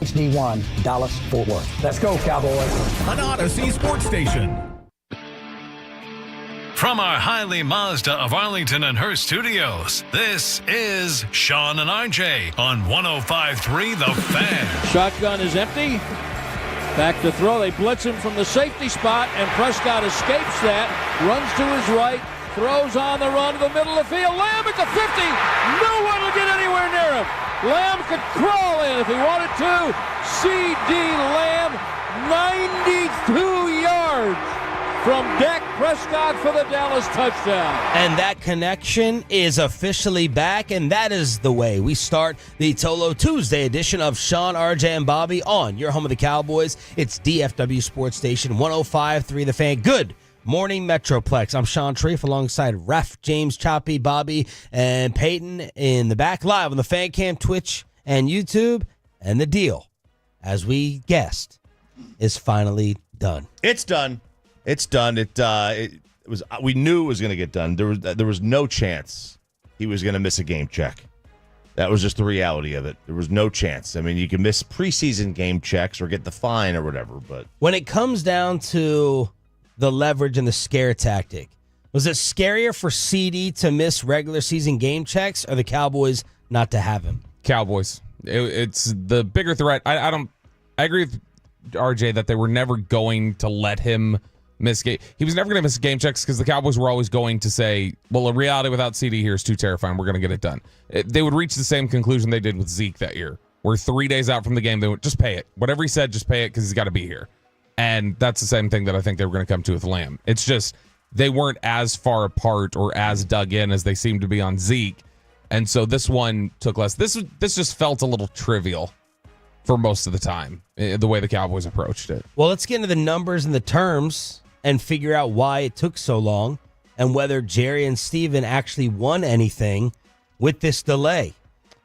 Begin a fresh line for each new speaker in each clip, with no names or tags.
HD1, Dallas-Fort Worth. Let's go, Cowboys.
An Odyssey Sports Station.
From our Highly Mazda of Arlington and Hearst studios, this is Sean and RJ on 105.3 The Fan.
Shotgun is empty. Back to throw. They blitz him from the safety spot, and Prescott escapes that. Runs to his right. Throws on the run to the middle of the field. Lamb at the 50. No one will get anywhere near him. Lamb could crawl in if he wanted to. CeeDee Lamb, 92 yards from Dak Prescott for the Dallas touchdown.
And that connection is officially back, and that is the way we start the Tolo Tuesday edition of Sean, RJ, and Bobby on your home of the Cowboys. It's DFW Sports Station 105.3 The Fan. Good morning, Metroplex. I'm Sean Treef alongside Ref, James, Choppy, Bobby, and Peyton in the back, live on the Fan Cam, Twitch, and YouTube. And the deal, as we guessed, is finally done.
It's done. It's done. It was. We knew it was going to get done. There was no chance he was going to miss a game check. That was just the reality of it. There was no chance. I mean, you can miss preseason game checks or get the fine or whatever, but
when it comes down to the leverage and the scare tactic, was it scarier for CeeDee to miss regular season game checks or the Cowboys not to have him?
Cowboys. It's the bigger threat. I agree with RJ that they were never going to let him miss game. He was never going to miss game checks because the Cowboys were always going to say, well, a reality without CeeDee here is too terrifying. We're going to get it done. They would reach the same conclusion they did with Zeke that year. We're 3 days out from the game. They would just pay it. Whatever he said, just pay it because he's got to be here. And that's the same thing that I think they were going to come to with Lamb. It's just they weren't as far apart or as dug in as they seemed to be on Zeke. And so this one took less. This just felt a little trivial for most of the time, the way the Cowboys approached it.
Well, let's get into the numbers and the terms and figure out why it took so long and whether Jerry and Steven actually won anything with this delay.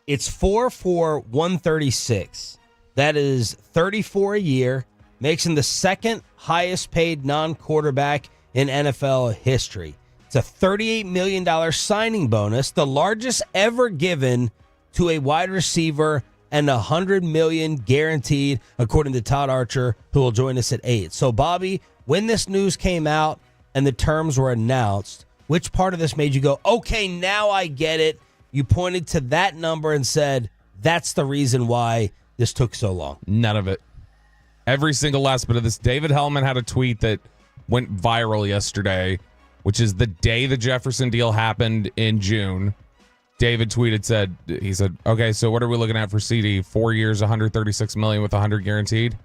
It's 4 for $136. That is $34 a year. Makes him the second highest paid non-quarterback in NFL history. It's a $38 million signing bonus, the largest ever given to a wide receiver, and $100 million guaranteed, according to Todd Archer, who will join us at 8. So, Bobby, when this news came out and the terms were announced, which part of this made you go, okay, now I get it? You pointed to that number and said, that's the reason why this took so long.
None of it. Every single last bit of this. David Hellman had a tweet that went viral yesterday, which is the day the Jefferson deal happened in June. David tweeted, he said, okay, so what are we looking at for CeeDee? 4 years, $136 million with $100 guaranteed,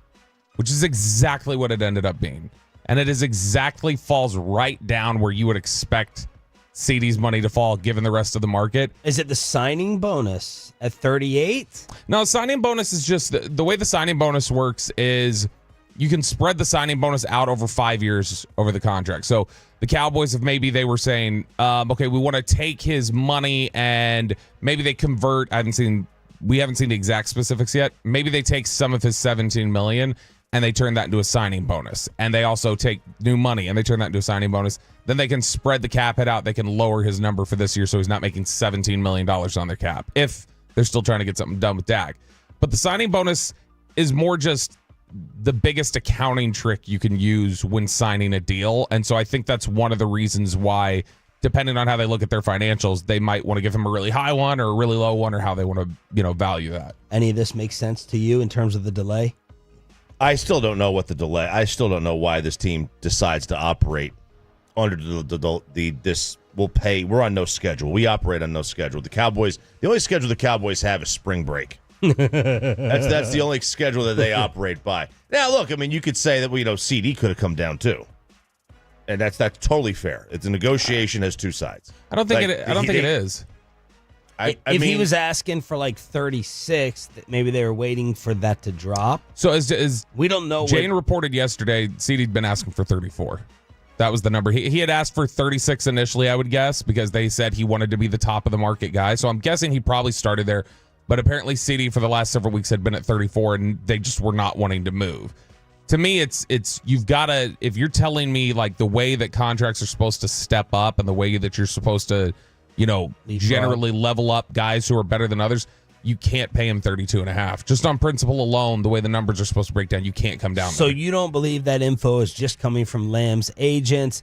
which is exactly what it ended up being. And it is exactly falls right down where you would expect CeeDee's money to fall given the rest of the market.
Is it the signing bonus at 38?
No, signing bonus is just the way the signing bonus works is you can spread the signing bonus out over 5 years over the contract. So the Cowboys, if maybe they were saying, okay, we want to take his money and maybe they convert. We haven't seen the exact specifics yet. Maybe they take some of his $17 million and they turn that into a signing bonus. And they also take new money and they turn that into a signing bonus. Then they can spread the cap hit out. They can lower his number for this year so he's not making $17 million on their cap if they're still trying to get something done with Dak. But the signing bonus is more just the biggest accounting trick you can use when signing a deal. And so I think that's one of the reasons why, depending on how they look at their financials, they might want to give him a really high one or a really low one or how they want to, value that.
Any of this makes sense to you in terms of the delay?
I still don't know what the delay. I still don't know why this team decides to operate under this. We'll pay. We're on no schedule. We operate on no schedule. The Cowboys. The only schedule the Cowboys have is spring break. That's the only schedule that they operate by. Now, look. I mean, you could say that CeeDee could have come down too, and that's totally fair. It's a negotiation, has two sides.
I don't think it is.
If he was asking for like 36, maybe they were waiting for that to drop.
So as
we don't know.
Jane reported yesterday, CeeDee'd been asking for 34. That was the number. He had asked for 36 initially, I would guess, because they said he wanted to be the top of the market guy. So I'm guessing he probably started there. But apparently CeeDee for the last several weeks had been at 34, and they just were not wanting to move. To me, it's you've got to, if you're telling me like the way that contracts are supposed to step up and the way that you're supposed to, generally level up guys who are better than others, you can't pay him 32.5. Just on principle alone, the way the numbers are supposed to break down, you can't come down
So
there.
you don't believe that info is just coming from Lamb's agents,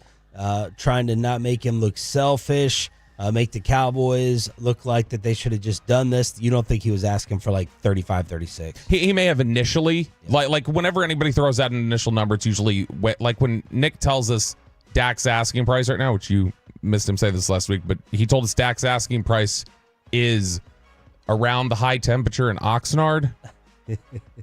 trying to not make him look selfish, make the Cowboys look like that they should have just done this? You don't think he was asking for like 35, 36?
He may have initially, like whenever anybody throws out an initial number, it's usually like when Nick tells us Dak's asking price right now, which you missed him say this last week, but he told us Dak's asking price is around the high temperature in Oxnard,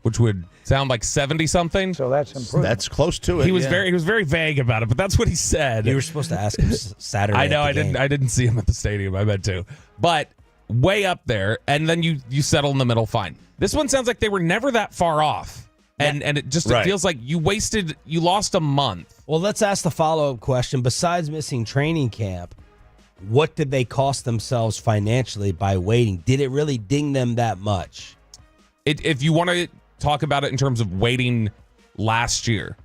which would sound like 70 something.
So that's improvement.
That's close to it.
He was very vague about it, but that's what he said.
You were supposed to ask him Saturday.
I know
at the game.
I didn't see him at the stadium. I meant to, but way up there, and then you settle in the middle. Fine. This one sounds like they were never that far off, and it just
Right.
it feels like you lost a month.
Well, let's ask the follow-up question. Besides missing training camp, what did they cost themselves financially by waiting? Did it really ding them that much?
If you want to talk about it in terms of waiting last year,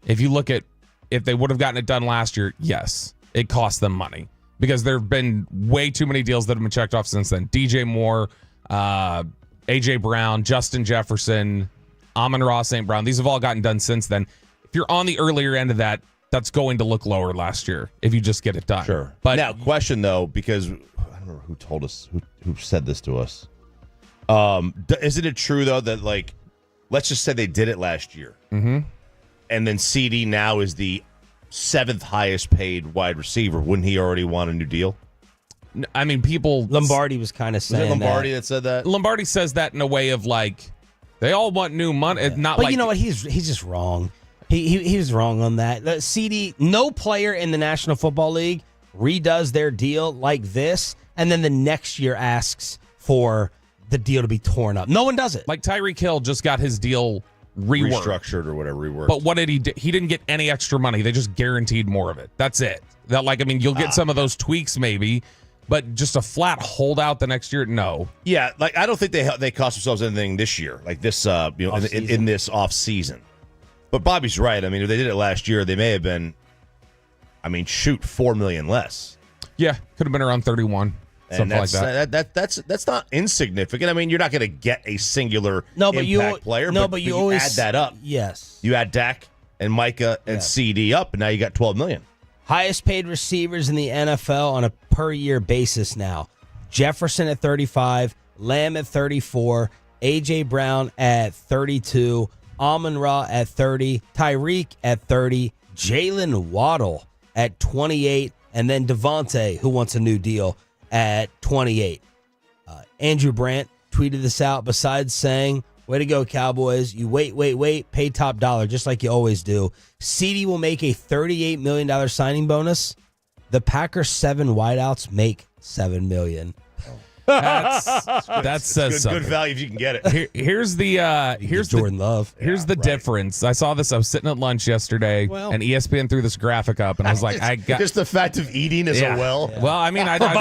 if you look at if they would have gotten it done last year, yes, it cost them money because there have been way too many deals that have been checked off since then. DJ Moore, AJ Brown, Justin Jefferson, Amon-Ra St. Brown. These have all gotten done since then. If you're on the earlier end of that, that's going to look lower last year if you just get it done.
Sure.
But
now, question though, because I don't remember who told us, who said this to us. Isn't it true though that like, let's just say they did it last year, and then CeeDee now is the 7th highest paid wide receiver? Wouldn't he already want a new deal?
I mean, people.
Lombardi was kind of
Was
saying
it Lombardi that said that?
Lombardi says that in a way of like, they all want new money. It's not
But
like
you know what? He's just wrong. He was wrong on that. CeeDee, no player in the National Football League redoes their deal like this, and then the next year asks for the deal to be torn up. No one does it.
Like Tyreek Hill just got his deal reworked.
Restructured or whatever, reworked.
But what did he do? He didn't get any extra money. They just guaranteed more of it. That's it. That like, I mean, you'll get some of those tweaks maybe, but just a flat holdout the next year, no.
Yeah, like I don't think they cost themselves anything this year, like this, in this off season. But Bobby's right. I mean, if they did it last year, they may have been, $4 million less.
Yeah, could have been around 31,
And
something like that.
That's not insignificant. I mean, you're not going to get a singular
but
impact player. But you
always
add that up.
Yes.
You add Dak and Micah and CeeDee up, and now you got $12 million.
Highest paid receivers in the NFL on a per year basis now. Jefferson at 35, Lamb at 34, AJ Brown at 32, Amon-Ra at 30, Tyreek at 30, Jalen Waddle at 28, and then Devontae, who wants a new deal, at 28. Andrew Brandt tweeted this out besides saying, way to go, Cowboys. You wait, pay top dollar, just like you always do. CeeDee will make a $38 million signing bonus. The Packers' 7 wideouts make $7 million.
That says something.
Good value if you can get it.
Here's
Jordan Love.
Here's the difference. I saw this. I was sitting at lunch yesterday, and ESPN threw this graphic up, and I was like, I got
just the fact of eating as well.
Yeah. Well, I mean, I don't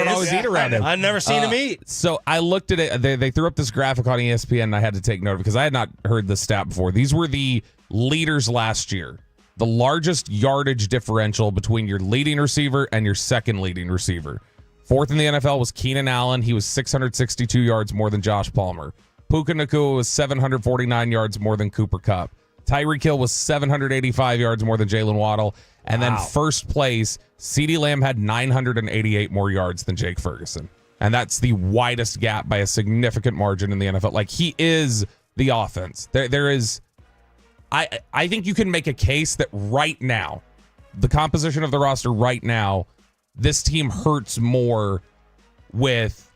always eat around him.
I've never seen him eat.
So I looked at it. They threw up this graphic on ESPN, and I had to take note because I had not heard this stat before. These were the leaders last year. The largest yardage differential between your leading receiver and your second leading receiver. Fourth in the NFL was Keenan Allen. He was 662 yards more than Josh Palmer. Puka Nacua was 749 yards more than Cooper Kupp. Tyreek Hill was 785 yards more than Jalen Waddle. And then first place, CeeDee Lamb had 988 more yards than Jake Ferguson. And that's the widest gap by a significant margin in the NFL. Like, he is the offense. There is... I think you can make a case that right now, the composition of the roster right now, this team hurts more with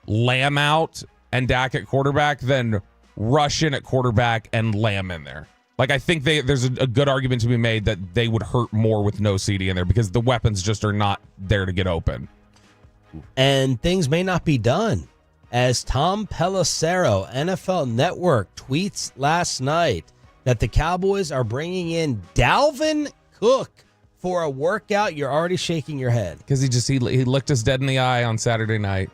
Lamb out and Dak at quarterback than Rush in at quarterback and Lamb in there. Like, I think there's a good argument to be made that they would hurt more with no CeeDee in there because the weapons just are not there to get open.
And things may not be done. As Tom Pelissero, NFL Network, tweets last night that the Cowboys are bringing in Dalvin Cook for a workout. You're already shaking your head.
Because he looked us dead in the eye on Saturday night.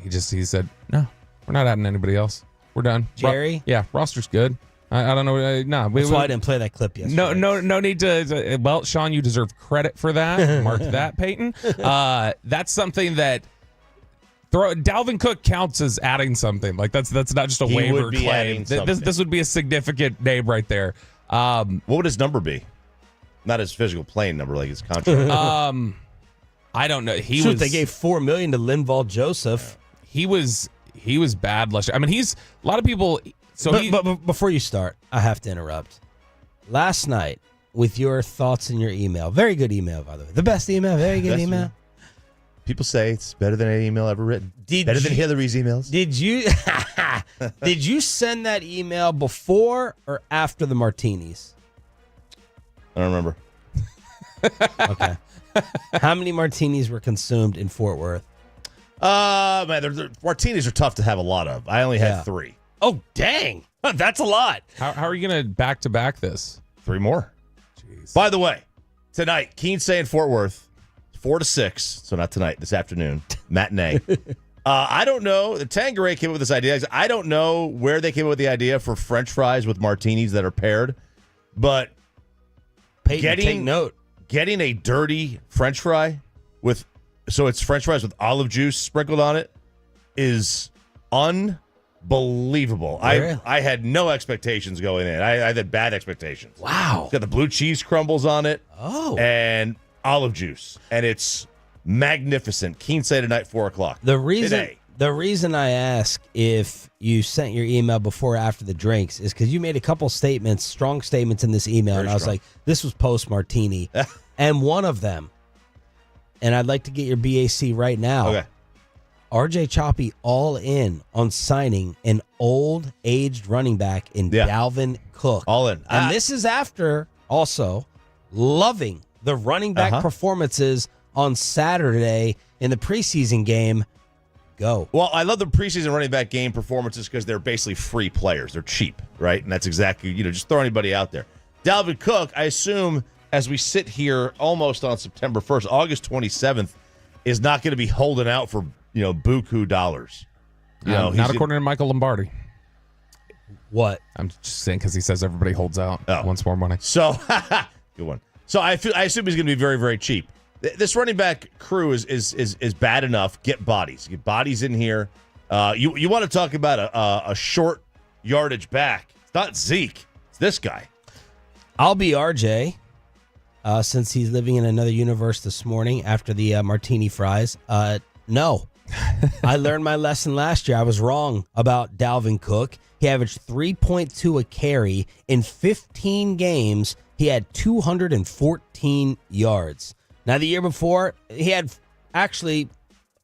He said, no, we're not adding anybody else. We're done.
Jerry?
Roster's good. I don't know.
That's why I didn't play that clip yesterday.
No need to. Well, Sean, you deserve credit for that. Mark that, Peyton. That's something that Dalvin Cook counts as adding something. Like that's not just a waiver
would be
claim.
adding
This would be a significant name right there.
What would his number be? Not his physical playing number, like his contract.
I don't know.
They gave $4 million to Linval Joseph.
He was bad last year. I mean, a lot of people.
But before you start, I have to interrupt. Last night, with your thoughts in your email, very good email, by the way, the best email, very good email.
People say it's better than any email ever written. Better than Hillary's emails.
Did you send that email before or after the martinis?
I don't remember.
Okay. How many martinis were consumed in Fort Worth?
Man, martinis are tough to have a lot of. I only had 3.
Oh, dang. That's a lot.
How are you going to back-to-back this?
3 more. Jeez. By the way, tonight, Keensay in Fort Worth, 4 to 6. So not tonight, this afternoon, matinee. I don't know. Tangeray came up with this idea. I don't know where they came up with the idea for French fries with martinis that are paired, but
Peyton, take note.
Getting a dirty French fry so it's French fries with olive juice sprinkled on it is unbelievable.
Really?
I had no expectations going in. I had bad expectations.
Wow.
It's got the blue cheese crumbles on it.
Oh.
And olive juice. And it's magnificent. Keensay tonight, 4 o'clock.
The reason I ask if you sent your email before or after the drinks is because you made a couple statements, strong statements in this email, and I was like, this was post-martini. And one of them, and I'd like to get your BAC right now.
Okay.
RJ Choppy all in on signing an old, aged running back in Dalvin Cook.
All in.
And this is after also loving the running back performances on Saturday in the preseason game. Go.
Well, I love the preseason running back game performances because they're basically free players. They're cheap, right? And that's exactly, just throw anybody out there. Dalvin Cook, I assume, as we sit here almost on September 1st, August 27th, is not going to be holding out for, buku dollars.
Not according to Michael Lombardi.
What?
I'm just saying because he says everybody holds out wants more money.
So, good one. So I assume he's going to be very, very cheap. This running back crew is bad enough. Get bodies. Get bodies in here. You want to talk about a short yardage back. It's not Zeke. It's this guy.
I'll be RJ since he's living in another universe this morning after the martini fries. No. I learned my lesson last year. I was wrong about Dalvin Cook. He averaged 3.2 a carry. In 15 games, he had 214 yards. Now, the year before, he had actually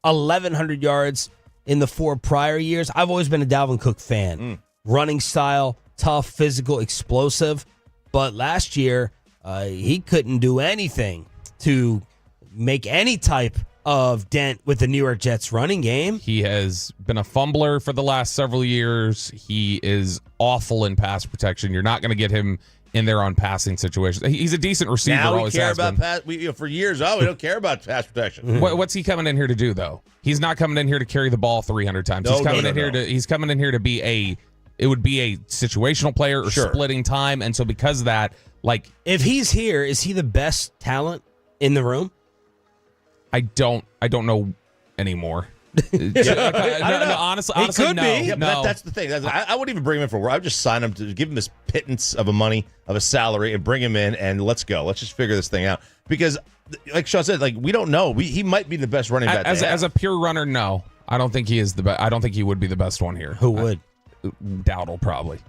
1,100 yards in the 4 prior years. I've always been a Dalvin Cook fan. Running style, tough, physical, explosive. But last year, he couldn't do anything to make any type of dent with the New York Jets running game.
He has been a fumbler for the last several years. He is awful in pass protection. You're not going to get him in there on passing situations. He's a decent receiver.
Now we care about pass. For years, we don't care about pass protection.
What's he coming in here to do, though? He's not coming in here to carry the ball 300 times. He's coming in here to be a situational player or splitting time. And so because of that,
if he's here, is he the best talent in the room?
I don't know anymore.
I don't know.
Honestly,
could
no.
be.
Yeah, but that's the thing. I wouldn't even bring him in for work. I would just sign him to give him this pittance of a salary, and bring him in, and let's go. Let's just figure this thing out. Because, like Sean said, we don't know. He might be the best running back.
As a pure runner, no. I don't think he is the best. I don't think he would be the best one here.
Who would?
Dowdle, probably.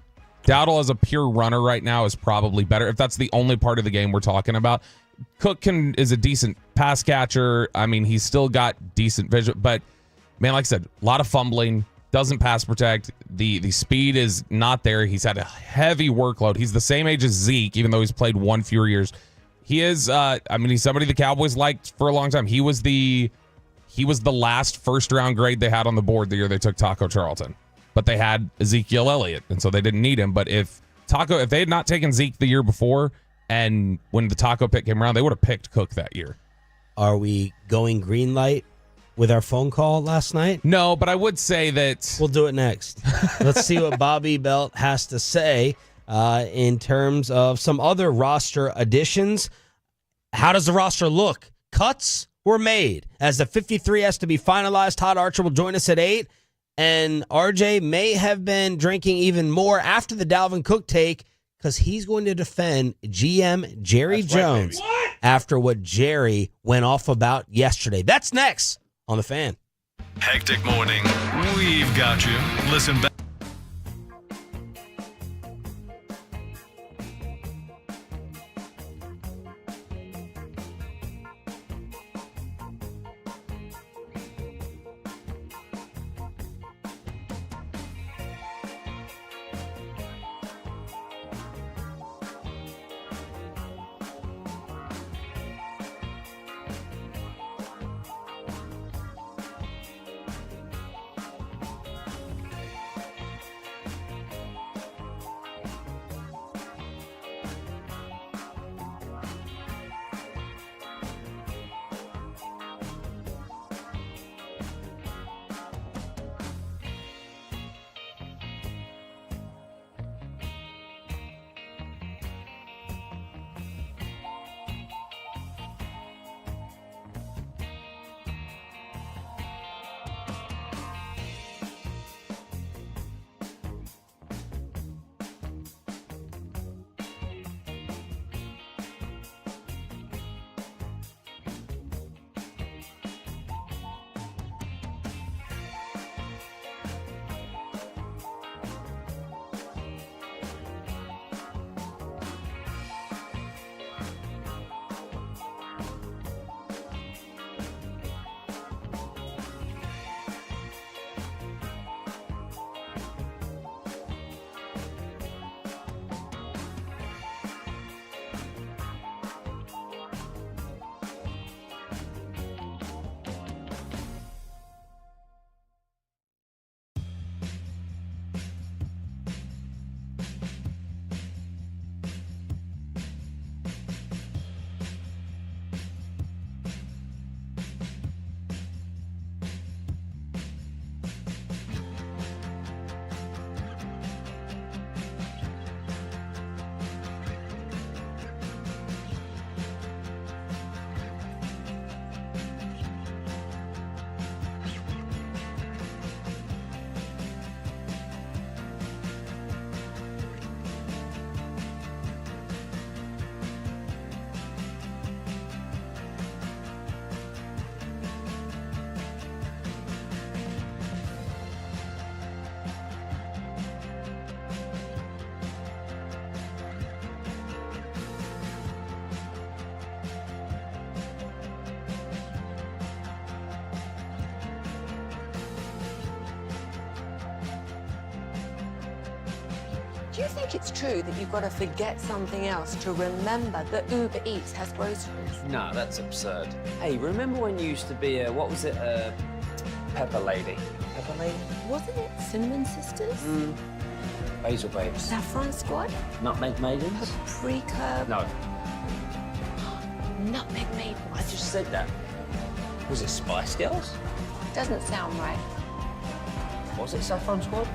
Dowdle as a pure runner right now is probably better. If that's the only part of the game we're talking about. Cook is a decent pass catcher. I mean, he's still got decent vision, but man, like I said, a lot of fumbling, doesn't pass protect. The speed is not there. He's had a heavy workload. He's the same age as Zeke, even though he's played one fewer years. He is, he's somebody the Cowboys liked for a long time. He was the last first round grade they had on the board the year they took Taco Charlton, but they had Ezekiel Elliott, and so they didn't need him. But if they had not taken Zeke the year before, and when the Taco pick came around, they would have picked Cook that year.
Are we going green light with our phone call last night?
No, but I would say that
we'll do it next. Let's see what Bobby Belt has to say in terms of some other roster additions. How does the roster look? Cuts were made. As the 53 has to be finalized, Todd Archer will join us at 8. And RJ may have been drinking even more after the Dalvin Cook take because he's going to defend GM Jerry Jones after what Jerry went off about yesterday. That's next on The Fan.
Hectic morning. We've got you. Listen back.
Do you think it's true that you've got to forget something else to remember that Uber Eats has groceries?
No, that's absurd. Hey, remember when you used to be a, what was it, a pepper lady? Pepper lady?
Wasn't it Cinnamon Sisters?
Basil babes.
Saffron Squad?
Nutmeg maidens?
Paprika?
No,
Nutmeg Maidens?
I just said that. Was it Spice Girls?
Doesn't sound right.
Was it Saffron Squad?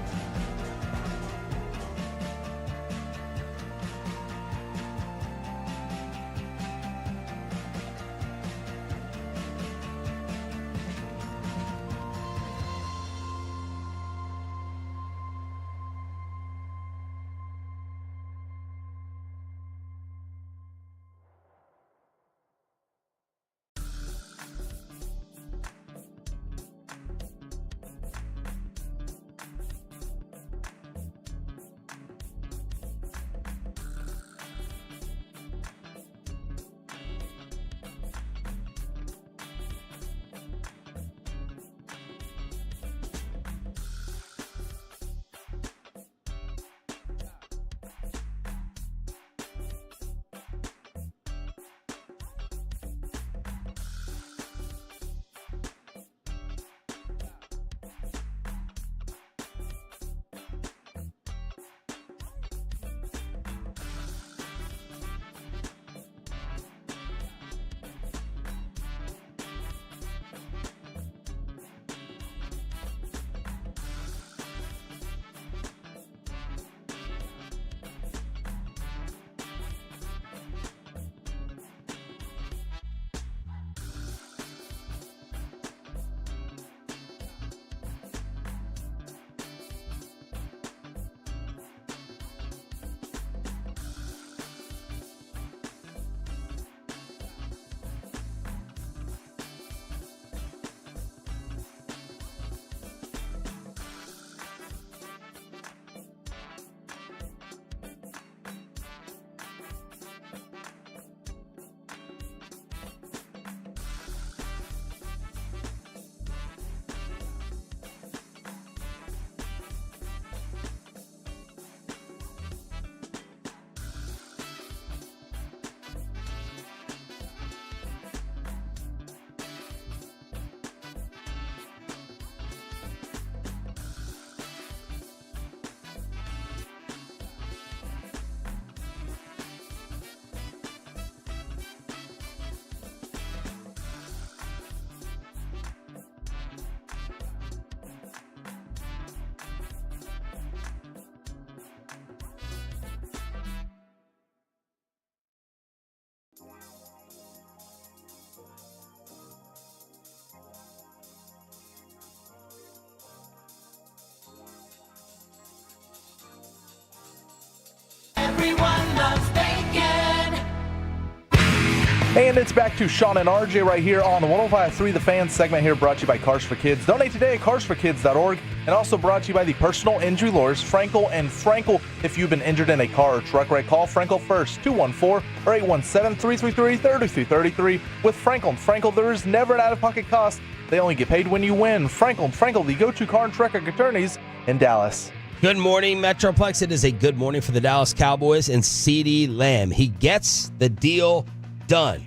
And it's back to Sean and RJ right here on the 105.3 The Fan segment here, brought to you by Cars for Kids. Donate today at carsforkids.org, and also brought to you by the personal injury lawyers Frankel and Frankel. If you've been injured in a car or truck wreck, call Frankel first, 214 or 817-333-3333. With Frankel and Frankel, there is never an out-of-pocket cost. They only get paid when you win. Frankel and Frankel, the go-to car and truck attorneys in Dallas.
Good morning, Metroplex. It is a good morning for the Dallas Cowboys and CeeDee Lamb. He gets the deal done.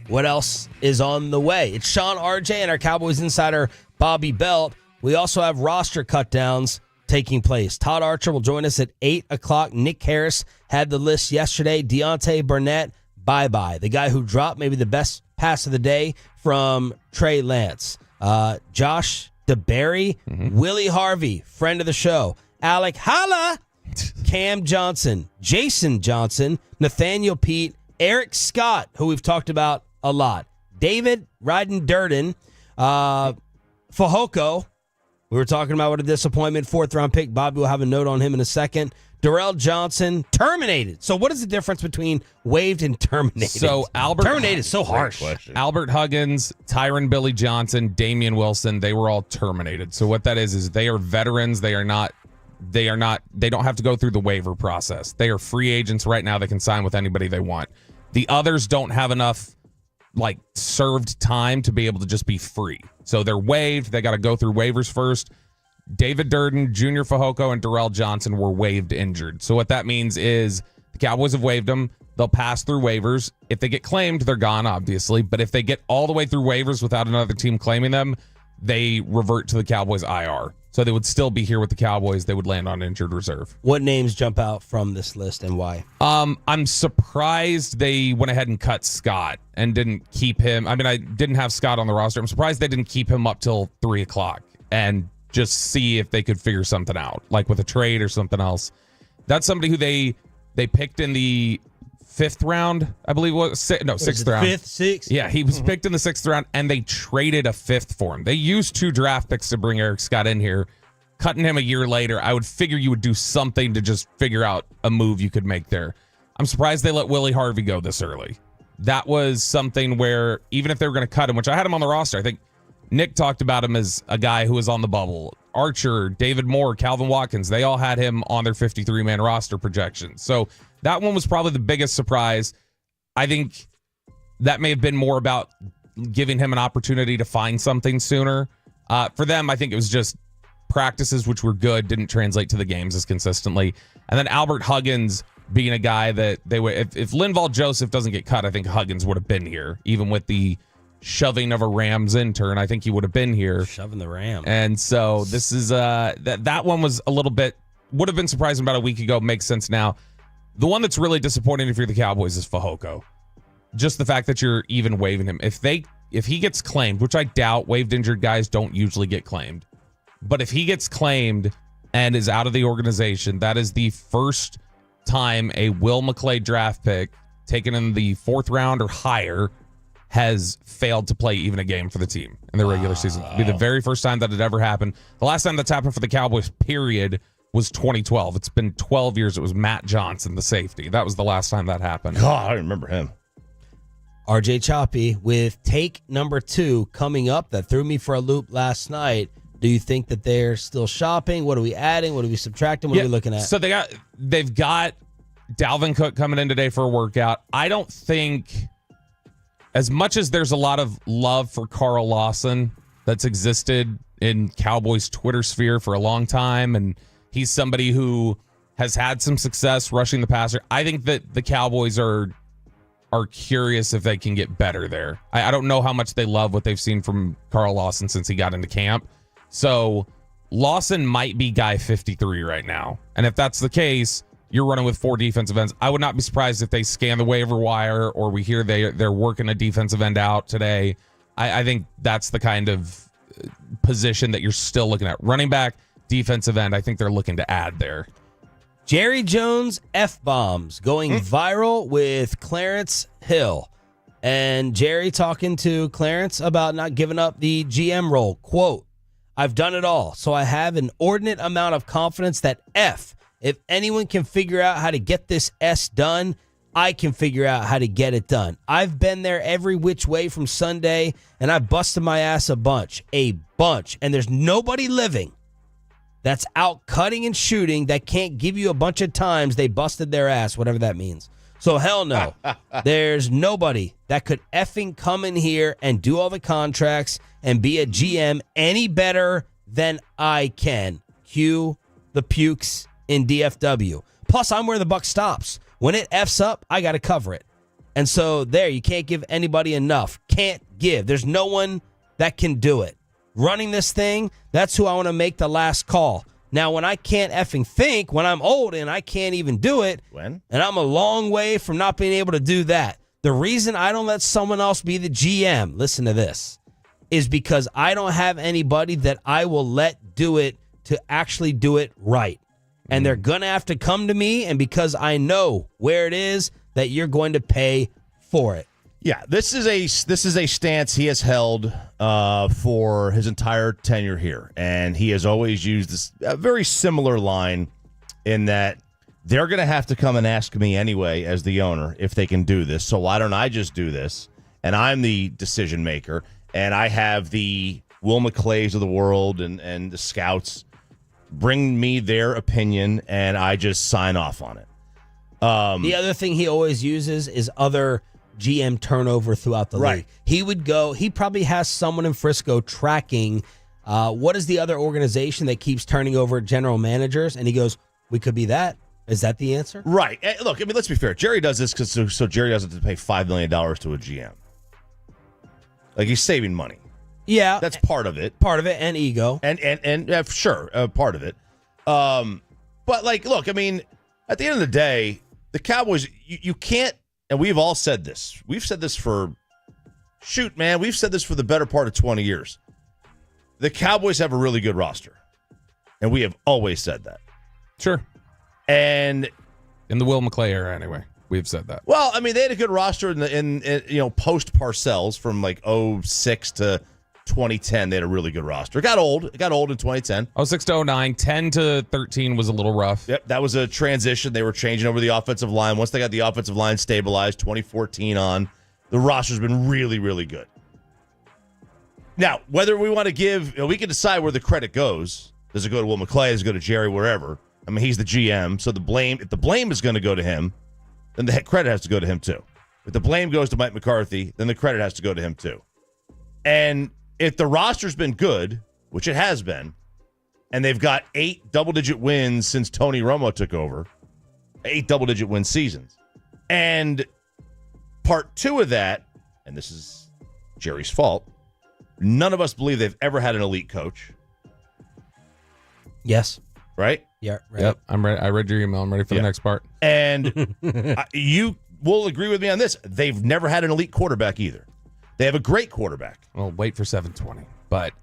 What else is on the way? It's Sean, RJ, and our Cowboys insider, Bobby Belt. We also have roster cutdowns taking place. Todd Archer will join us at 8 o'clock. Nick Harris had the list yesterday. Deontay Burnett, bye-bye. The guy who dropped maybe the best pass of the day from Trey Lance. Josh DeBerry, Willie Harvey, friend of the show. Alec Holla, Cam Johnson, Jason Johnson, Nathaniel Pete, Eric Scott, who we've talked about a lot, David Ryden-Durden, Fehoko. We were talking about what a disappointment, 4th-round pick. Bobby will have a note on him in a second. Darrell Johnson, terminated. So what is the difference between waived and terminated?
So
terminated is so harsh.
Albert Huggins, Tyron Billy Johnson, Damian Wilson, they were all terminated. So what that is they are veterans. They don't have to go through the waiver process. They are free agents right now. They can sign with anybody they want. The others don't have enough served time to be able to just be free. So they're waived. They got to go through waivers first. David Durden, Junior Fehoko, and Darrell Johnson were waived injured. So what that means is the Cowboys have waived them. They'll pass through waivers. If they get claimed, they're gone, obviously. But if they get all the way through waivers without another team claiming them, they revert to the Cowboys IR. So they would still be here with the Cowboys. They would land on injured reserve.
What names jump out from this list and why?
I'm surprised they went ahead and cut Scott and didn't keep him. I mean, I didn't have Scott on the roster. I'm surprised they didn't keep him up till 3 o'clock and just see if they could figure something out, like with a trade or something else. That's somebody who they picked in the 5th round, I believe it was. 6th round.
5th, 6th?
Yeah, he was picked in the 6th round, and they traded a 5th for him. They used 2 draft picks to bring Eric Scott in here. Cutting him a year later, I would figure you would do something to just figure out a move you could make there. I'm surprised they let Willie Harvey go this early. That was something where, even if they were going to cut him, which I had him on the roster, I think Nick talked about him as a guy who was on the bubble. Archer, David Moore, Calvin Watkins, they all had him on their 53-man roster projections. So that one was probably the biggest surprise. I think that may have been more about giving him an opportunity to find something sooner. For them, I think it was just practices, which were good, didn't translate to the games as consistently. And then Albert Huggins being a guy that they would, if Linval Joseph doesn't get cut, I think Huggins would have been here, even with the shoving of a Rams intern. I think he would have been here.
Shoving the Ram.
And so this is that one was a little bit, would have been surprising about a week ago. Makes sense now. The one that's really disappointing if you're the Cowboys is Fehoko. Just the fact that you're even waiving him. If he gets claimed, which I doubt, waived injured guys don't usually get claimed. But if he gets claimed and is out of the organization, that is the first time a Will McClay draft pick taken in the 4th round or higher has failed to play even a game for the team in the regular season. It'll be the very first time that it ever happened. The last time that's happened for the Cowboys, period, was 2012. It's been 12 years. It was Matt Johnson, the safety. That was the last time that happened.
God, I remember him.
RJ Choppy with take number 2 coming up. That threw me for a loop last night. Do you think that they're still shopping? What are we adding? What are we subtracting? What are we looking at?
So they've got Dalvin Cook coming in today for a workout. I don't think, as much as there's a lot of love for Carl Lawson that's existed in Cowboys Twitter sphere for a long time, and he's somebody who has had some success rushing the passer, I think that the Cowboys are curious if they can get better there. I don't know how much they love what they've seen from Carl Lawson since he got into camp. So Lawson might be guy 53 right now. And if that's the case, you're running with 4 defensive ends. I would not be surprised if they scan the waiver wire or we hear they're working a defensive end out today. I think that's the kind of position that you're still looking at. Running back, defensive end, I think they're looking to add there.
Jerry Jones F-bombs going viral with Clarence Hill. And Jerry talking to Clarence about not giving up the GM role. Quote, "I've done it all, so I have an inordinate amount of confidence that if anyone can figure out how to get this S done, I can figure out how to get it done. I've been there every which way from Sunday, and I've busted my ass a bunch. And there's nobody living that's out cutting and shooting that can't give you a bunch of times they busted their ass, whatever that means. So hell no. There's nobody that could effing come in here and do all the contracts and be a GM any better than I can. Cue the pukes in DFW. Plus, I'm where the buck stops. When it F's up, I got to cover it. And so there, you can't give anybody enough. Can't give. There's no one that can do it. Running this thing, that's who I want to make the last call. Now, when I can't effing think, when I'm old and I can't even do it, and I'm a long way from not being able to do that, the reason I don't let someone else be the GM, listen to this, is because I don't have anybody that I will let do it to actually do it right. And they're going to have to come to me, and because I know where it is that you're going to pay for it.
Yeah, this is a stance he has held for his entire tenure here, and he has always used this a very similar line in that they're going to have to come and ask me anyway as the owner if they can do this. So why don't I just do this? And I'm the decision maker, and I have the Will McClays of the world and the scouts bring me their opinion, and I just sign off on it.
The other thing he always uses is other GM turnover throughout the league. He probably has someone in Frisco tracking what is the other organization that keeps turning over general managers, and he goes, we could be that. Is that the answer?
Right. Look, I mean, let's be fair. Jerry does this so Jerry doesn't have to pay $5 million to a GM. Like, he's saving money.
Yeah,
that's part of it.
And ego,
and sure, part of it. But like, look, I mean, at the end of the day, the Cowboys, you can't. And we've all said this. We've said this for we've said this for the better part of 20 years. The Cowboys have a really good roster, and we have always said that.
Sure.
And
in the Will McClay era, anyway. We've said that.
Well, I mean, they had a good roster in post Parcells from like 06 to 2010. They had a really good roster. It got old in 2010.
06 to 09, 10 to 13 was a little rough.
Yep, that was a transition. They were changing over the offensive line. Once they got the offensive line stabilized, 2014 on, the roster's been really, really good. Now, whether we want to give, we can decide where the credit goes. Does it go to Will McClay? Does it go to Jerry? Wherever. I mean, he's the GM, so if the blame is going to go to him, then the credit has to go to him too. If the blame goes to Mike McCarthy, then the credit has to go to him too. And if the roster's been good, which it has been, and they've got 8 double-digit wins since Tony Romo took over, 8 double-digit win seasons. And part 2 of that, and this is Jerry's fault, none of us believe they've ever had an elite coach.
Yes.
Right?
Yeah. Right.
Yep. I'm ready. I read your email. I'm ready for the next part.
And you will agree with me on this. They've never had an elite quarterback either. They have a great quarterback.
Well, wait for 720. But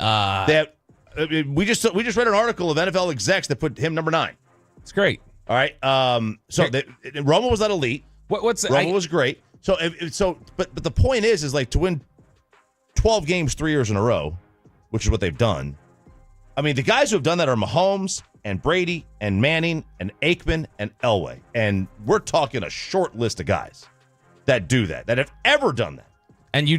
we just read an article of NFL execs that put him number 9.
It's great.
All right. Romo was not elite. Romo was great. But the point is like to win 12 games 3 years in a row, which is what they've done. I mean, the guys who have done that are Mahomes and Brady and Manning and Aikman and Elway. And we're talking a short list of guys that do that have ever done that.
And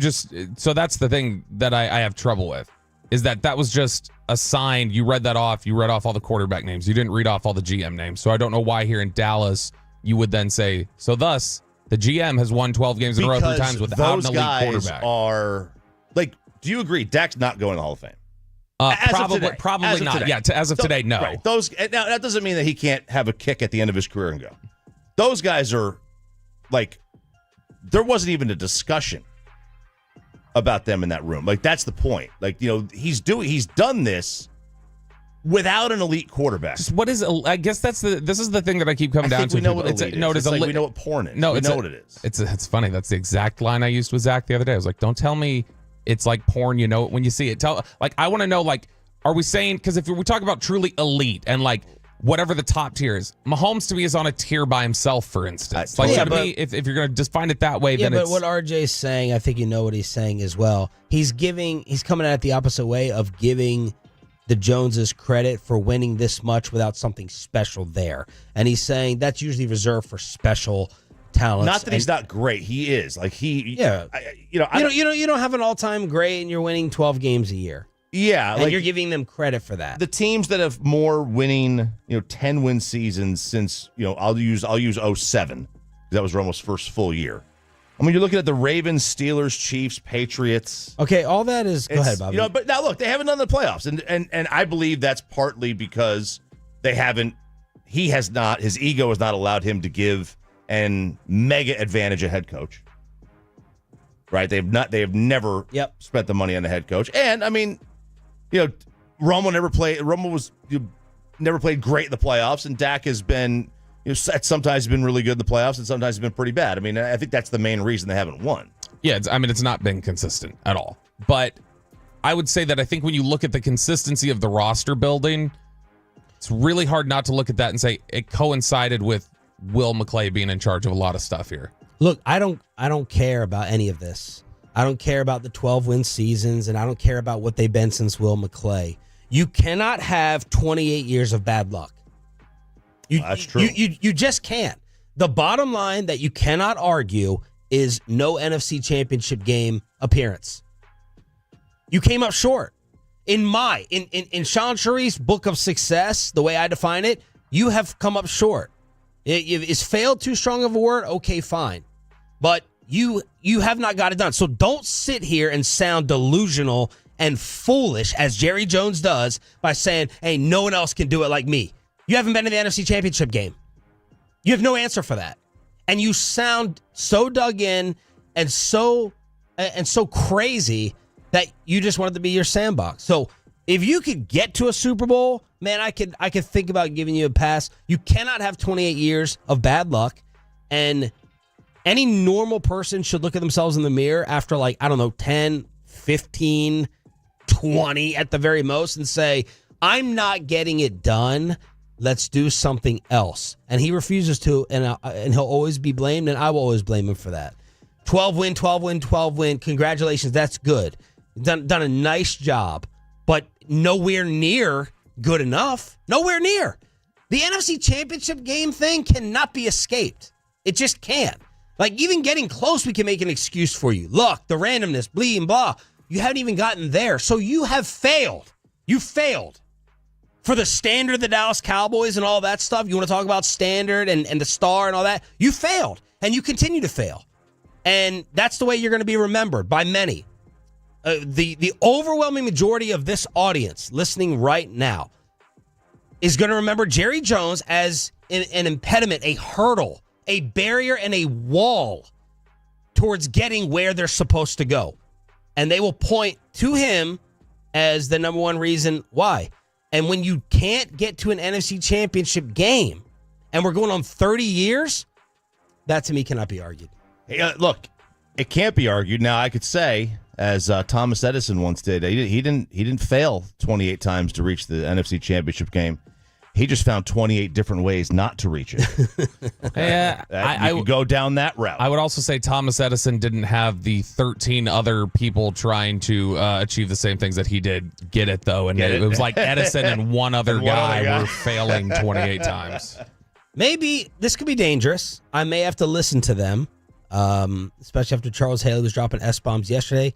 so that's the thing that I have trouble with, is that was just a sign. You read that off. You read off all the quarterback names. You didn't read off all the GM names. So I don't know why here in Dallas you would then say, so thus, the GM has won 12 games in a row 3 times without an elite quarterback.
Those guys are, like, do you agree Dak's not going to the Hall of Fame?
Probably not.
Today.
Yeah, as of today, no.
Right. Now, that doesn't mean that he can't have a kick at the end of his career and go. Those guys are, like, there wasn't even a discussion about them in that room. Like, that's the point. Like, he's done this without an elite quarterback.
I guess this is the thing that I keep coming down to.
We know what elite is. It's like we know what porn is.
No,
we know what it is.
It's funny. That's the exact line I used with Zach the other day. I was like, don't tell me it's like porn, you know it when you see it. I want to know, like, are we saying, because if we talk about truly elite and like whatever the top tier is, Mahomes to me is on a tier by himself, for instance. To me, if you're going to just find it that way, then it's...
but what RJ's saying, I think you know what he's saying as well. He's coming at it the opposite way of giving the Joneses credit for winning this much without something special there. And he's saying that's usually reserved for special talents.
Not that he's not great. He is. Like
Yeah. You don't have an all-time great and you're winning 12 games a year.
Yeah,
and you're giving them credit for that.
The teams that have more winning, 10-win seasons since, I'll use 07. That was Romo's first full year. I mean, you're looking at the Ravens, Steelers, Chiefs, Patriots.
Okay, all that is. Go ahead, Bobby.
But now look, they haven't done the playoffs, and I believe that's partly because they haven't. He has not. His ego has not allowed him to give an mega advantage a head coach. Right? They have never spent the money on the head coach, and I mean, Romo never played. Romo was never played great in the playoffs, and Dak has been. Sometimes been really good in the playoffs, and sometimes been pretty bad. I mean, I think that's the main reason they haven't won.
Yeah, it's not been consistent at all. But I would say that I think when you look at the consistency of the roster building, it's really hard not to look at that and say it coincided with Will McClay being in charge of a lot of stuff here.
Look, I don't care about any of this. I don't care about the 12-win seasons, and I don't care about what they've been since Will McClay. You cannot have 28 years of bad luck.
That's true.
You just can't. The bottom line that you cannot argue is no NFC Championship game appearance. You came up short. In Sean Sharif's book of success, the way I define it, you have come up short. Is failed too strong of a word? Okay, fine. But you have not got it done. So don't sit here and sound delusional and foolish as Jerry Jones does by saying, hey, no one else can do it like me. You haven't been to the NFC Championship game. You have no answer for that. And you sound so dug in and so crazy that you just wanted to be your sandbox. So if you could get to a Super Bowl, man, I could think about giving you a pass. You cannot have 28 years of bad luck. And any normal person should look at themselves in the mirror after 10, 15, 20 at the very most and say, I'm not getting it done. Let's do something else. And he refuses to, and he'll always be blamed, and I will always blame him for that. 12-win. Congratulations. That's good. Done a nice job, but nowhere near good enough. Nowhere near. The NFC Championship game thing cannot be escaped. It just can't. Even getting close, we can make an excuse for you. Look, the randomness, blee and blah. You haven't even gotten there. So you have failed. You failed. For the standard of the Dallas Cowboys and all that stuff, you want to talk about standard and the star and all that? You failed, and you continue to fail. And that's the way you're going to be remembered by many. The overwhelming majority of this audience listening right now is going to remember Jerry Jones as an impediment, a hurdle, a barrier, and a wall towards getting where they're supposed to go. And they will point to him as the number one reason why. And when you can't get to an NFC Championship game, and we're going on 30 years, that to me cannot be argued.
Hey, look, it can't be argued. Now, I could say, as Thomas Edison once did, he didn't fail 28 times to reach the NFC Championship game. He just found 28 different ways not to reach it.
Yeah,
I could go down that route.
I would also say Thomas Edison didn't have the 13 other people trying to achieve the same things that he did get it, though. And it was like Edison and one other guy were failing 28 times.
Maybe this could be dangerous. I may have to listen to them, especially after Charles Haley was dropping S-bombs yesterday.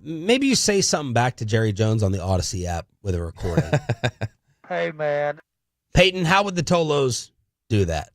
Maybe you say something back to Jerry Jones on the Odyssey app with a recording.
Hey, man.
Peyton, how would the Tolos do that?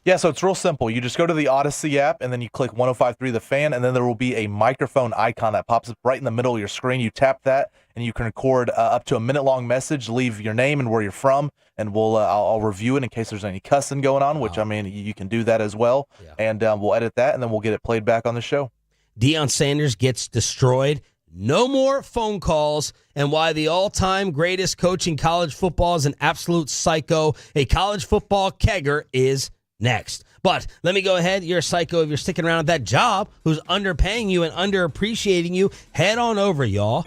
Yeah, so it's real simple. You just go to the Odyssey app, and then you click 105.3 The Fan, and then there will be a microphone icon that pops up right in the middle of your screen. You tap that, and you can record up to a minute-long message, leave your name and where you're from, and I'll review it in case there's any cussing going on, which, you can do that as well. Yeah. And we'll edit that, and then we'll get it played back on the show. Deion
Sanders gets destroyed. No more phone calls, and why the all-time greatest coach in college football is an absolute psycho. A college football kegger is next. But let me go ahead. You're a psycho if you're sticking around at that job who's underpaying you and underappreciating you. Head on over, y'all.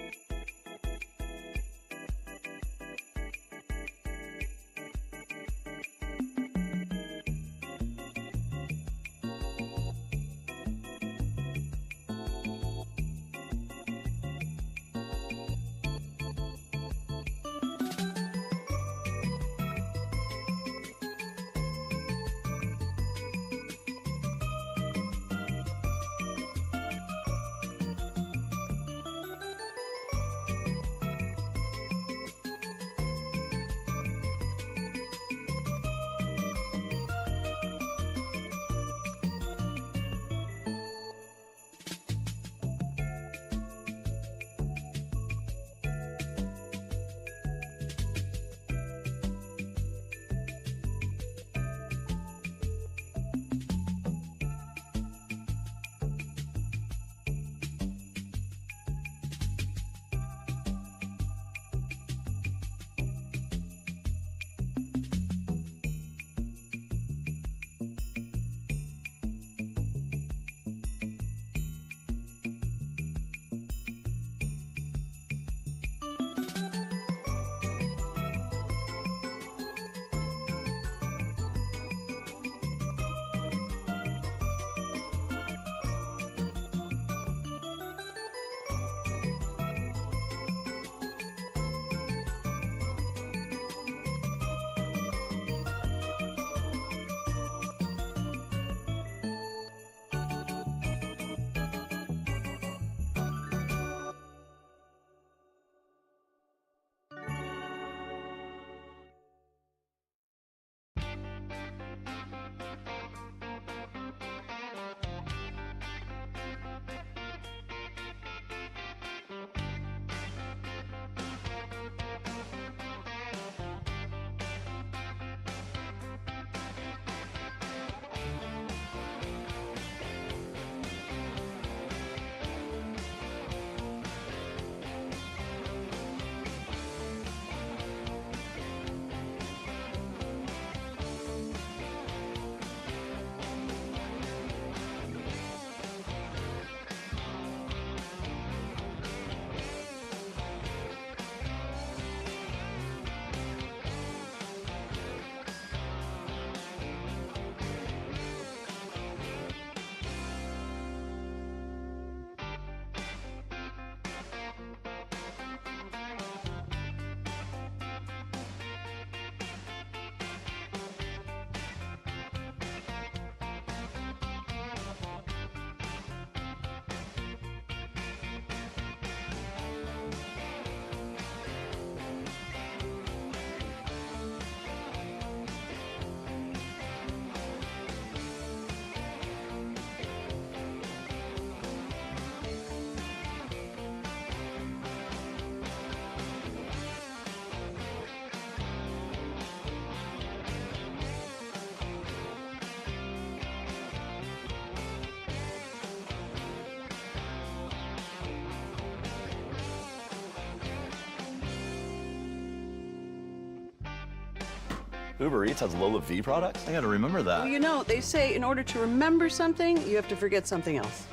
Uber Eats has Lola V products? I gotta remember that.
Well, you know, they say in order to remember something, you have to forget something else.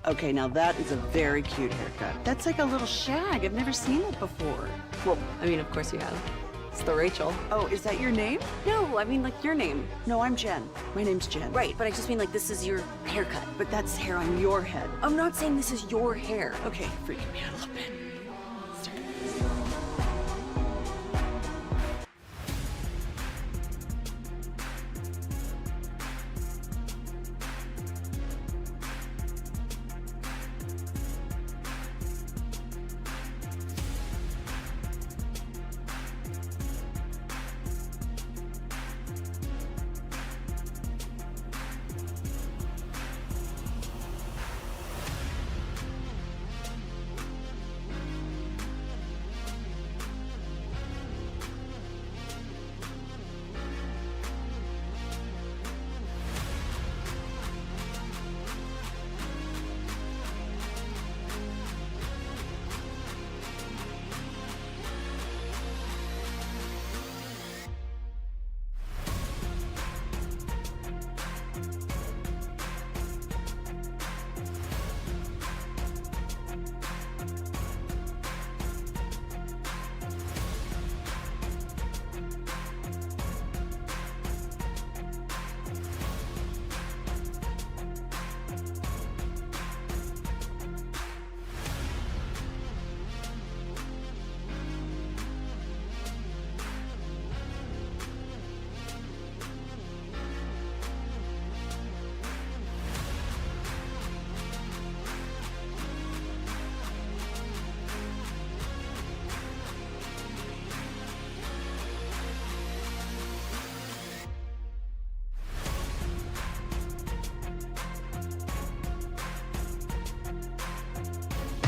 Okay, now that is a very cute haircut. That's like a little shag. I've never seen it before.
Well, I mean, of course you have. It's the Rachel.
Oh, is that your name?
No, I mean, like, your name.
No, I'm Jen. My name's Jen.
Right, but I just mean, like, this is your haircut.
But that's hair on your head.
I'm not saying this is your hair.
Okay, freaking me out a little bit.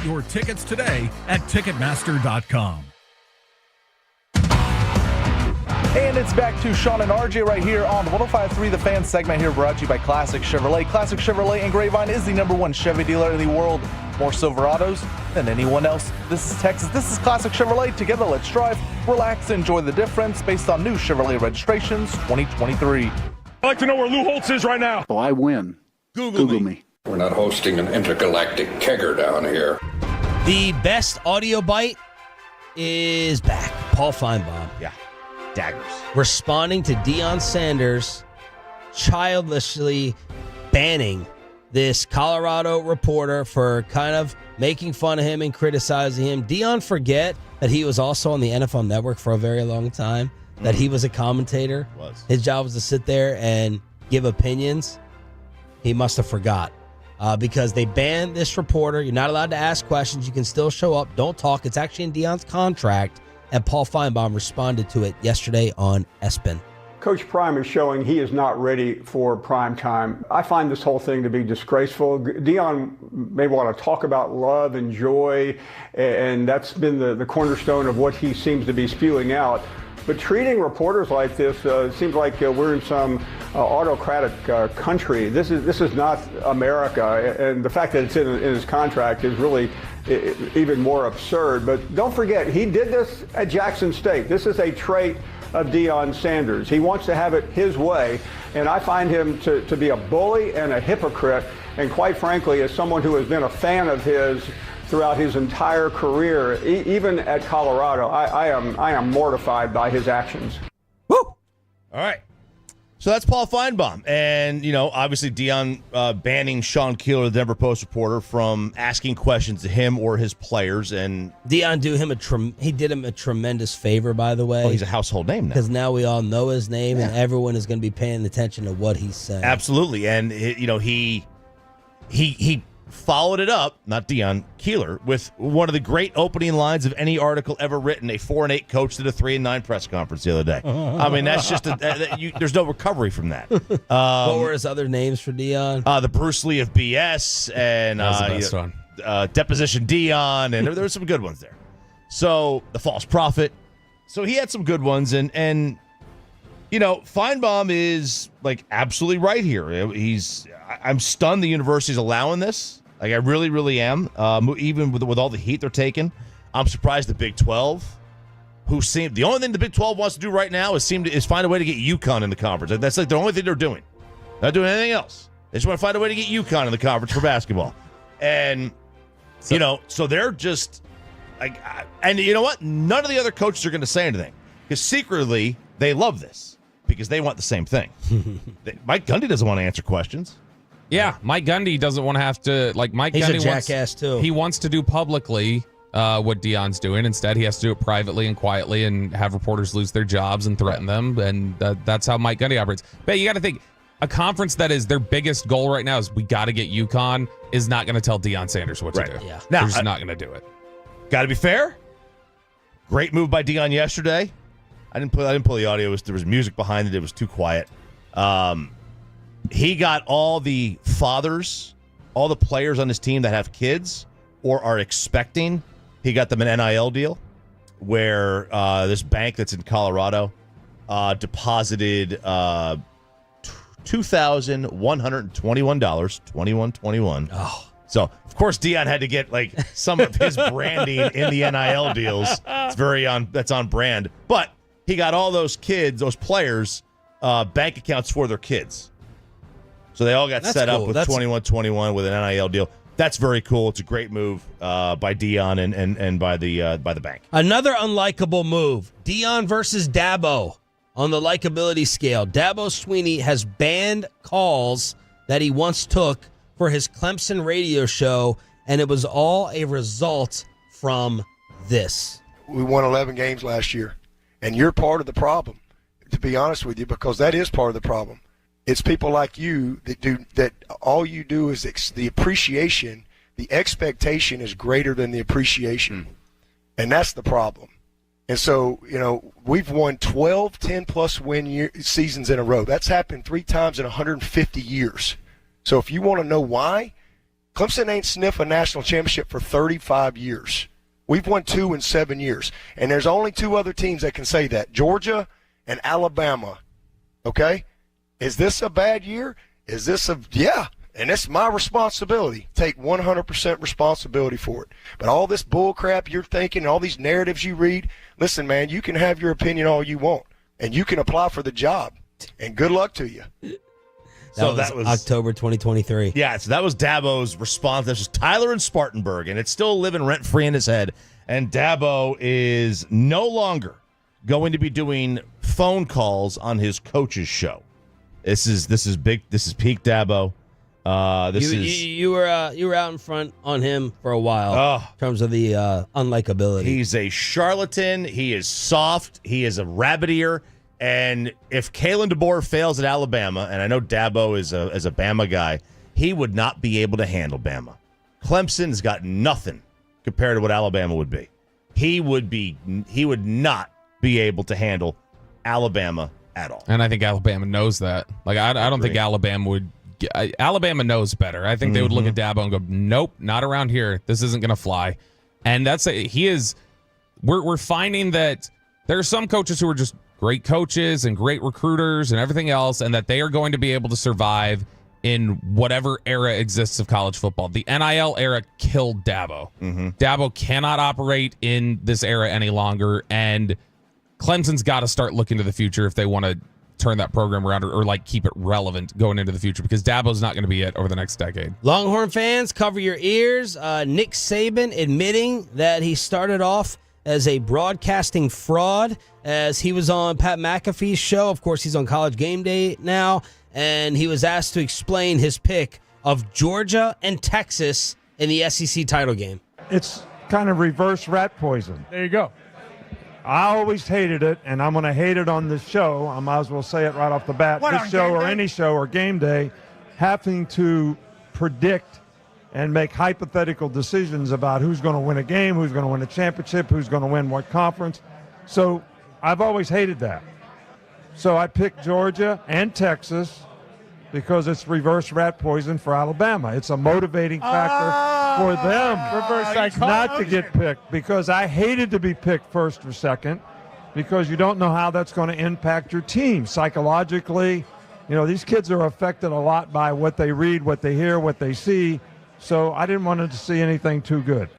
Your tickets today at Ticketmaster.com.
And it's back to Sean and RJ right here on the 105.3 The Fan segment here, brought to you by Classic Chevrolet. Classic Chevrolet in Grapevine is the #1 Chevy dealer in the world. More Silverados than anyone else. This is Texas. This is Classic Chevrolet. Together, let's drive, relax, enjoy the difference based on new Chevrolet registrations 2023.
I'd like to know where Lou Holtz is right now.
Oh, I win. Google me.
We're not hosting an intergalactic kegger down here.
The best audio bite is back. Paul Feinbaum.
Yeah. Daggers.
Responding to Deion Sanders childishly banning this Colorado reporter for kind of making fun of him and criticizing him. Deion forget that he was also on the NFL Network for a very long time, that he was a commentator. His job was to sit there and give opinions. He must have forgot. Because they banned this reporter. You're not allowed to ask questions. You can still show up. Don't talk. It's actually in Deion's contract. And Paul Feinbaum responded to it yesterday on ESPN.
Coach Prime is showing he is not ready for prime time. I find this whole thing to be disgraceful. Deion may want to talk about love and joy, and that's been the cornerstone of what he seems to be spewing out. But treating reporters like this seems like we're in some autocratic country. This is not America, and the fact that it's in his contract is really even more absurd. But don't forget, he did this at Jackson State. This is a trait of Deion Sanders. He wants to have it his way, and I find him to be a bully and a hypocrite, and quite frankly, as someone who has been a fan of his throughout his entire career, even at Colorado, I am mortified by his actions.
Woo! All right. So that's Paul Feinbaum. And, obviously Deion banning Sean Keeler, the Denver Post reporter, from asking questions to him or his players. And
Deion did him a tremendous favor, by the way.
Oh, he's a household name now.
Because now we all know his name, and everyone is going to be paying attention to what he's saying.
Absolutely. And, he followed it up, not Deion, Keeler, with one of the great opening lines of any article ever written. A 4-8 coach did a 3-9 press conference the other day. I mean, that's just there's no recovery from that.
What were his other names for Deion?
The Bruce Lee of BS and Deposition Deion, and there were some good ones there. So the False Prophet. So he had some good ones, and Feinbaum is like absolutely right here. I'm stunned the university's allowing this. Like, I really, really am. Even with all the heat they're taking, I'm surprised the Big 12 the only thing the Big 12 wants to do right now is find a way to get UConn in the conference. That's like the only thing they're doing. Not doing anything else. They just want to find a way to get UConn in the conference for basketball. And, so they're just like, and you know what? None of the other coaches are going to say anything because secretly they love this because they want the same thing. Mike Gundy doesn't want to answer questions.
Yeah, Mike Gundy doesn't want to have to,
He's a jackass too.
He wants to do publicly what Deion's doing. Instead, he has to do it privately and quietly and have reporters lose their jobs and threaten them. And that's how Mike Gundy operates. But you got to think, a conference that is their biggest goal right now is we got to get UConn is not going to tell Deion Sanders what to do.
Yeah.
Now,
they're just not going to do it.
Got to be fair. Great move by Deion yesterday. I didn't pull the audio. There was music behind it. It was too quiet. He got all the fathers, all the players on his team that have kids or are expecting. He got them an NIL deal where this bank that's in Colorado deposited $2,121, 2121.
Oh.
So, of course, Deion had to get some of his branding in the NIL deals. That's on brand. But he got all those kids, those players, bank accounts for their kids. So they all got set up with 2121 with an NIL deal. That's very cool. It's a great move by Deion and by the bank.
Another unlikable move. Deion versus Dabo on the likability scale. Dabo Swinney has banned calls that he once took for his Clemson radio show, and it was all a result from this.
We won 11 games last year, and you're part of the problem, to be honest with you, because that is part of the problem. It's people like you that all you do is the appreciation, the expectation is greater than the appreciation. And that's the problem. And so, we've won 12 10-plus win seasons in a row. That's happened 3 times in 150 years. So if you want to know why, Clemson ain't sniffed a national championship for 35 years. We've won 2 in 7 years. And there's only 2 other teams that can say that, Georgia and Alabama. Okay? Is this a bad year? Yeah. And it's my responsibility. Take 100% responsibility for it. But all this bull crap you're thinking, all these narratives you read, listen, man, you can have your opinion all you want, and you can apply for the job. And good luck to you.
That was October 2023.
Yeah, so that was Dabo's response. This was Tyler in Spartanburg, and it's still living rent-free in his head. And Dabo is no longer going to be doing phone calls on his coach's show. This is big. This is peak Dabo.
You were out in front on him for a while in terms of the unlikability.
He's a charlatan. He is soft. He is a rabbit ear. And if Kalen DeBoer fails at Alabama, and I know Dabo is a Bama guy, he would not be able to handle Bama. Clemson's got nothing compared to what Alabama would be. He would not be able to handle Alabama at all.
And I think Alabama knows that. I don't think Alabama would. Alabama knows better. I think they would look at Dabo and go, "Nope, not around here. This isn't going to fly." And we're finding that there are some coaches who are just great coaches and great recruiters and everything else, and that they are going to be able to survive in whatever era exists of college football. The NIL era killed Dabo. Dabo cannot operate in this era any longer, and Clemson's got to start looking to the future if they want to turn that program around or keep it relevant going into the future, because Dabo's not going to be it over the next decade.
Longhorn fans, cover your ears. Nick Saban admitting that he started off as a broadcasting fraud as he was on Pat McAfee's show. Of course, he's on College Game Day now, and he was asked to explain his pick of Georgia and Texas in the SEC title game.
It's kind of reverse rat poison.
There you go.
I always hated it, and I'm going to hate it on this show. I might as well say it right off the bat. This show or any show or game day, having to predict and make hypothetical decisions about who's going to win a game, who's going to win a championship, who's going to win what conference. So I've always hated that. So I picked Georgia and Texas because it's reverse rat poison for Alabama. It's a motivating factor for them not to get picked, because I hated to be picked first or second, because you don't know how that's going to impact your team psychologically. These kids are affected a lot by what they read, what they hear, what they see. So I didn't want to see anything too good.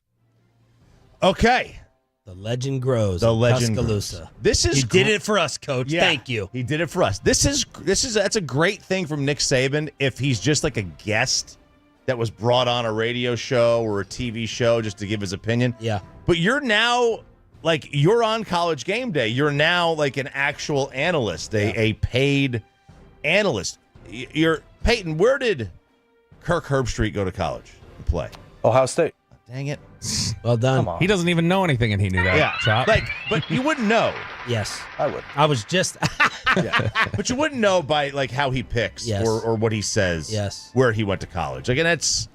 Okay.
The legend grows.
The
in
legend
Tuscaloosa.
grows. This is
he did it for us, Coach.
Yeah,
Thank you.
He did it for us. That's a great thing from Nick Saban. If he's just like a guest that was brought on a radio show or a TV show just to give his opinion.
Yeah.
But you're now you're on College Game Day. You're now like an actual analyst, a paid analyst. You're Peyton. Where did Kirk Herbstreit go to college and play?
Ohio State.
Dang it.
Well done.
He doesn't even know anything, and he knew that.
Yeah.
Chop.
But you wouldn't know.
Yes.
I would.
I was just.
Yeah. But you wouldn't know by how he picks or what he says.
Yes.
Where he went to college. And that's,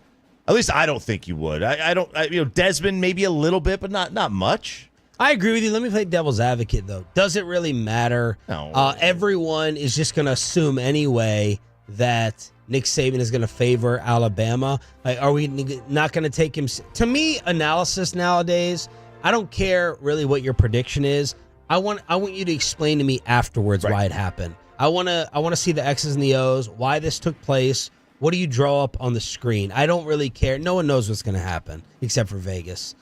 at least I don't think you would. I don't. Desmond maybe a little bit, but not much.
I agree with you. Let me play devil's advocate though. Does it really matter?
No.
Everyone is just going to assume anyway that Nick Saban is going to favor Alabama. Are we not going to take him? To me, analysis nowadays, I don't care really what your prediction is. I want you to explain to me afterwards why it happened. I want to see the X's and the O's, why this took place. What do you draw up on the screen? I don't really care. No one knows what's going to happen except for Vegas.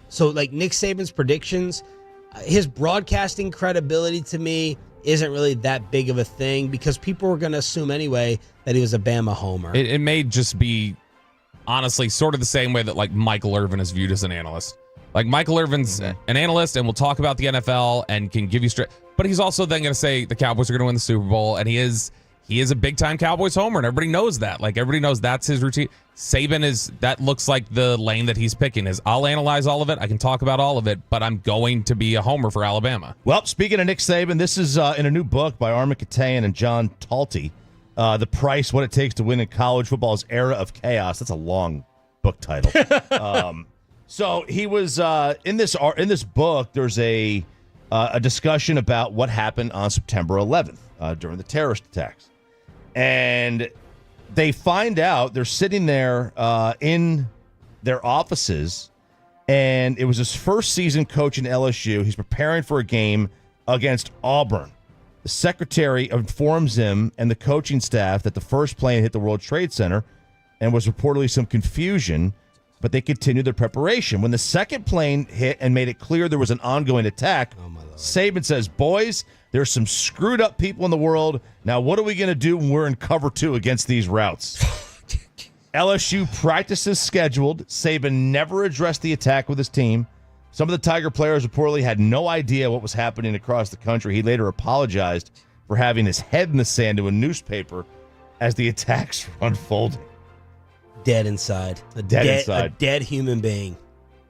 So Nick Saban's predictions, his broadcasting credibility to me isn't really that big of a thing because people were going to assume anyway that he was a Bama homer.
It may just be, honestly, sort of the same way that Michael Irvin is viewed as an analyst. Michael Irvin's an analyst and will talk about the NFL and can give you straight, but he's also then going to say the Cowboys are going to win the Super Bowl, and he is a big-time Cowboys homer, and everybody knows that. Everybody knows that's his routine. Saban that looks like the lane that he's picking is I'll analyze all of it, I can talk about all of it, but I'm going to be a homer for Alabama.
Well, speaking of Nick Saban, this is in a new book by Armin Katayan and John Talty, The Price, What It Takes to Win in College Football's Era of Chaos. That's a long book title. So he was in this book, there's a discussion about what happened on September 11th during the terrorist attacks. And they find out they're sitting there in their offices, and it was his first season coaching LSU. He's preparing for a game against Auburn. The secretary informs him and the coaching staff that the first plane hit the World Trade Center and was reportedly some confusion, but they continued their preparation. When the second plane hit and made it clear there was an ongoing attack, Saban says, boys, there's some screwed up people in the world. Now, what are we going to do when we're in cover 2 against these routes? LSU practices scheduled. Saban never addressed the attack with his team. Some of the Tiger players reportedly had no idea what was happening across the country. He later apologized for having his head in the sand to a newspaper as the attacks were unfolding.
Dead inside. A dead human being.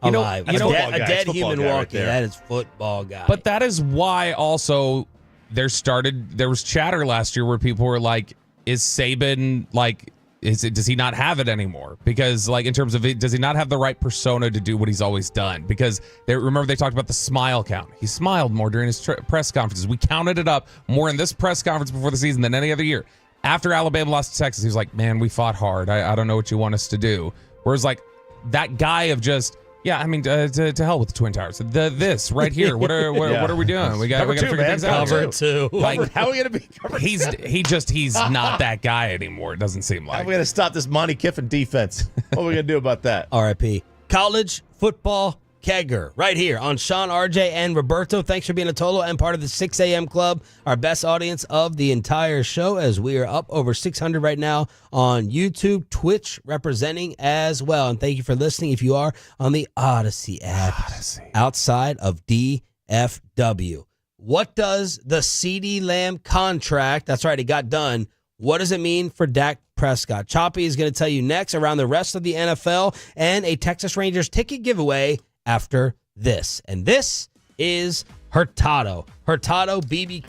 Alive. A dead human walking. That is football guy.
But that is why also there was chatter last year where people were like, is Saban does he not have it anymore? Because in terms of it, does he not have the right persona to do what he's always done? Because remember they talked about the smile count. He smiled more during his press conferences. We counted it up more in this press conference before the season than any other year. After Alabama lost to Texas, he was like, man, we fought hard. I don't know what you want us to do. Whereas that guy of just, yeah, I mean, to hell with the Twin Towers. This right here. What are we doing? We got to figure things out.
Cover 2.
How are we going to be covered?
He's not that guy anymore. It doesn't seem like.
How are we going to stop this Monty Kiffin defense? What are we going to do about that?
RIP. College football kegger right here on Sean, RJ, and Roberto. Thanks for being a Tolo and part of the 6 a.m. club, our best audience of the entire show, as we are up over 600 right now on YouTube, Twitch representing as well. And thank you for listening if you are on the Odyssey app outside of DFW. What does the CeeDee Lamb contract, that's right, it got done, what does it mean for Dak Prescott? Choppy is going to tell you next around the rest of the NFL and a Texas Rangers ticket giveaway after this. And this is Hurtado. Hurtado BB.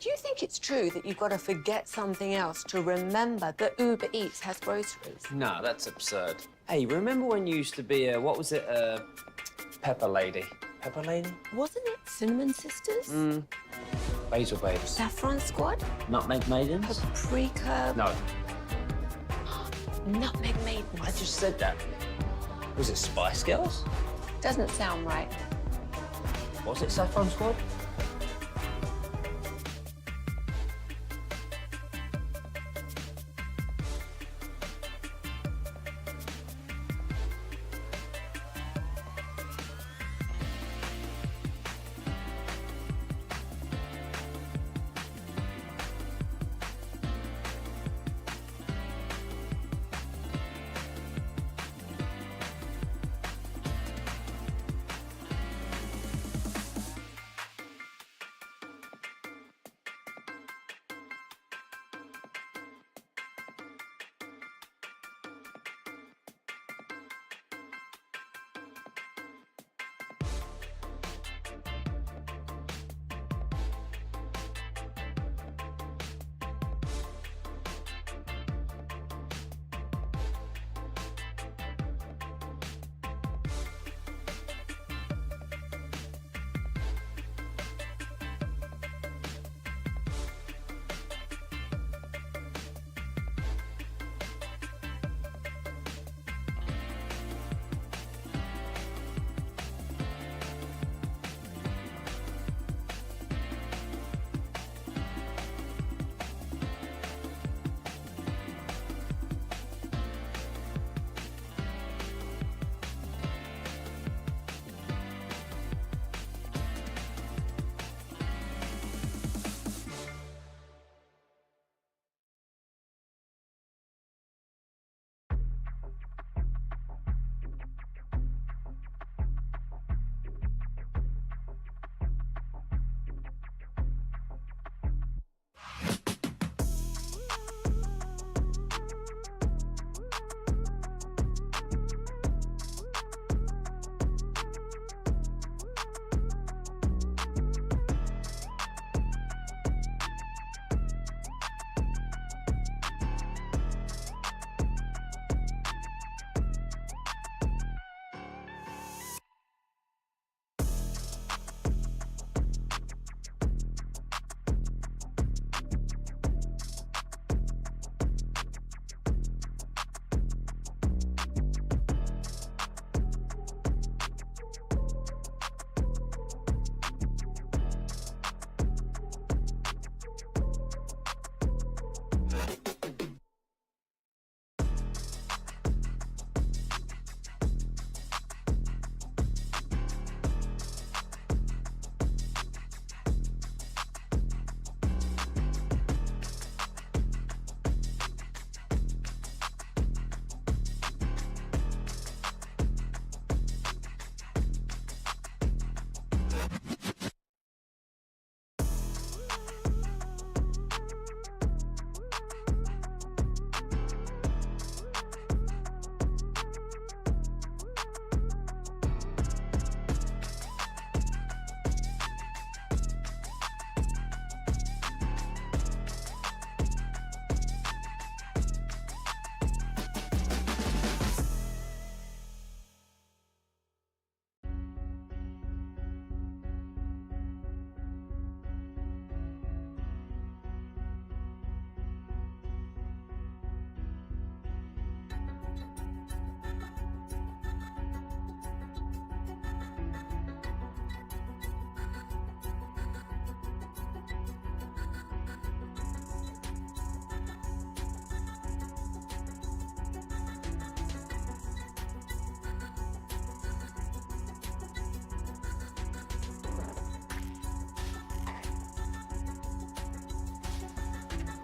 Do you think it's true that you've got to forget something else to remember that Uber Eats has groceries?
No, that's absurd. Hey, remember when you used to be a, what was it, Pepper Lady? Pepper Lady?
Wasn't it Cinnamon Sisters?
Basil Babes.
Saffron Squad?
Nutmeg Maidens?
Paprika?
No,
Nutmeg Maidens.
I just said that. Was it Spice Girls?
Doesn't sound right.
Was it Saffron Squad?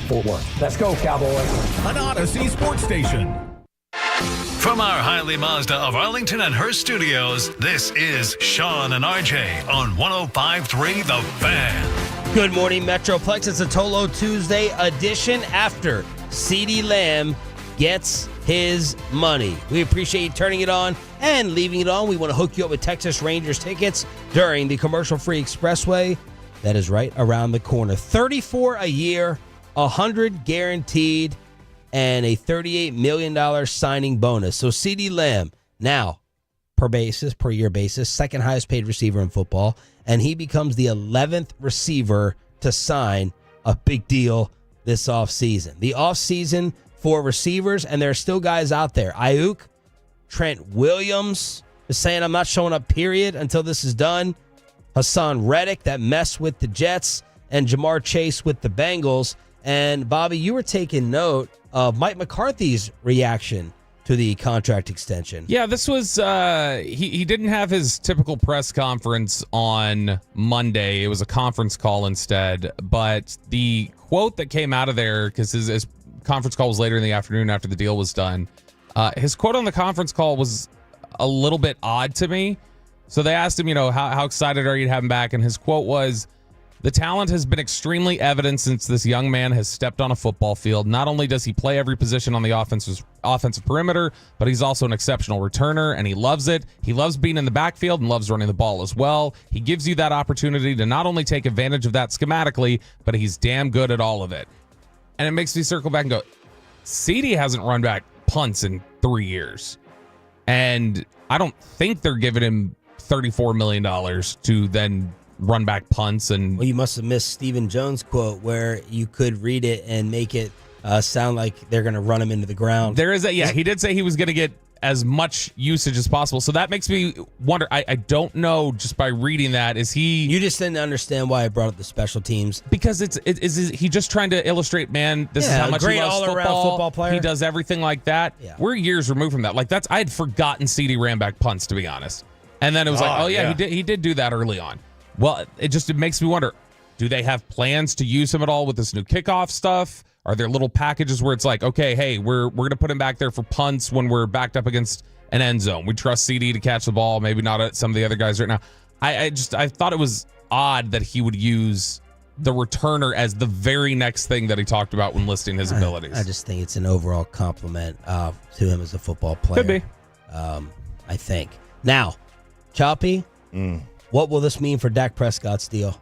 Fort Worth. Let's go, Cowboys.
An Odyssey sports station.
From our Hiley Mazda of Arlington and Hearst studios, this is Sean and RJ on 105.3 The Fan.
Good morning, Metroplex. It's a Tolo Tuesday edition after CeeDee Lamb gets his money. We appreciate you turning it on and leaving it on. We want to hook you up with Texas Rangers tickets during the commercial-free Expressway. that is right around the corner. $34 a year, $100 guaranteed, and a $38 million signing bonus. So CeeDee Lamb, now, per year basis, second highest paid receiver in football, and he becomes the 11th receiver to sign a big deal this offseason. The offseason for receivers, and there are still guys out there. Ayuk, Trent Williams is saying, I'm not showing up, period, until this is done. Hassan Reddick, that mess with the Jets, and Jamar Chase with the Bengals. And, Bobby, you were taking note of Mike McCarthy's reaction to the contract extension.
Yeah, this was, he didn't have his typical press conference on Monday. It was a conference call instead. But the quote that came out of there, because his conference call was later in the afternoon after the deal was done, his quote on the conference call was a little bit odd to me. So they asked him, how excited are you to have him back? And his quote was, the talent has been extremely evident since this young man has stepped on a football field. Not only does he play every position on the offensive perimeter, but he's also an exceptional returner, and he loves it. He loves being in the backfield and loves running the ball as well. He gives you that opportunity to not only take advantage of that schematically, but he's damn good at all of it. And it makes me circle back and go, CeeDee hasn't run back punts in 3 years. And I don't think they're giving him $34 million to then run back punts. And
well, you must have missed Stephen Jones' quote where you could read it and make it sound like they're going to run him into the ground.
There is he did say he was going to get as much usage as possible. So that makes me wonder. I don't know, just by reading that, is he...
You just didn't understand why I brought up the special teams.
Because is he just trying to illustrate, man, this is how much he loves
all-around football player.
He does everything like that.
Yeah.
We're years removed from that. Like, I had forgotten CeeDee ran back punts, to be honest. And then it was he did do that early on. Well, it makes me wonder, do they have plans to use him at all with this new kickoff stuff? Are there little packages where it's like, okay, hey, we're going to put him back there for punts when we're backed up against an end zone. We trust CeeDee to catch the ball, maybe not at some of the other guys right now. I thought it was odd that he would use the returner as the very next thing that he talked about when listing his abilities.
I just think it's an overall compliment to him as a football player.
Could be.
I think. Now, Choppy, what will this mean for Dak Prescott's deal?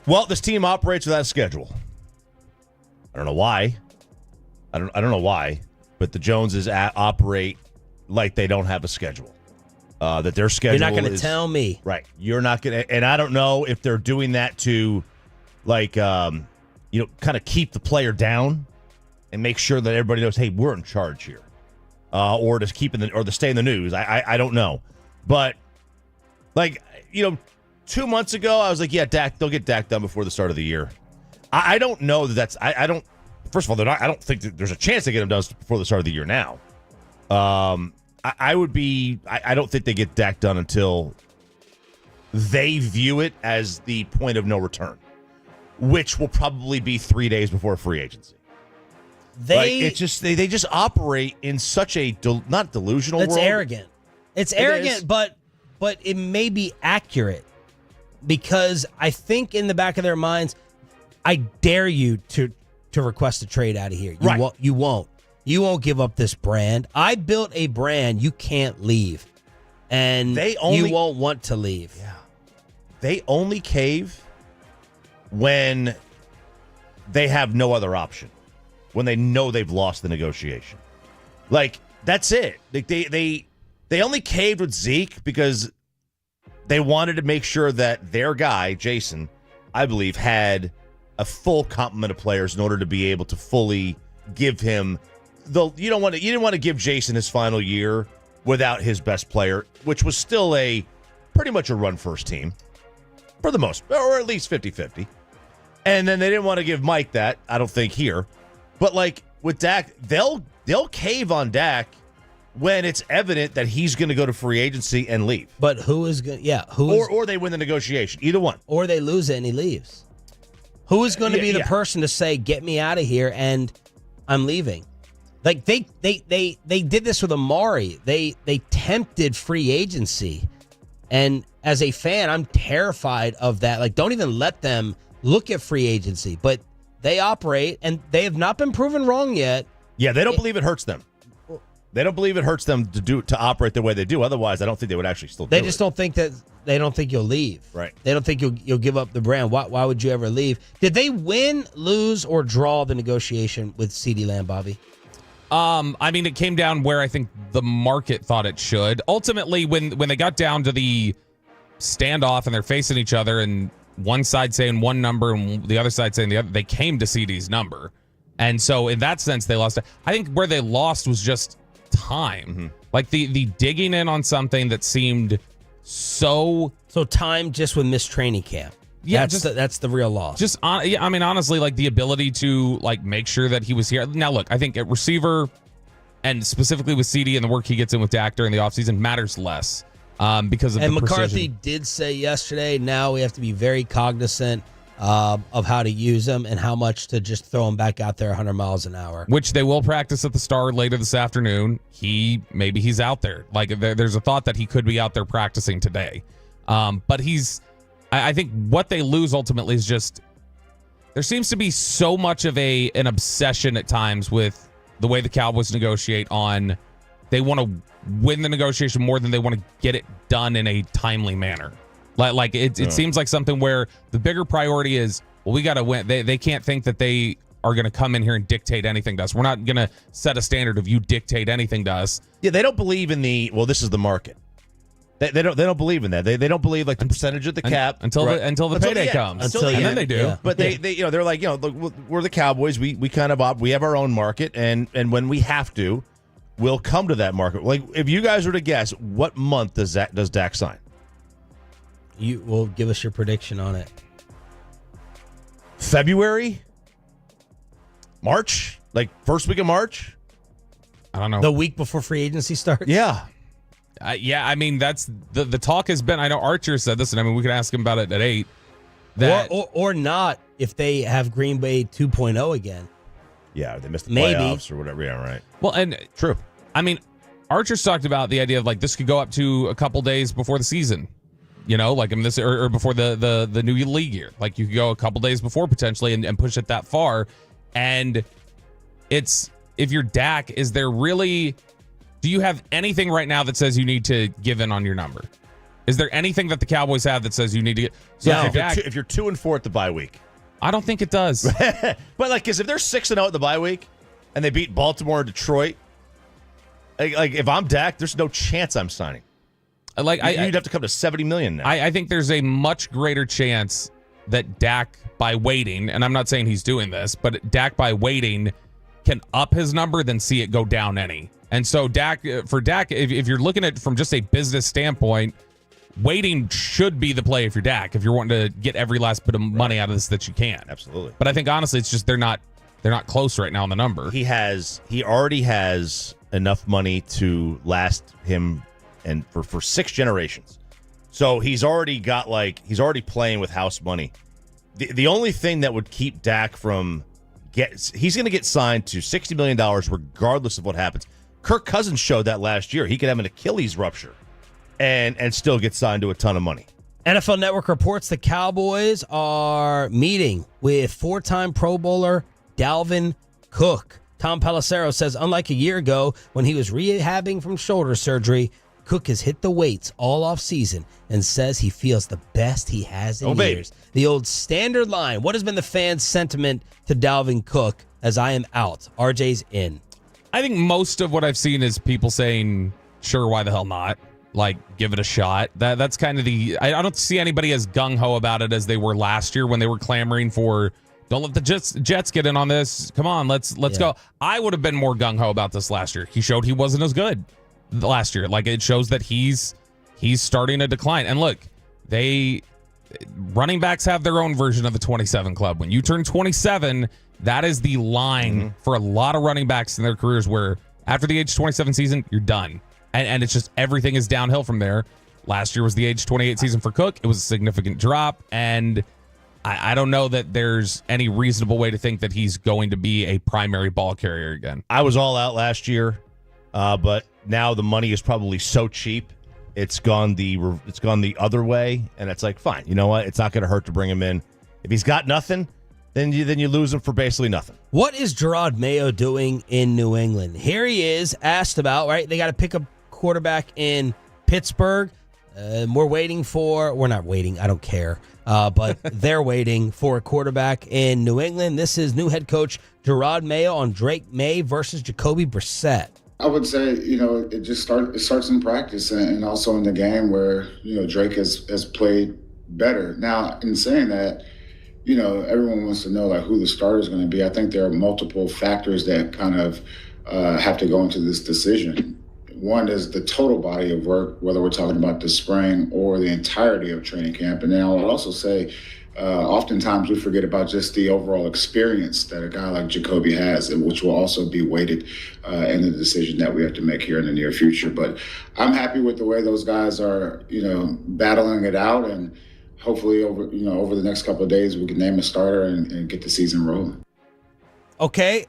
Well, this team operates without a schedule. I don't know why. I don't know why, but the Joneses operate like they don't have a schedule. That their schedule.
You're not going to tell me,
right? You're not going to, and I don't know if they're doing that to, like, kind of keep the player down and make sure that everybody knows, hey, we're in charge here, or to stay in the news. I don't know, but 2 months ago I was like, yeah, Dak, they'll get Dak done before the start of the year. I don't know that's. I don't. First of all, I don't think that there's a chance they get him done before the start of the year now. I would be. I don't think they get Dak done until they view it as the point of no return, which will probably be 3 days before free agency. They just operate in such a not delusional.
It's
world.
arrogant. It's arrogant, but it may be accurate because I think in the back of their minds, I dare you to request a trade out of here. You won't. You won't give up this brand. I built a brand. You can't leave. And you won't want to leave.
Yeah. They only cave when they have no other option. When they know they've lost the negotiation. Like, that's it. They only caved with Zeke because they wanted to make sure that their guy, Jason, I believe, had a full complement of players in order to be able to fully give him you didn't want to give Jason his final year without his best player, which was still pretty much a run first team for the most, or at least 50-50. And then they didn't want to give Mike that, I don't think here. But like with Dak, they'll cave on Dak when it's evident that he's going to go to free agency and leave.
But who is going? Yeah,
or they win the negotiation, either one,
or they lose it and he leaves. Who is going to be the person to say, "Get me out of here," and I'm leaving? Like they did this with Amari. They tempted free agency, and as a fan, I'm terrified of that. Like, don't even let them look at free agency. But they operate, and they have not been proven wrong yet.
Yeah, they don't believe it hurts them. They don't believe it hurts them to operate the way they do. Otherwise, I don't think they would actually still do it.
They just don't think that they don't think you'll leave.
Right.
They don't think you'll give up the brand. Why would you ever leave? Did they win, lose, or draw the negotiation with CeeDee Lamb, Bobby?
I mean, it came down where I think the market thought it should. Ultimately, when they got down to the standoff and they're facing each other and one side saying one number and the other side saying the other, they came to CeeDee's number. And so in that sense, they lost. I think where they lost was just time.
Mm-hmm.
Like the digging in on something that seemed so
time just with missed training camp.
Yeah,
that's the real loss.
I mean, honestly, like the ability to like make sure that he was here. Now, look, I think at receiver and specifically with CeeDee and the work he gets in with Dak during the offseason matters less because of
and
the
McCarthy
precision.
did say yesterday, now we have to be very cognizant of how to use them and how much to just throw them back out there 100 miles an hour.
Which they will practice at the Star later this afternoon. Maybe he's out there. Like there's a thought that he could be out there practicing today. But I think what they lose ultimately is just there seems to be so much of an obsession at times with the way the Cowboys negotiate on they want to win the negotiation more than they want to get it done in a timely manner. Like it seems like something where the bigger priority is, well, we got to win. They can't think that they are going to come in here and dictate anything to us. We're not going to set a standard of you dictate anything to us.
Yeah, they don't believe in this is the market. They don't believe in that. They don't believe like the percentage of the cap
until the payday comes. And then they do.
Yeah. But they they're like, look, we're the Cowboys. We kind of we have our own market, and when we have to, we'll come to that market. Like if you guys were to guess, what month does Dak sign?
You will give us your prediction on it.
February? March? Like first week of March?
I don't know.
The week before free agency starts?
Yeah.
I mean, that's the talk has been. I know Archer said this, and I mean, we could ask him about it at 8. That
or not if they have Green Bay 2.0 again.
Yeah, they missed the playoffs or whatever. Yeah, right.
Well, and
true.
I mean, Archer's talked about the idea of like this could go up to a couple days before the season. Like in this or before the new league year. Like you could go a couple days before potentially and push it that far. And it's if you're Dak, is there really? Do you have anything right now that says you need to give in on your number? Is there anything that the Cowboys have that says you need to get? So
no. If you're 2-4 at the bye week,
I don't think it does.
But like, because if they're 6-0 at the bye week and they beat Baltimore and Detroit, like if I'm Dak, there's no chance I'm signing.
Like
you'd have to come to $70 million now.
I think there's a much greater chance that Dak, by waiting, and I'm not saying he's doing this, but Dak by waiting can up his number than see it go down any. And so Dak, if you're looking at it from just a business standpoint, waiting should be the play if you're Dak, if you're wanting to get every last bit of money out of this that you can.
Absolutely.
But I think honestly, it's just they're not close right now on the number.
He already has enough money to last him and for 6 generations. So he's already playing with house money. The only thing that would keep Dak from he's going to get signed to $60 million regardless of what happens. Kirk Cousins showed that last year. He could have an Achilles rupture and still get signed to a ton of money.
NFL Network reports the Cowboys are meeting with 4-time Pro Bowler Dalvin Cook. Tom Pelissero says, unlike a year ago when he was rehabbing from shoulder surgery, Cook has hit the weights all off season and says he feels the best he has in years. The old standard line. What has been the fans' sentiment to Dalvin Cook as I am out? RJ's in.
I think most of what I've seen is people saying, sure, why the hell not? Like, give it a shot. That's kind of I don't see anybody as gung-ho about it as they were last year when they were clamoring for, don't let the Jets get in on this. Come on, let's go. I would have been more gung-ho about this last year. He showed he wasn't as good last year. Like, it shows that he's starting to decline. And look, running backs have their own version of the 27 club. When you turn 27, that is the line for a lot of running backs in their careers where after the age 27 season, you're done. And it's just everything is downhill from there. Last year was the age 28 season for Cook. It was a significant drop. And I don't know that there's any reasonable way to think that he's going to be a primary ball carrier again.
I was all out last year, but now the money is probably so cheap. It's gone the other way, and it's like, fine. You know what? It's not going to hurt to bring him in. If he's got nothing, then you lose them for basically nothing.
What is Gerard Mayo doing in New England? Here he is, asked about, right? They got to pick a quarterback in Pittsburgh. We're not waiting, I don't care. But they're waiting for a quarterback in New England. This is new head coach Gerard Mayo on Drake May versus Jacoby Brissett.
I would say, it starts in practice and also in the game where, Drake has played better. Now, in saying that, everyone wants to know who the starter is going to be. I think there are multiple factors that kind of have to go into this decision. One is the total body of work, whether we're talking about the spring or the entirety of training camp. And then I would also say, oftentimes we forget about just the overall experience that a guy like Jacoby has, and which will also be weighted in the decision that we have to make here in the near future. But I'm happy with the way those guys are, battling it out, and hopefully over the next couple of days we can name a starter and get the season rolling.
Okay,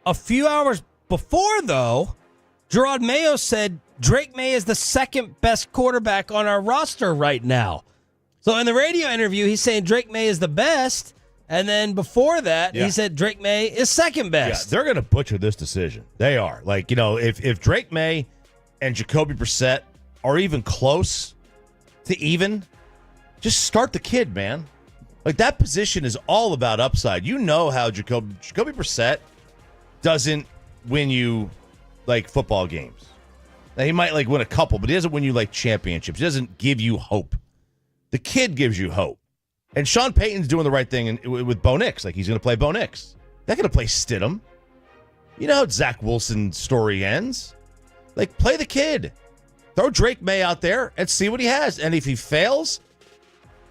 a few hours before though, Gerard Mayo said Drake May is the second best quarterback on our roster right now. So in the radio interview, he's saying Drake May is the best. And then before that, he said Drake May is second best.
Yeah, they're going to butcher this decision. They are. If Drake May and Jacoby Brissett are even close to even, just start the kid, man. That position is all about upside. You know how Jacoby Brissett doesn't win you football games. Now, he might win a couple, but he doesn't win you championships. He doesn't give you hope. The kid gives you hope. And Sean Payton's doing the right thing with Bo Nix. He's going to play Bo Nix. They're going to play Stidham. You know how Zach Wilson's story ends. Play the kid. Throw Drake May out there and see what he has. And if he fails,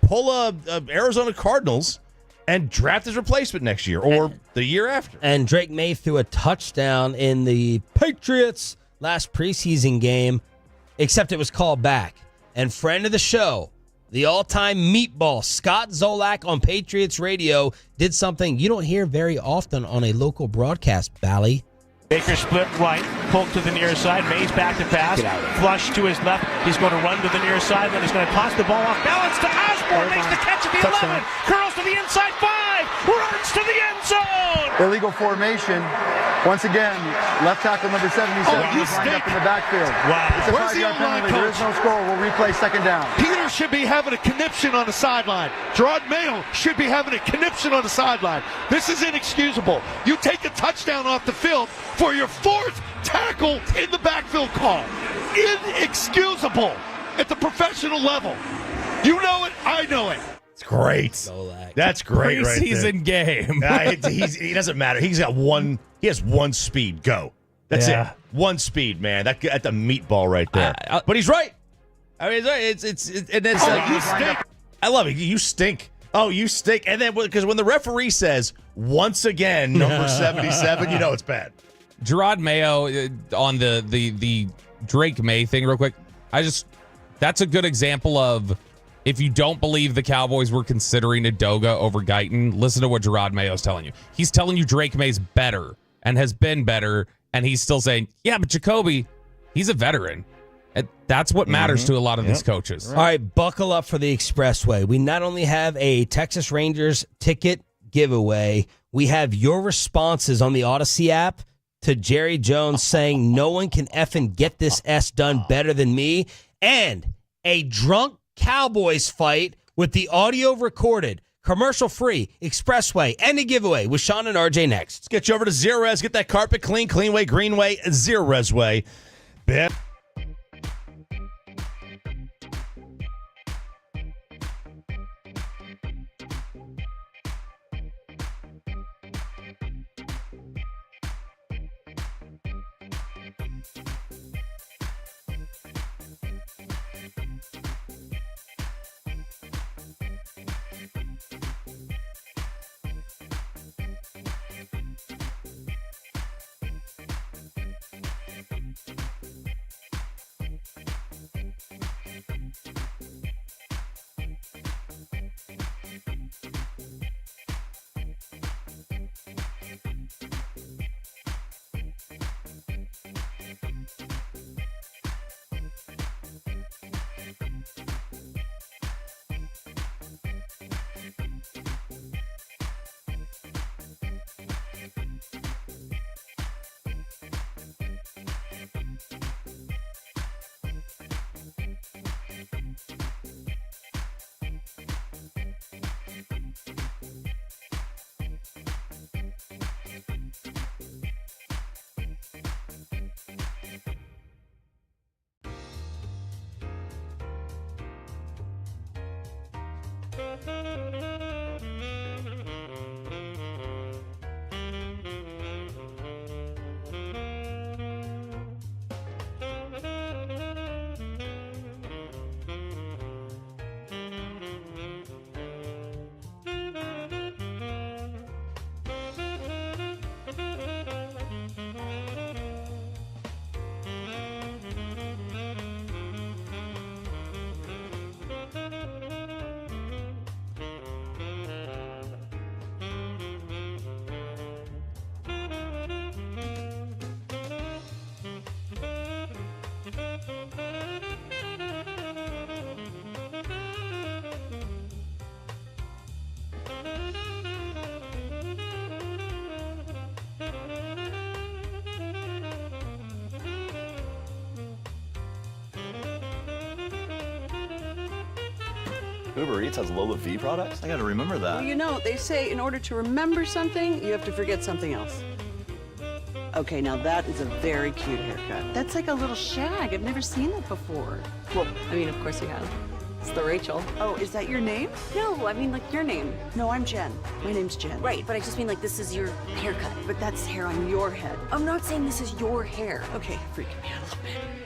pull a Arizona Cardinals and draft his replacement next year or the year after.
And Drake May threw a touchdown in the Patriots last preseason game, except it was called back. And friend of the show, the all-time meatball, Scott Zolak on Patriots Radio, did something you don't hear very often on a local broadcast, Bally.
Baker split right, Polk to the near side, Mays back to pass, flush to his left, he's going to run to the near side, then he's going to toss the ball off balance to Osborne, makes the catch at the 11, curls to the inside 5, runs to the end zone!
Illegal formation, once again, left tackle number 77 is lined up in the backfield.
Wow.
It's a
Where's the
five-yard
O-line
penalty, there
coach?
is no score, we'll replay second down.
Peter should be having a conniption on the sideline. Gerard Mayo should be having a conniption on the sideline. This is inexcusable. You take a touchdown off the field for your fourth tackle in the backfield call. Inexcusable at the professional level. You know it, I know it.
It's great. That's great.
Preseason game.
He doesn't matter. He has one speed. Go. That's it. One speed, man. That's the meatball right there. But he's right. I mean, it's
you stink.
I love it. You stink. Oh, you stink. And then because when the referee says once again number 77, you know it's bad.
Gerard Mayo on the Drake May thing real quick. That's a good example of if you don't believe the Cowboys were considering Udoga over Guyton, listen to what Gerard Mayo's telling you. He's telling you Drake May's better and has been better, and he's still saying, yeah, but Jacoby, he's a veteran. And that's what matters to a lot of these coaches.
All right, buckle up for the Expressway. We not only have a Texas Rangers ticket giveaway, we have your responses on the Odyssey app to Jerry Jones saying no one can effing get this S done better than me, and a drunk Cowboys fight with the audio recorded, commercial-free, Expressway, and a giveaway with Sean and RJ next.
Let's get you over to Zero Res. Get that carpet clean, Cleanway, Greenway, Zero Res Way. Ben.
Uber Eats has Lola V products? I gotta remember that.
Well, you know, they say in order to remember something, you have to forget something else. Okay, now that is a very cute haircut. That's like a little shag. I've never seen that before.
Well, I mean, of course you have. It's the Rachel.
Oh, is that your name?
No, I mean, like, your name.
No, I'm Jen. My name's Jen.
Right, but I just mean, like, this is your haircut.
But that's hair on your head.
I'm not saying this is your hair.
Okay, freaking me out a little bit.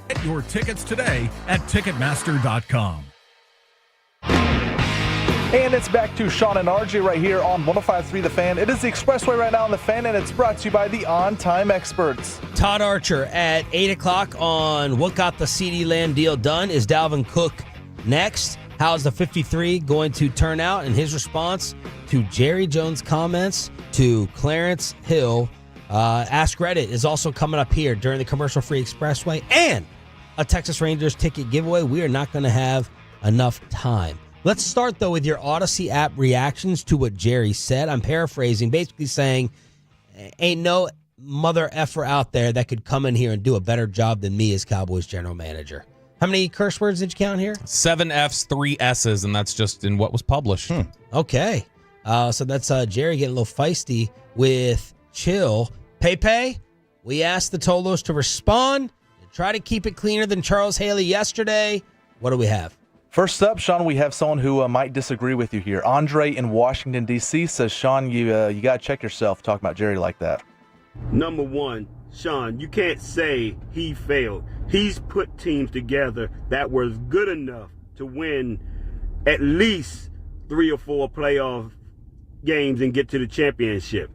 Get your tickets today at Ticketmaster.com.
And it's back to Sean and RJ right here on 105.3 The Fan. It is the Expressway right now on The Fan, and it's brought to you by the On-Time Experts.
Todd Archer at 8 o'clock on what got the CeeDee Lamb deal done. Is Dalvin Cook next? How's the 53 going to turn out? And his response to Jerry Jones' comments to Clarence Hill. Ask Reddit is also coming up here during the commercial-free Expressway. And a Texas Rangers ticket giveaway. We are not going to have enough time. Let's start, though, with your Odyssey app reactions to what Jerry said. I'm paraphrasing, basically saying, ain't no mother effer out there that could come in here and do a better job than me as Cowboys general manager. How many curse words did you count here?
7 Fs, 3 S's, and that's just in what was published.
Okay. So that's Jerry getting a little feisty with Chill. Pepe, we asked the Tolos to respond and try to keep it cleaner than Charles Haley yesterday. What do we have?
First up, Sean, we have someone who might disagree with you here. Andre in Washington, D.C. says, Sean, you got to check yourself talking about Jerry like that.
Number one, Sean, you can't say he failed. He's put teams together that was good enough to win at least 3 or 4 playoff games and get to the championship.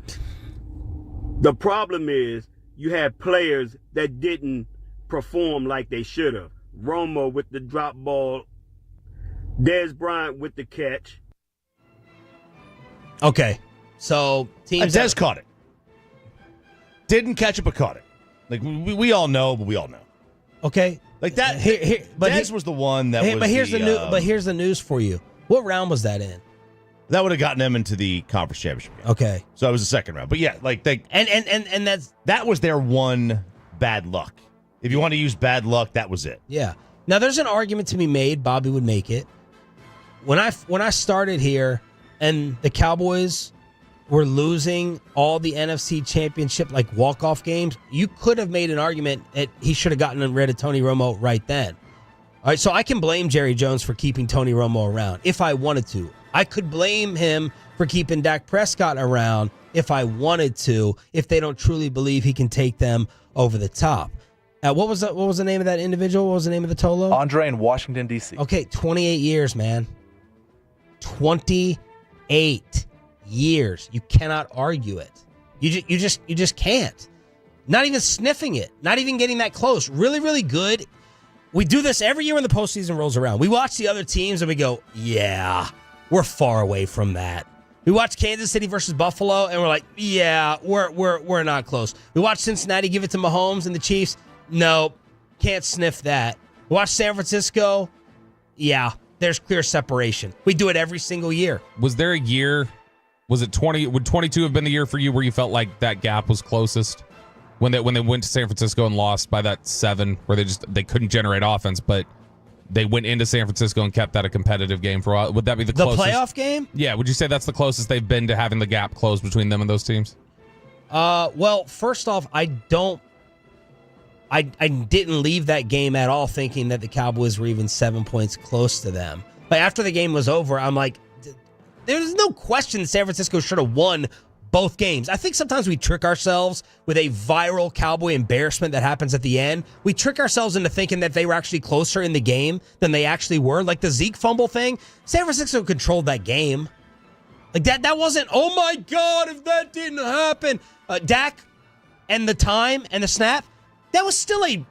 The problem is you have players that didn't perform like they should have. Romo with the drop ball, Dez Bryant with the catch.
Okay, so teams...
Dez caught it. Didn't catch it, but caught it. Like, we all know, but we all know.
Okay.
Like that,
but
Dez was the one that was
but here's but here's the news for you. What round was that in?
That would have gotten them into the conference championship game.
Okay.
So it was the second round. But yeah, like they...
And
that was their one bad luck. If you want to use bad luck, that was it.
Yeah. Now, there's an argument to be made. Bobby would make it. When I started here and the Cowboys were losing all the NFC championship, like walk-off games, you could have made an argument that he should have gotten rid of Tony Romo right then. All right, so I can blame Jerry Jones for keeping Tony Romo around if I wanted to. I could blame him for keeping Dak Prescott around if I wanted to, if they don't truly believe he can take them over the top. What was the name of that individual? What was the name of the Tolo?
Andre in Washington, D.C.
Okay, 28 years, man. 28 years. You cannot argue it. You just can't. Not even sniffing it. Not even getting that close. Really, really good. We do this every year when the postseason rolls around. We watch the other teams and we go, yeah, we're far away from that. We watch Kansas City versus Buffalo and we're like, yeah, we're not close. We watch Cincinnati give it to Mahomes and the Chiefs. No, can't sniff that. We watch San Francisco. Yeah, there's clear separation. We do it every single year.
Was there a year, was it 20, would 22 have been the year for you where you felt like that gap was closest? When they went to San Francisco and lost by that 7, where they couldn't generate offense, but they went into San Francisco and kept that a competitive game for a while. Would that be the closest?
The playoff game?
Yeah, would you say that's the closest they've been to having the gap closed between them and those teams?
Well, first off, I didn't leave that game at all thinking that the Cowboys were even 7 points close to them. But after the game was over, I'm like, there's no question San Francisco should have won both games. I think sometimes we trick ourselves with a viral Cowboy embarrassment that happens at the end. We trick ourselves into thinking that they were actually closer in the game than they actually were. Like the Zeke fumble thing, San Francisco controlled that game. Like that wasn't, oh my God, if that didn't happen. Dak and the time and the snap, that was still a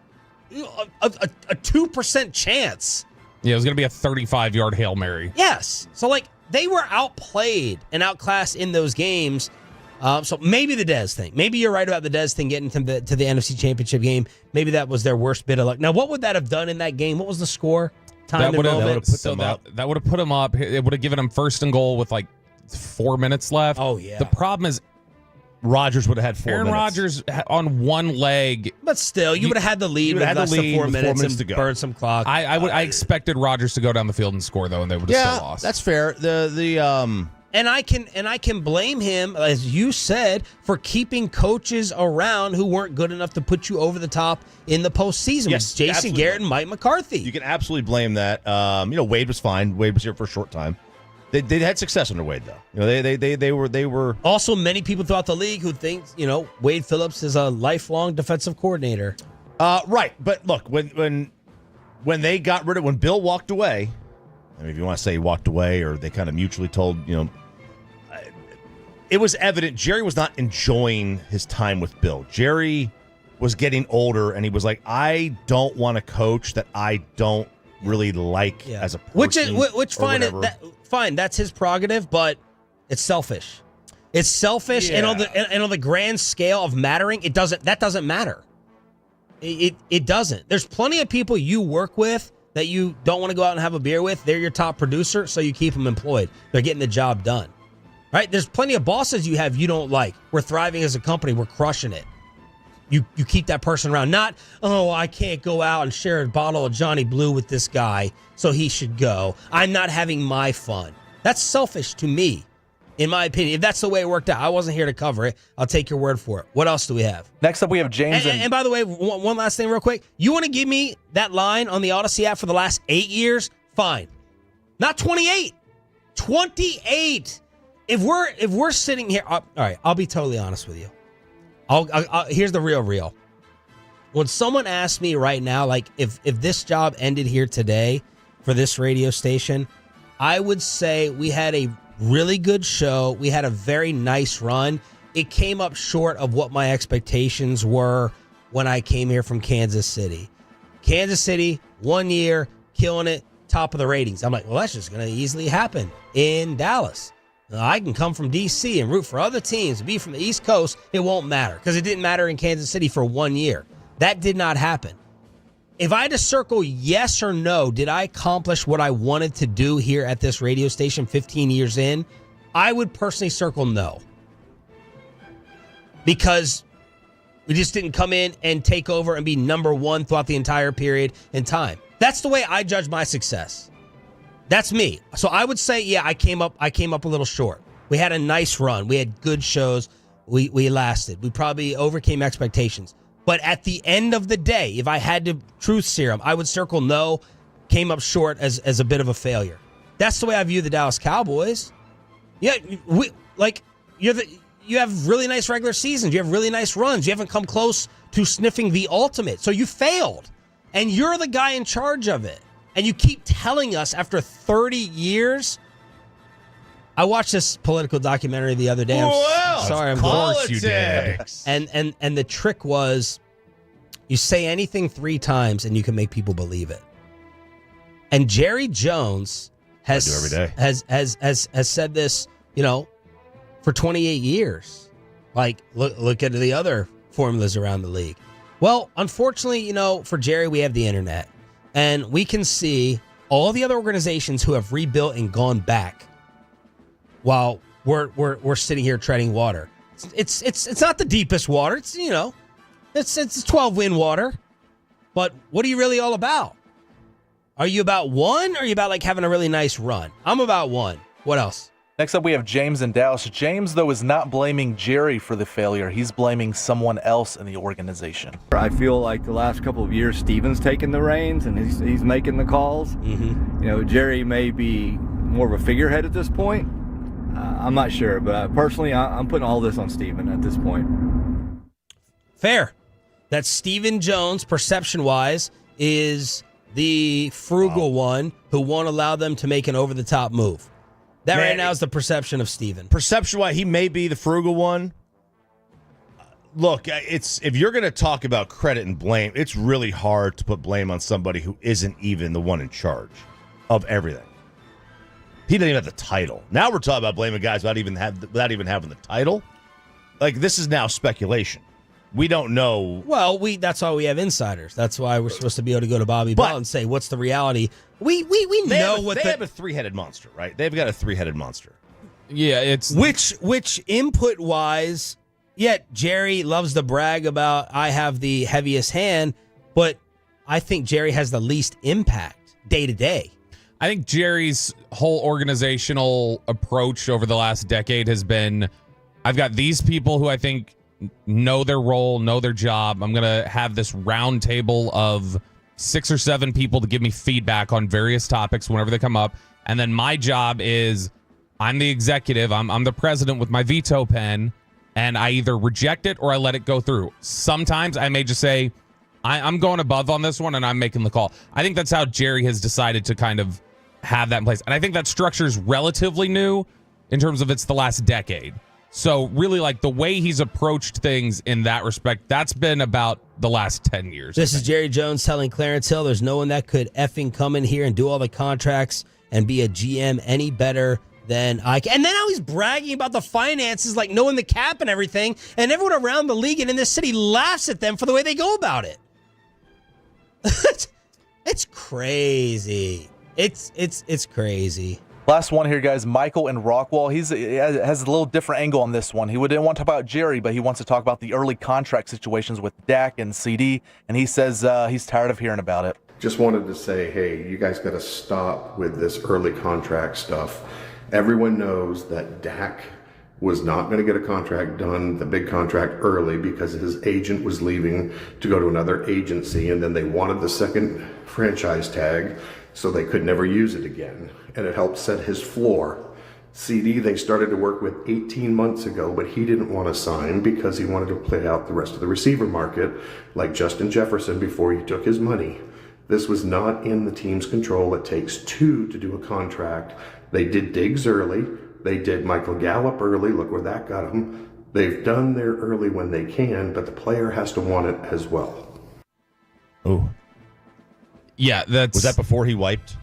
2% chance.
Yeah, it was going to be a 35-yard Hail Mary.
Yes. So, like, they were outplayed and outclassed in those games. So maybe the Dez thing. Maybe you're right about the Dez thing getting to the NFC Championship game. Maybe that was their worst bit of luck. Now, what would that have done in that game? What was the score?
That would have put them up. It would have given them first and goal with like 4 minutes left.
Oh, yeah.
The problem is
Rodgers would have had 4 minutes.
Aaron Rodgers on one leg.
But still, you would have had the lead with less than 4 minutes and burn some clock.
I expected Rodgers to go down the field and score, though, and they would have still lost.
That's fair.
And I can blame him, as you said, for keeping coaches around who weren't good enough to put you over the top in the postseason.
Yes,
Jason Garrett and Mike McCarthy.
You can absolutely blame that. Wade was fine. Wade was here for a short time. They had success under Wade, though. They were
also many people throughout the league who think Wade Phillips is a lifelong defensive coordinator.
Right, but look, when they got rid of, when Bill walked away, I mean, if you want to say he walked away or they kind of mutually told, it was evident Jerry was not enjoying his time with Bill. Jerry was getting older, and he was like, I don't want to coach that I don't really like as a person.
Which fine, that's his prerogative, but it's selfish. It's selfish, and on the grand scale of mattering, that doesn't matter. It doesn't. There's plenty of people you work with that you don't want to go out and have a beer with. They're your top producer, so you keep them employed. They're getting the job done. Right? There's plenty of bosses you have you don't like. We're thriving as a company. We're crushing it. You keep that person around. Not, I can't go out and share a bottle of Johnny Blue with this guy, so he should go. I'm not having my fun. That's selfish to me, in my opinion. If that's the way it worked out, I wasn't here to cover it. I'll take your word for it. What else do we have?
Next up, we have James.
And by the way, one last thing real quick. You want to give me that line on the Odyssey app for the last 8 years? Fine. Not 28. 28. If we're sitting here, all right, I'll be totally honest with you. Here's the real. When someone asks me right now, like if this job ended here today for this radio station, I would say we had a really good show. We had a very nice run. It came up short of what my expectations were when I came here from Kansas City. Kansas City, 1 year, killing it, top of the ratings. I'm like, well, that's just going to easily happen in Dallas. I can come from D.C. and root for other teams, be from the East Coast. It won't matter because it didn't matter in Kansas City for 1 year. That did not happen. If I had to circle yes or no, did I accomplish what I wanted to do here at this radio station 15 years in? I would personally circle no. Because we just didn't come in and take over and be number one throughout the entire period in time. That's the way I judge my success. That's me. So I would say, I came up a little short. We had a nice run. We had good shows. We lasted. We probably overcame expectations. But at the end of the day, if I had to truth serum, I would circle no, came up short as a bit of a failure. That's the way I view the Dallas Cowboys. Yeah, you have really nice regular seasons. You have really nice runs. You haven't come close to sniffing the ultimate. So you failed. And you're the guy in charge of it. And you keep telling us after 30 years. I watched this political documentary the other day. I'm sorry, I'm
politics. You did.
And the trick was, you say anything 3 times and you can make people believe it. And Jerry Jones has said this, for 28 years. Like, look at the other formulas around the league. Well, unfortunately, for Jerry, we have the internet. And we can see all the other organizations who have rebuilt and gone back while we're sitting here treading water. It's not the deepest water. It's 12-win water. But what are you really all about? Are you about one, or are you about like having a really nice run? I'm about one. What else?
Next up, we have James in Dallas. James, though, is not blaming Jerry for the failure. He's blaming someone else in the organization.
I feel like the last couple of years, Steven's taken the reins and he's making the calls.
Mm-hmm.
Jerry may be more of a figurehead at this point. I'm not sure, but personally, I'm putting all this on Steven at this point.
Fair. That Steven Jones, perception-wise, is the frugal one who won't allow them to make an over-the-top move. That right now is the perception of Steven.
Perception-wise, he may be the frugal one. Look, if you're going to talk about credit and blame, it's really hard to put blame on somebody who isn't even the one in charge of everything. He doesn't even have the title. Now we're talking about blaming guys without even having the title. Like, this is now speculation. We don't know.
Well, that's why we have insiders. That's why we're supposed to be able to go to Bobby Bell and say, what's the reality? We know what
they have a 3-headed monster, right? They've got a 3-headed monster.
Yeah, it's
which input wise, yet Jerry loves to brag about I have the heaviest hand, but I think Jerry has the least impact day to day.
I think Jerry's whole organizational approach over the last decade has been, I've got these people who I think know their role, know their job. I'm going to have this round table of 6 or 7 people to give me feedback on various topics whenever they come up. And then my job is, I'm the executive. I'm the president with my veto pen, and I either reject it or I let it go through. Sometimes I may just say, I'm going above on this one, and I'm making the call. I think that's how Jerry has decided to kind of have that in place. And I think that structure is relatively new in terms of it's the last decade. So really, like, the way he's approached things in that respect, that's been about the last 10 years.
This is Jerry Jones telling Clarence Hill there's no one that could effing come in here and do all the contracts and be a GM any better than I can. And then now he's bragging about the finances, like knowing the cap and everything, and everyone around the league and in this city laughs at them for the way they go about it. It's crazy. It's crazy.
Last one here, guys. Michael in Rockwall. He has a little different angle on this one. He didn't want to talk about Jerry, but he wants to talk about the early contract situations with Dak and CeeDee, and he says he's tired of hearing about it.
Just wanted to say, hey, you guys got to stop with this early contract stuff. Everyone knows that Dak was not going to get a contract done, the big contract, early because his agent was leaving to go to another agency, and then they wanted the second franchise tag so they could never use it again. And it helped set his floor. CeeDee, they started to work with 18 months ago, but he didn't want to sign because he wanted to play out the rest of the receiver market like Justin Jefferson before he took his money. This was not in the team's control. It takes two to do a contract. They did Diggs early. They did Michael Gallup early. Look where that got them. They've done their early when they can, but the player has to want it as well.
Oh.
Yeah,
was that before he wiped?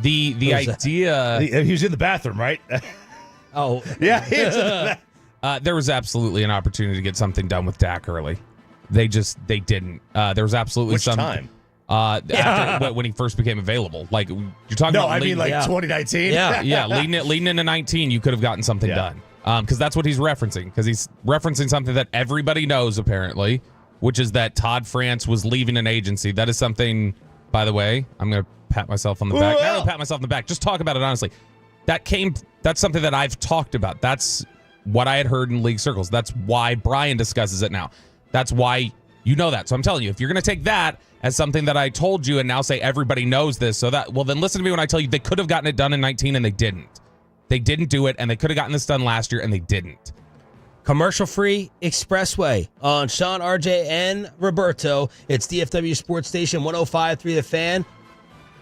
The idea
he was in the bathroom, right?
Oh,
yeah. He was in the
there was absolutely an opportunity to get something done with Dak early. They didn't. There was absolutely
Which time?
After when he first became available. Like you're talking
No,
about.
I mean like 2019.
Yeah, leading into 19, you could have gotten something done. Because that's what he's referencing. Because he's referencing something that everybody knows apparently, which is that Todd France was leaving an agency. That is something. By the way, I'm going to pat myself on the back. Not really pat myself on the back. Just talk about it honestly. That's something that I've talked about. That's what I had heard in league circles. That's why Brian discusses it now. That's why you know that. So I'm telling you, if you're going to take that as something that I told you and now say everybody knows this, well, then listen to me when I tell you they could have gotten it done in 19 and they didn't. They didn't do it, and they could have gotten this done last year and they didn't.
Commercial-free Expressway on Sean, RJ, and Roberto. It's DFW Sports Station 105.3 The Fan.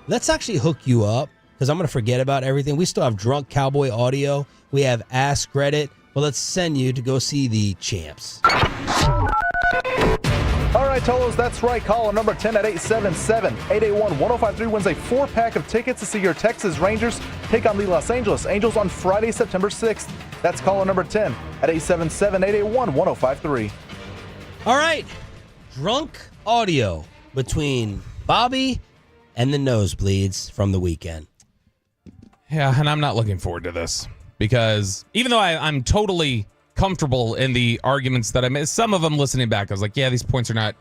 Let's actually hook you up because I'm going to forget about everything. We still have Drunk Cowboy audio. We have Ask Reddit. Well, let's send you to go see the champs.
All right, Tolos, that's right. Call number 10 at 877-881-1053 wins a 4-pack of tickets to see your Texas Rangers take on the Los Angeles Angels on Friday, September 6th. That's caller number 10 at 877-881-1053.
All right. Drunk audio between Bobby and the Nosebleeds from the weekend.
Yeah, and I'm not looking forward to this because even though I'm totally comfortable in the arguments that I made, some of them listening back, I was like, yeah, these points are not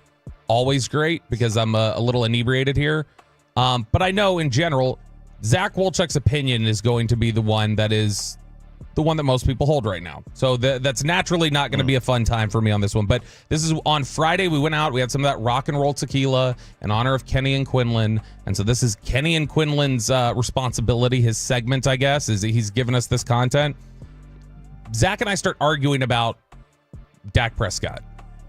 always great because I'm a little inebriated here. But I know in general, Zach Wolchuk's opinion is going to be the one that most people hold right now. So that's naturally not going to be a fun time for me on this one. But this is on Friday. We went out. We had some of that rock and roll tequila in honor of Kenny and Quinlan. And so this is Kenny and Quinlan's responsibility, his segment, I guess, is he's given us this content. Zach and I start arguing about Dak Prescott.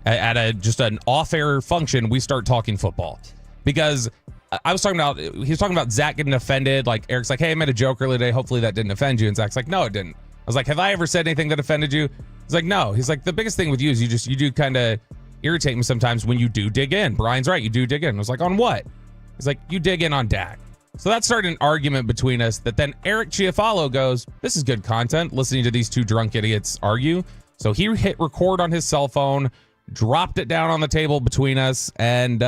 At just an off-air function, we start talking football. Because he was talking about Zach getting offended. Like, Eric's like, hey, I made a joke earlier today. Hopefully that didn't offend you. And Zach's like, no, it didn't. I was like, have I ever said anything that offended you? He's like, no. He's like, the biggest thing with you is you do kind of irritate me sometimes when you do dig in. Brian's right. You do dig in. I was like, on what? He's like, you dig in on Dak. So that started an argument between us that then Eric Chiafalo goes, this is good content, listening to these two drunk idiots argue. So he hit record on his cell phone, dropped it down on the table between us, and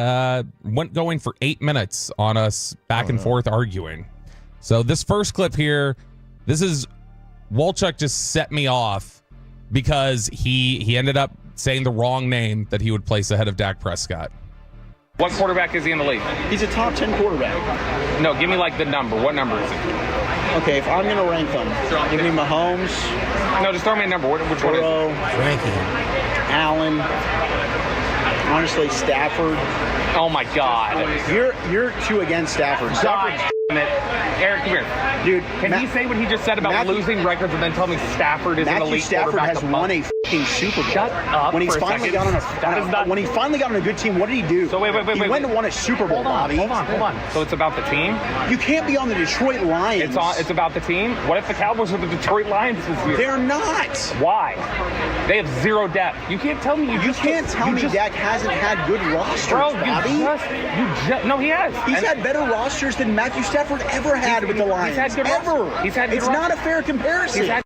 went going for 8 minutes on us back and forth arguing. So this first clip here, this is Wolchuk just set me off because he ended up saying the wrong name that he would place ahead of Dak Prescott.
What quarterback is he in the league?
He's a top 10 quarterback.
No, give me like the number. What number is he?
Okay, if I'm going to rank them, give me Mahomes.
No, just throw me a number. Which one is it?
Ranking.
Allen. Honestly, Stafford.
Oh my God.
You're two against Stafford.
God damn it. Eric, come here.
Dude,
can he say what he just said about losing records and then tell me Stafford is an elite
Stafford
quarterback?
has won a Super Bowl.
Shut up
When he's
for a
finally
second.
when he finally got on a good team, what did he do?
So wait.
He went and won a Super Bowl, Bobby.
Hold on. So it's about the team?
You can't be on the Detroit Lions.
It's about the team? What if the Cowboys are the Detroit Lions this year?
They're not.
Why? They have zero depth. You can't tell me
You can't tell me Dak hasn't had good rosters, Bobby.
No, he has.
He's had better rosters than Matthew Stafford ever had with the Lions.
He's had good rosters.
It's not a fair comparison.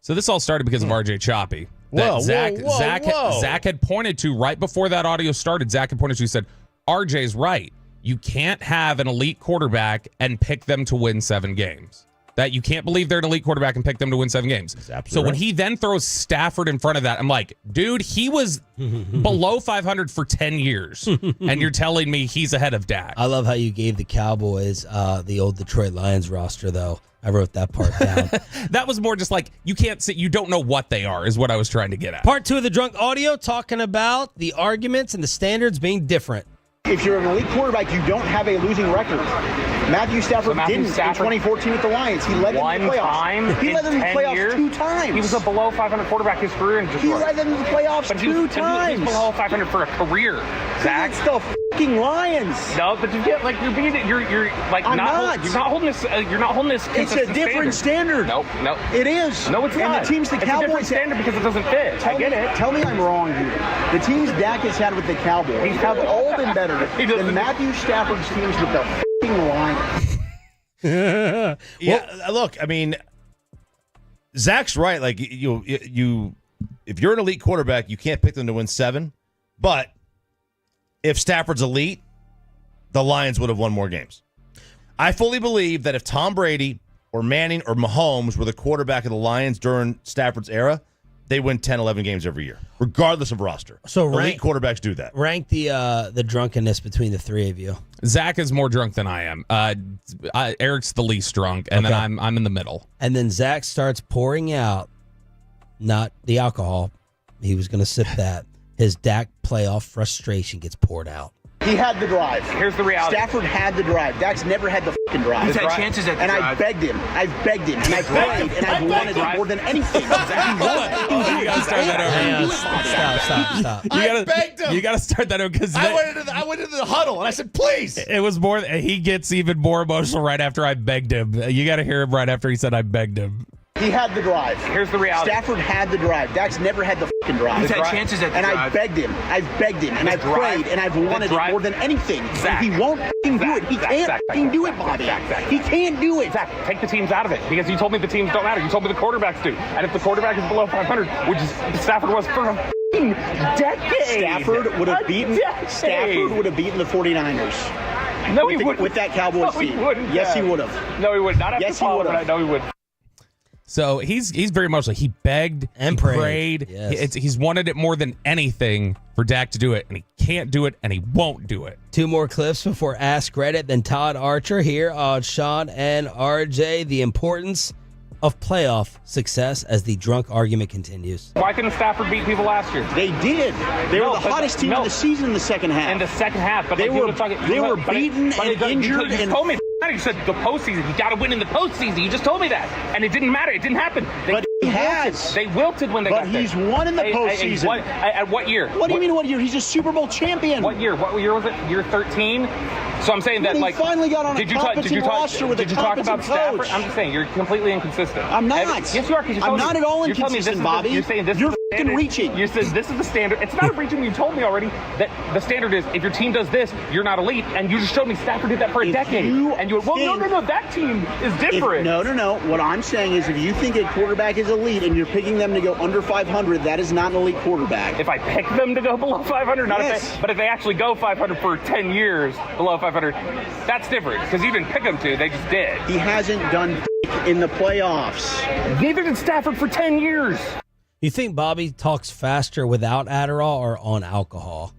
So this all started because of RJ Choppy. That Zach had pointed to right before that audio started. Zach had pointed to, he said, RJ's right. You can't have an elite quarterback and pick them to win 7 games. That you can't believe they're an elite quarterback and pick them to win 7 games. So when he then throws Stafford in front of that, I'm like, dude, he was below 500 for 10 years. And you're telling me he's ahead of Dak.
I love how you gave the Cowboys the old Detroit Lions roster, though. I wrote that part down.
That was more just like, you can't see, you don't know what they are, is what I was trying to get at.
Part 2 of the drunk audio talking about the arguments and the standards being different.
If you're an elite quarterback, you don't have a losing record. Matthew Stafford didn't in 2014 with the Lions. He led them in the playoffs. He led them in the playoffs 2 times.
He was a below 500 quarterback his career in Detroit.
He led them in the playoffs 2 times.
He's below 500 for a career, Zach.
It's the fucking Lions.
No, but you get like you're like
I'm
you're not holding this. You're not holding this.
It's a different standard.
No.
It is.
No, it's not.
And the teams the
it's
Cowboys
a different standard because it doesn't fit. I get it.
Tell me I'm wrong here. The teams Dak has had with the Cowboys have all been better than Matthew Stafford's teams with the fucking Lions.
Yeah, look, I mean, Zach's right. Like you, if you're an elite quarterback, you can't pick them to win 7. But if Stafford's elite, the Lions would have won more games. I fully believe that if Tom Brady or Manning or Mahomes were the quarterback of the Lions during Stafford's era, they win 10, 11 games every year, regardless of roster.
So
elite quarterbacks do that.
Rank the drunkenness between the 3 of you.
Zach is more drunk than I am. Eric's the least drunk, and then I'm in the middle.
And then Zach starts pouring out, not the alcohol. He was going to sip that. His Dak playoff frustration gets poured out.
He had the drive.
Here's the reality.
Stafford had the drive. Dak's never had the fucking drive.
He's had chances at the
and
drive.
I begged him. I've begged him. And I prayed. And I've wanted it more than anything.
You gotta start that over. Stop.
I begged him.
You gotta start that over because
I went into the huddle and I said, please.
It was more. He gets even more emotional right after I begged him. You got to hear him right after he said I begged him.
He had the drive.
Here's the reality.
Stafford had the drive. Dak's never had the fucking drive.
He's had chances at the
and
drive.
I begged him. I've begged him. And I've prayed. And I've wanted it more than anything.
Zach.
And he won't fucking do it. He can't fucking do it, Bobby. He can't do it.
Zach, take the teams out of it because you told me the teams don't matter. You told me the quarterbacks do. And if the quarterback is below 500, which is Stafford was for a decade.
Stafford would have beaten the 49ers.
No, he wouldn't.
With that Cowboys team.
He wouldn't.
Yes, he would have.
No, he would not.
Yes, he would have.
No, he would.
So he's very much like he begged and prayed.
Yes.
He's wanted it more than anything for Dak to do it, and he can't do it, and he won't do it.
2 more clips before Ask Reddit. Then Todd Archer here on Sean and RJ. The importance of playoff success as the drunk argument continues.
Why couldn't Stafford beat people last year?
They did. They were the hottest team of the season in the second half.
In the second half, but
they were beaten and injured.
You told me. You said the postseason. You got to win in the postseason. You just told me that, and it didn't matter. It didn't happen.
But he has.
They wilted when they got there.
But he's won in the postseason.
At what year?
What do you mean? What year? He's a Super Bowl champion.
What year? What year was it? Year 13. So I'm saying that
he finally got on a competent roster with a competent
Stafford?
coach.
I'm just saying you're completely inconsistent.
I'm not.
Yes, you are.
I'm not at all inconsistent, Bobby.
You're saying this.
You're fucking reaching.
You said this is the standard. It's not a reaching. You told me already that the standard is if your team does this, you're not elite, and you just showed me Stafford did that for a decade. And you went, no. That team is different.
No. What I'm saying is if you think a quarterback is elite and you're picking them to go under 500, that is not an elite quarterback.
If I pick them to go below 500, but if they actually go 500 for 10 years below 500, that's different because you didn't pick them to. They just did.
He hasn't done in the playoffs.
Neither did Stafford for 10 years.
You think Bobby talks faster without Adderall or on alcohol?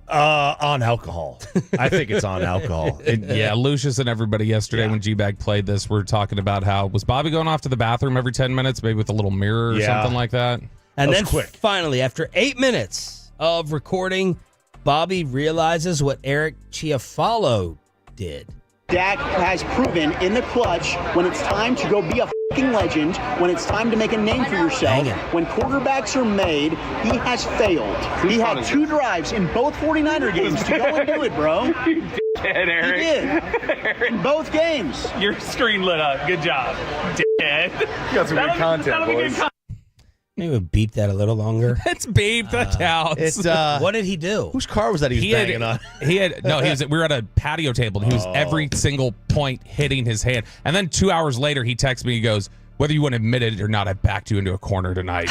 On alcohol. I think it's on alcohol.
Yeah, Lucius and everybody yesterday when G-Bag played this were talking about how was Bobby going off to the bathroom every 10 minutes, maybe with a little mirror or something like that.
And then finally, after 8 minutes of recording, Bobby realizes what Eric Chiafalo did.
Dak has proven in the clutch when it's time to go be a fucking legend. When it's time to make a name for yourself, when quarterbacks are made, he has failed. He had 2 drives in both 49er games to go and do it, bro.
You dickhead, Eric.
He did. In both games.
Your screen lit up. Good job, dickhead.
You got some good content, boys.
Maybe we'll beep that a little longer.
It's beep. That counts.
What did he do?
Whose car was that he was banging on?
We were at a patio table, and he was every single point hitting his hand. And then 2 hours later, he texts me. He goes, "Whether you want to admit it or not, I backed you into a corner tonight."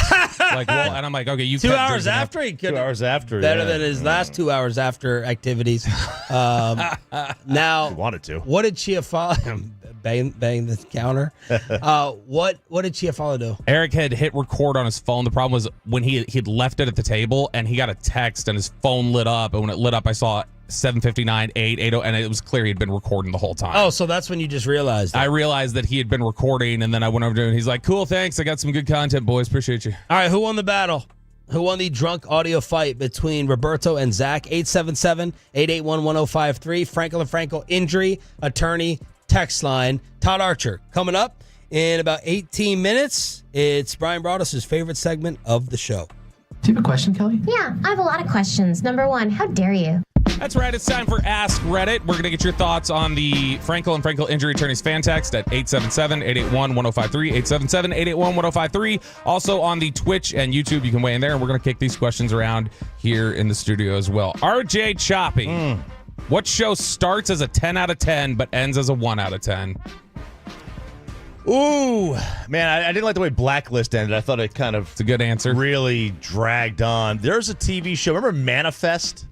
And I'm like, okay, you
2 hours after he could.
2 hours after.
Better than his last 2 hours after activities. Now,
wanted to.
What did Chiafalo bang the counter? What did Chiafalo do?
Eric had hit record on his phone. The problem was when he'd left it at the table, and he got a text, and his phone lit up. And when it lit up, I saw 7:59, 8:80, and it was clear he'd been recording the whole time.
Oh, so that's when you just realized it.
I realized that he had been recording, and then I went over to him, and he's like, "Cool, thanks. I got some good content, boys. Appreciate you."
All right, who won the battle? Who won the drunk audio fight between Roberto and Zach? 877-881-1053. Frankel and Frankel injury attorney text line. Todd Archer coming up in about 18 minutes. It's Brian Broaddus' favorite segment of the show.
Do you have a question, Kelly?
Yeah, I have a lot of questions. Number one, how dare you?
That's right. It's time for Ask Reddit. We're going to get your thoughts on the Frankel and Frankel injury attorneys fan text at 877-881-1053, 877-881-1053. Also on the Twitch and YouTube, you can weigh in there, and we're going to kick these questions around here in the studio as well. RJ Choppy, what show starts as a 10 out of 10 but ends as a 1 out of 10?
Ooh, man, I didn't like the way Blacklist ended. I thought it kind of...
It's a good answer.
Really dragged on. There's a TV show. Remember Manifest?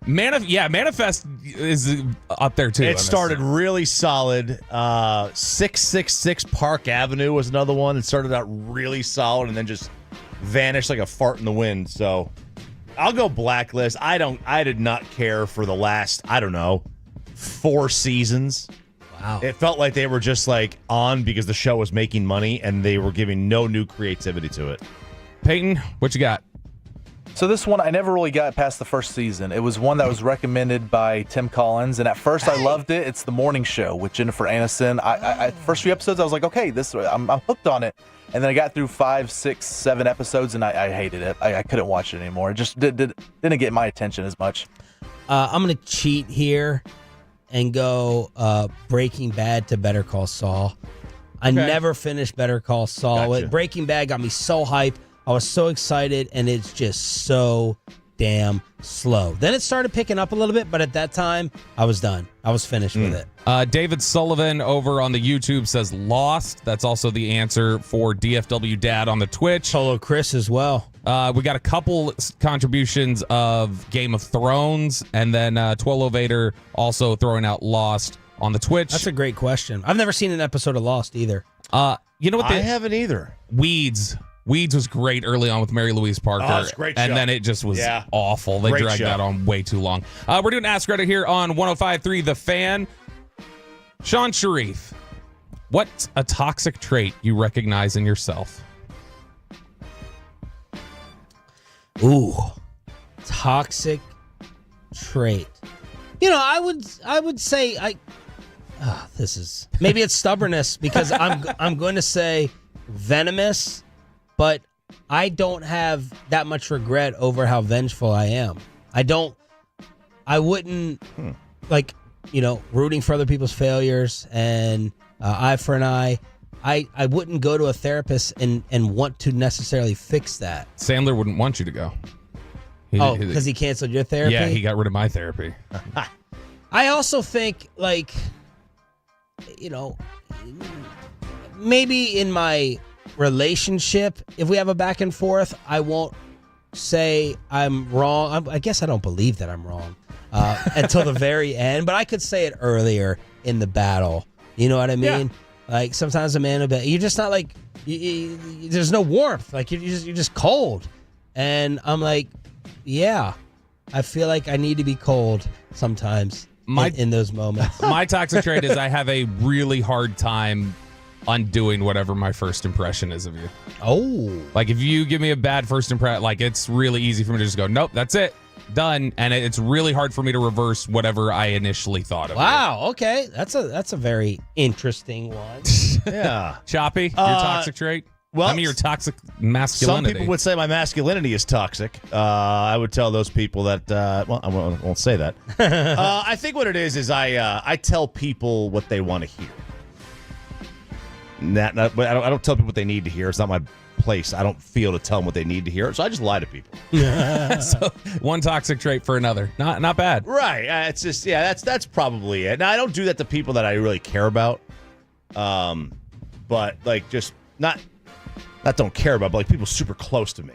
Manifest is up there too.
It started really solid. 666 Park Avenue was another one that started out really solid and then just vanished like a fart in the wind. So I'll go Blacklist. I did not care for the last, 4 seasons.
Wow.
It felt like they were just like on because the show was making money and they were giving no new creativity to it.
Peyton, what you got?
So this one, I never really got past the first season. It was one that was recommended by Tim Collins, and at first I loved it. It's The Morning Show with Jennifer Aniston. I first few episodes, I was like, okay, I'm hooked on it. And then I got through 5, 6, 7 episodes, and I hated it. I couldn't watch it anymore. It just didn't get my attention as much.
I'm going to cheat here and go Breaking Bad to Better Call Saul. I never finished Better Call Saul.
Gotcha.
Breaking Bad got me so hyped. I was so excited, and it's just so damn slow. Then it started picking up a little bit, but at that time, I was done. I was finished with it.
David Sullivan over on the YouTube says Lost. That's also the answer for DFW Dad on the Twitch.
Solo Chris as well.
We got a couple contributions of Game of Thrones, and then Twillo Vader also throwing out Lost on the Twitch.
That's a great question. I've never seen an episode of Lost either.
You know what?
I haven't either.
Weeds was great early on with Mary Louise Parker.
Oh, it's a great show.
And then it just was awful. They dragged that on way too long. We're doing Ask Reddit here on 105.3 The Fan. Sean Sharif, what's a toxic trait you recognize in yourself?
Ooh, toxic trait. I would say this is maybe it's stubbornness because I'm going to say venomous, but I don't have that much regret over how vengeful I am. I wouldn't rooting for other people's failures and eye for an eye. I wouldn't go to a therapist and want to necessarily fix that.
Sandler wouldn't want you to go.
Because he canceled your therapy?
Yeah, he got rid of my therapy.
I also think, maybe in my relationship, if we have a back and forth, I won't say I'm wrong. I guess I don't believe that I'm wrong until the very end, but I could say it earlier in the battle. You know what I mean? Yeah. Sometimes a man will be, you're just not there's no warmth. You're just cold. And I'm like, yeah, I feel like I need to be cold sometimes in those moments.
My toxic trait is I have a really hard time undoing whatever my first impression is of you.
Oh.
If you give me a bad first impression, it's really easy for me to just go, nope, that's it. done, and it's really hard for me to reverse whatever I initially thought of.
Wow. Okay, that's a very interesting one.
Yeah.
Choppy, your toxic trait.
Well,
I mean, your toxic masculinity.
Some people would say my masculinity is toxic. I would tell those people that. Well, I won't say that. I think what it is I tell people what they want to hear. I don't tell people what they need to hear. It's not my place. I don't feel to tell them what they need to hear, so I just lie to people.
So one toxic trait for another. Not bad.
Right. It's just that's probably it. Now I don't do that to people that I really care about. But like just not don't care about, but like people super close to me.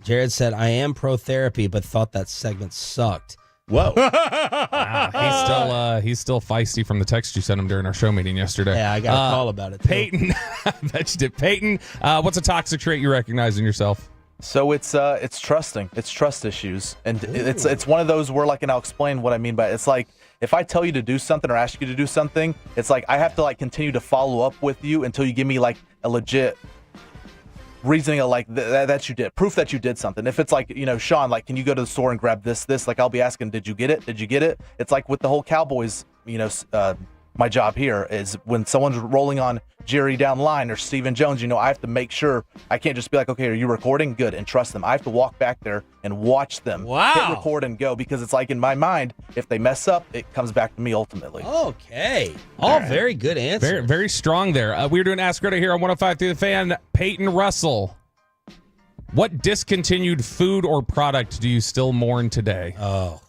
Jared said, I am pro therapy, but thought that segment sucked.
Whoa.
Wow, he's still feisty from the text you sent him during our show meeting yesterday.
Yeah, I got a call about it, too.
Peyton, I bet you did. Peyton, what's a toxic trait you recognize in yourself?
So it's trusting. It's trust issues. And it's one of those where, like, and I'll explain what I mean by it. It's like, if I tell you to do something or ask you to do something, it's like I have to, like, continue to follow up with you until you give me, like, a legit reasoning of like that you did, proof that you did something. If it's like, Sean, like, can you go to the store and grab this, like, I'll be asking, did you get it? It's like with the whole Cowboys, my job here is when someone's rolling on Jerry down the line or Stephen Jones, I have to make sure I can't just be like, okay, are you recording? Good. And trust them. I have to walk back there and watch them hit record and go, because it's like in my mind, if they mess up, it comes back to me ultimately.
Okay. All right. Very good answer.
Very, very strong there. We're doing Ask Reddit here on 105 through the Fan. Peyton Russell, what discontinued food or product do you still mourn today?
Oh.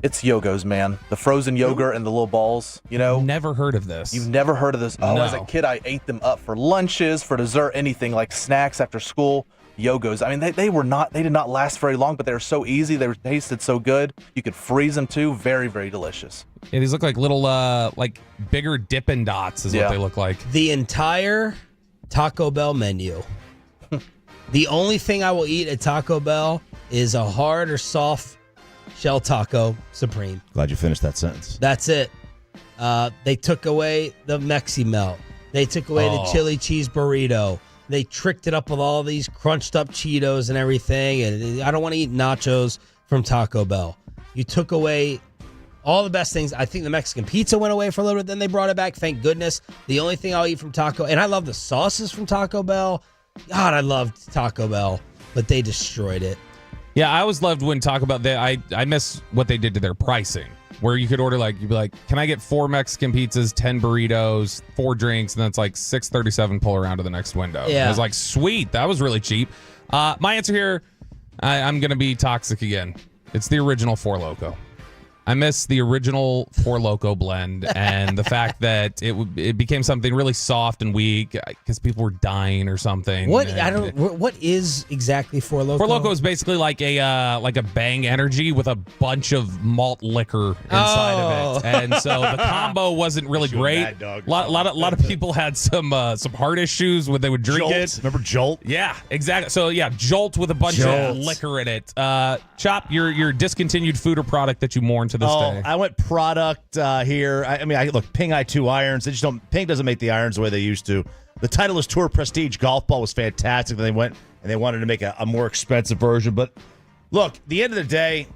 It's Yogos, man. The frozen yogurt and the little balls,
Never heard of this.
You've never heard of this? Oh, as a kid, I ate them up for lunches, for dessert, anything like snacks after school. Yogos. I mean, they did not last very long, but they were so easy. They tasted so good. You could freeze them too. Very, very delicious.
Yeah, these look like little, like bigger Dippin' Dots is what they look like.
The entire Taco Bell menu. The only thing I will eat at Taco Bell is a hard or soft shell taco supreme.
Glad you finished that sentence.
That's it. They took away the Mexi Melt. They took away the chili cheese burrito. They tricked it up with all these crunched up Cheetos and everything. And I don't want to eat nachos from Taco Bell. You took away all the best things. I think the Mexican pizza went away for a little bit. Then they brought it back. Thank goodness. The only thing I'll eat from Taco, and I love the sauces from Taco Bell. God, I loved Taco Bell, but they destroyed it.
Yeah, I always loved when Taco Bell, I miss what they did to their pricing, where you could order, like, you'd be like, can I get 4 Mexican pizzas, 10 burritos, 4 drinks, and then it's like $6.37, pull around to the next window.
Yeah.
I was like, sweet, that was really cheap. My answer here, I'm going to be toxic again. It's the original Four Loko. I miss the original Four Loko blend and the fact that it became something really soft and weak because people were dying or something.
What is exactly Four Loko?
Four Loko is basically like a Bang Energy with a bunch of malt liquor inside of it, and so the combo wasn't really great. A lot of people had some heart issues when they would drink it.
Remember Jolt?
Yeah, exactly. So yeah, Jolt with a bunch of liquor in it. Chop, your discontinued food or product that you mourn to this day.
I went product here. I mean, look, Ping i2 irons. They just don't. Ping doesn't make the irons the way they used to. The Titleist Tour Prestige golf ball was fantastic. Then they went and they wanted to make a more expensive version. But look, at the end of the day,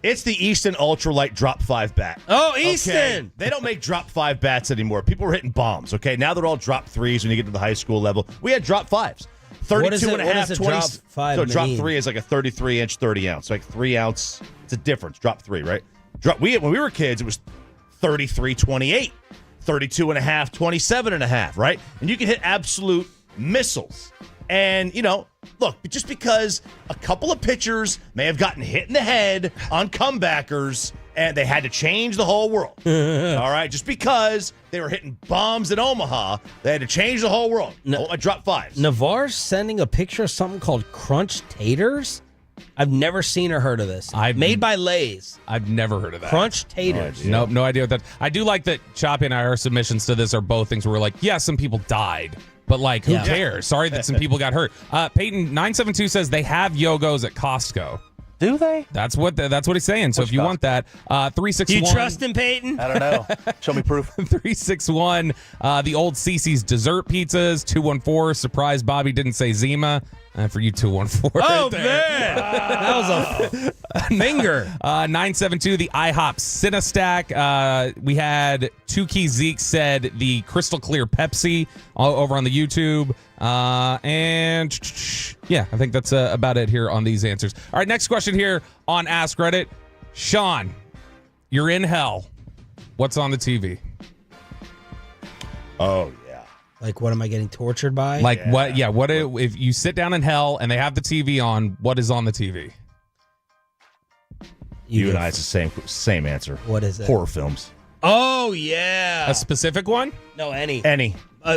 it's the Easton Ultralight Drop 5 bat.
Oh, Easton!
Okay? They don't make Drop 5 bats anymore. People were hitting bombs. Okay, now they're all Drop 3s when you get to the high school level. We had Drop 5s. 32 and a half, 20.
Drop 5
so Drop 3 is like a 33-inch, 30-ounce. Like 3 ounce. It's a difference. Drop 3, right? When we were kids, it was 33, 28, 32 and a half, 27 and a half, right? And you can hit absolute missiles. And, look, just because a couple of pitchers may have gotten hit in the head on comebackers and they had to change the whole world. All right? Just because they were hitting bombs in Omaha, they had to change the whole world. I dropped 5s.
Navarre's sending a picture of something called Crunch Taters. I've never seen or heard of this. Made by Lay's.
I've never heard of that.
Crunch Taters.
No idea what that. I do like that Choppy and I, our submissions to this are both things where we're like, yeah, some people died, but like, who cares? Sorry that some people got hurt. Peyton 972 says they have Yogos at Costco.
Do they?
That's what he's saying. So if you want that, 361.
Do you trust him, Peyton?
I don't know. Show me proof.
361. The old Cece's dessert pizzas. 214. Surprised Bobby didn't say Zima. For you, 214.
Oh,
right
man. That was a finger.
972, the IHOP Cinestack. We had 2 Key Zeke said the Crystal Clear Pepsi over on the YouTube. And yeah, I think that's about it here on these answers. All right, next question here on Ask Reddit. Sean, you're in hell. What's on the TV?
Oh,
like, what am I getting tortured by?
Like, what? Yeah, what if you sit down in hell and they have the TV on, what is on the TV?
You and I, it's the same answer.
What is it?
Horror films.
Oh, yeah.
A specific one?
No, any.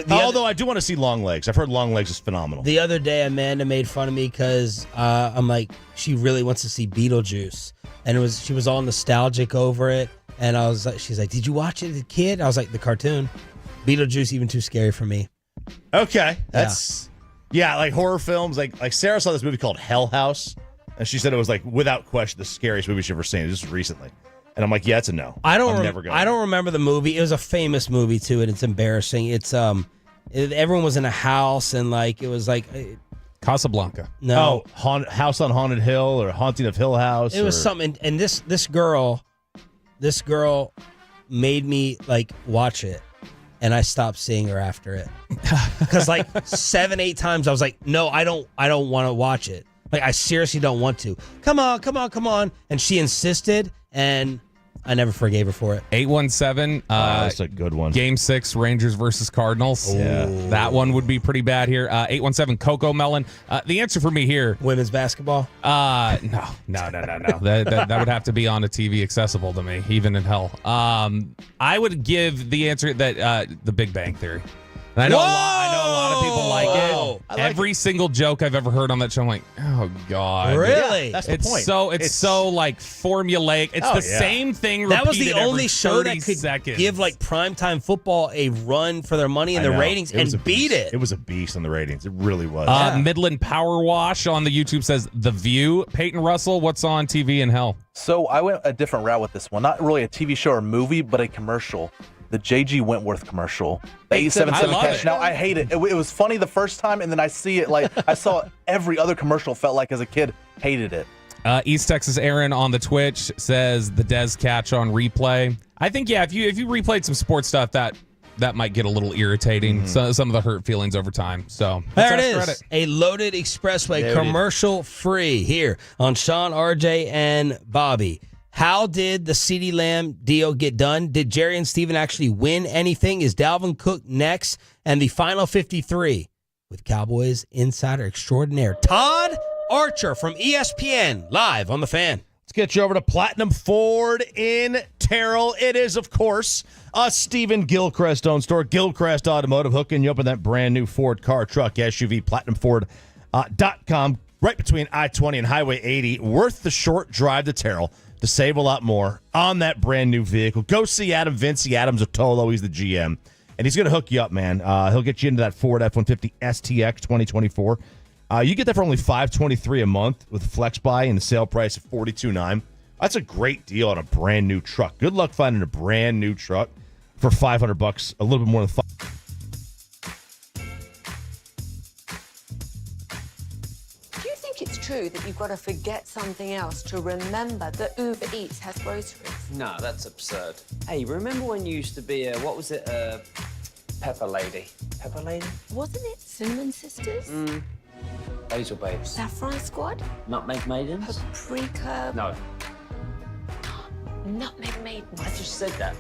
Although I do want to see Long Legs. I've heard Long Legs is phenomenal.
The other day, Amanda made fun of me because I'm like, she really wants to see Beetlejuice. And she was all nostalgic over it. And I was like, she's like, did you watch it as a kid? I was like, the cartoon. Beetlejuice, even too scary for me.
Okay. That's, like horror films. Like Sarah saw this movie called Hell House. And she said it was, like, without question, the scariest movie she's ever seen. Just recently. And I'm like, yeah, it's a no.
I don't remember the movie. It was a famous movie too, and it's embarrassing. It's everyone was in a house, and like it was like
Casablanca.
No,
House on Haunted Hill or Haunting of Hill House.
It was something, and this girl made me like watch it, and I stopped seeing her after it because like 7-8 times I was like, no, I don't want to watch it. Like I seriously don't want to. Come on, and she insisted, and I never forgave her for it.
817.
That's a good one.
Game 6, Rangers versus Cardinals.
Yeah.
That one would be pretty bad here. 817, Coco Melon. The answer for me here.
Women's basketball?
No. That would have to be on a TV accessible to me, even in hell. I would give the answer that The Big Bang Theory. And I know a lot of people like it. Every single joke I've ever heard on that show, I'm like, oh God,
really?
Yeah, that's the point.
It's so like formulaic. It's the same thing.
That was the
repeated
only
every
show that
30
could
seconds.
give like primetime football a run for their money and the ratings and beat it.
It was a beast on the ratings. It really was.
Midland Power Wash on the YouTube says The View. Peyton Russell, what's on TV in hell?
So I went a different route with this one. Not really a TV show or movie, but a commercial. The J.G. Wentworth commercial. 877 Cash. Now, I hate it. It was funny the first time, and then I see it like I saw every other commercial, felt like as a kid, hated it.
East Texas Aaron on the Twitch says the Dez catch on replay. I think, if you replayed some sports stuff, that might get a little irritating. Some of the hurt feelings over time. So
there it is. A loaded Expressway commercial free here on Sean, RJ, and Bobby. How did the CeeDee Lamb deal get done? Did Jerry and Steven actually win anything? Is Dalvin Cook next? And the final 53 with Cowboys insider extraordinaire Todd Archer from ESPN live on The Fan.
Let's get you over to Platinum Ford in Terrell. It is, of course, a Stephen Gilchrist-owned store. Gilchrist Automotive, hooking you up in that brand new Ford car, truck, SUV, PlatinumFord.com, right between I-20 and Highway 80. Worth the short drive to Terrell to save a lot more on that brand new vehicle. Go see Adam Vinci. Adam's Ottolo. He's the GM. And he's going to hook you up, man. He'll get you into that Ford F-150 STX 2024. You get that for only $523 a month with a flex buy and the sale price of $42.9. That's a great deal on a brand new truck. Good luck finding a brand new truck for $500, a little bit more than $500.
It's true that you've got to forget something else to remember that Uber Eats has groceries.
No, that's absurd. Hey, remember when you used to be a, Pepper Lady? Pepper Lady?
Wasn't it Cinnamon Sisters?
Basil Babes.
Saffron Squad?
Nutmeg Maidens?
Paprika?
No.
Nutmeg Maidens.
I just said that.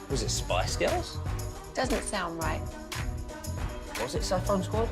Was it Spice Girls?
Doesn't sound right.
Was it Saffron Squad?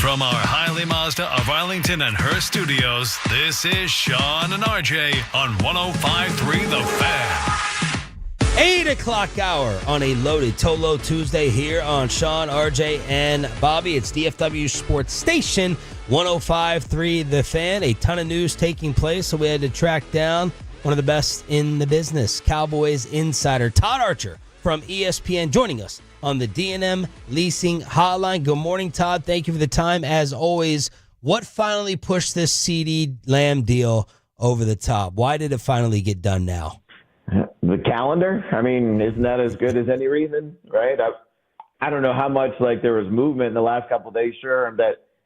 From our Hiley Mazda of Arlington and Hearst studios, this is Sean and RJ on 105.3 The Fan.
8 o'clock hour on a loaded Tolo Tuesday here on Sean, RJ, and Bobby. It's DFW Sports Station 105.3 The Fan. A ton of news taking place, so we had to track down one of the best in the business, Cowboys insider Todd Archer from ESPN, joining us on the D&M Leasing Hotline. Good morning, Todd. Thank you for the time. As always, what finally pushed this CeeDee Lamb deal over the top? Why did it finally get done now?
The calendar? I mean, isn't that as good as any reason, right? I don't know how much there was movement in the last couple of days, sure,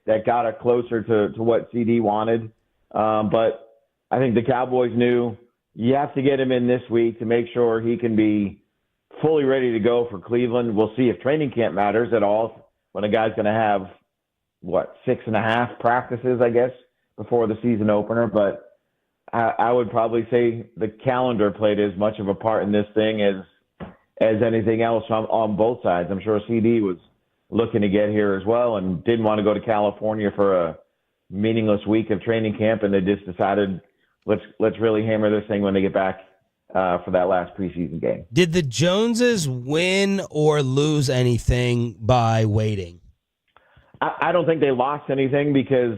that got it closer to what CeeDee wanted. But I think the Cowboys knew you have to get him in this week to make sure he can be fully ready to go for Cleveland. We'll see if training camp matters at all when a guy's going to have, 6.5 practices, I guess, before the season opener. But I would probably say the calendar played as much of a part in this thing as anything else on both sides. I'm sure CeeDee was looking to get here as well and didn't want to go to California for a meaningless week of training camp, and they just decided let's really hammer this thing when they get back for that last preseason game.
Did the Joneses win or lose anything by waiting?
I don't think they lost anything because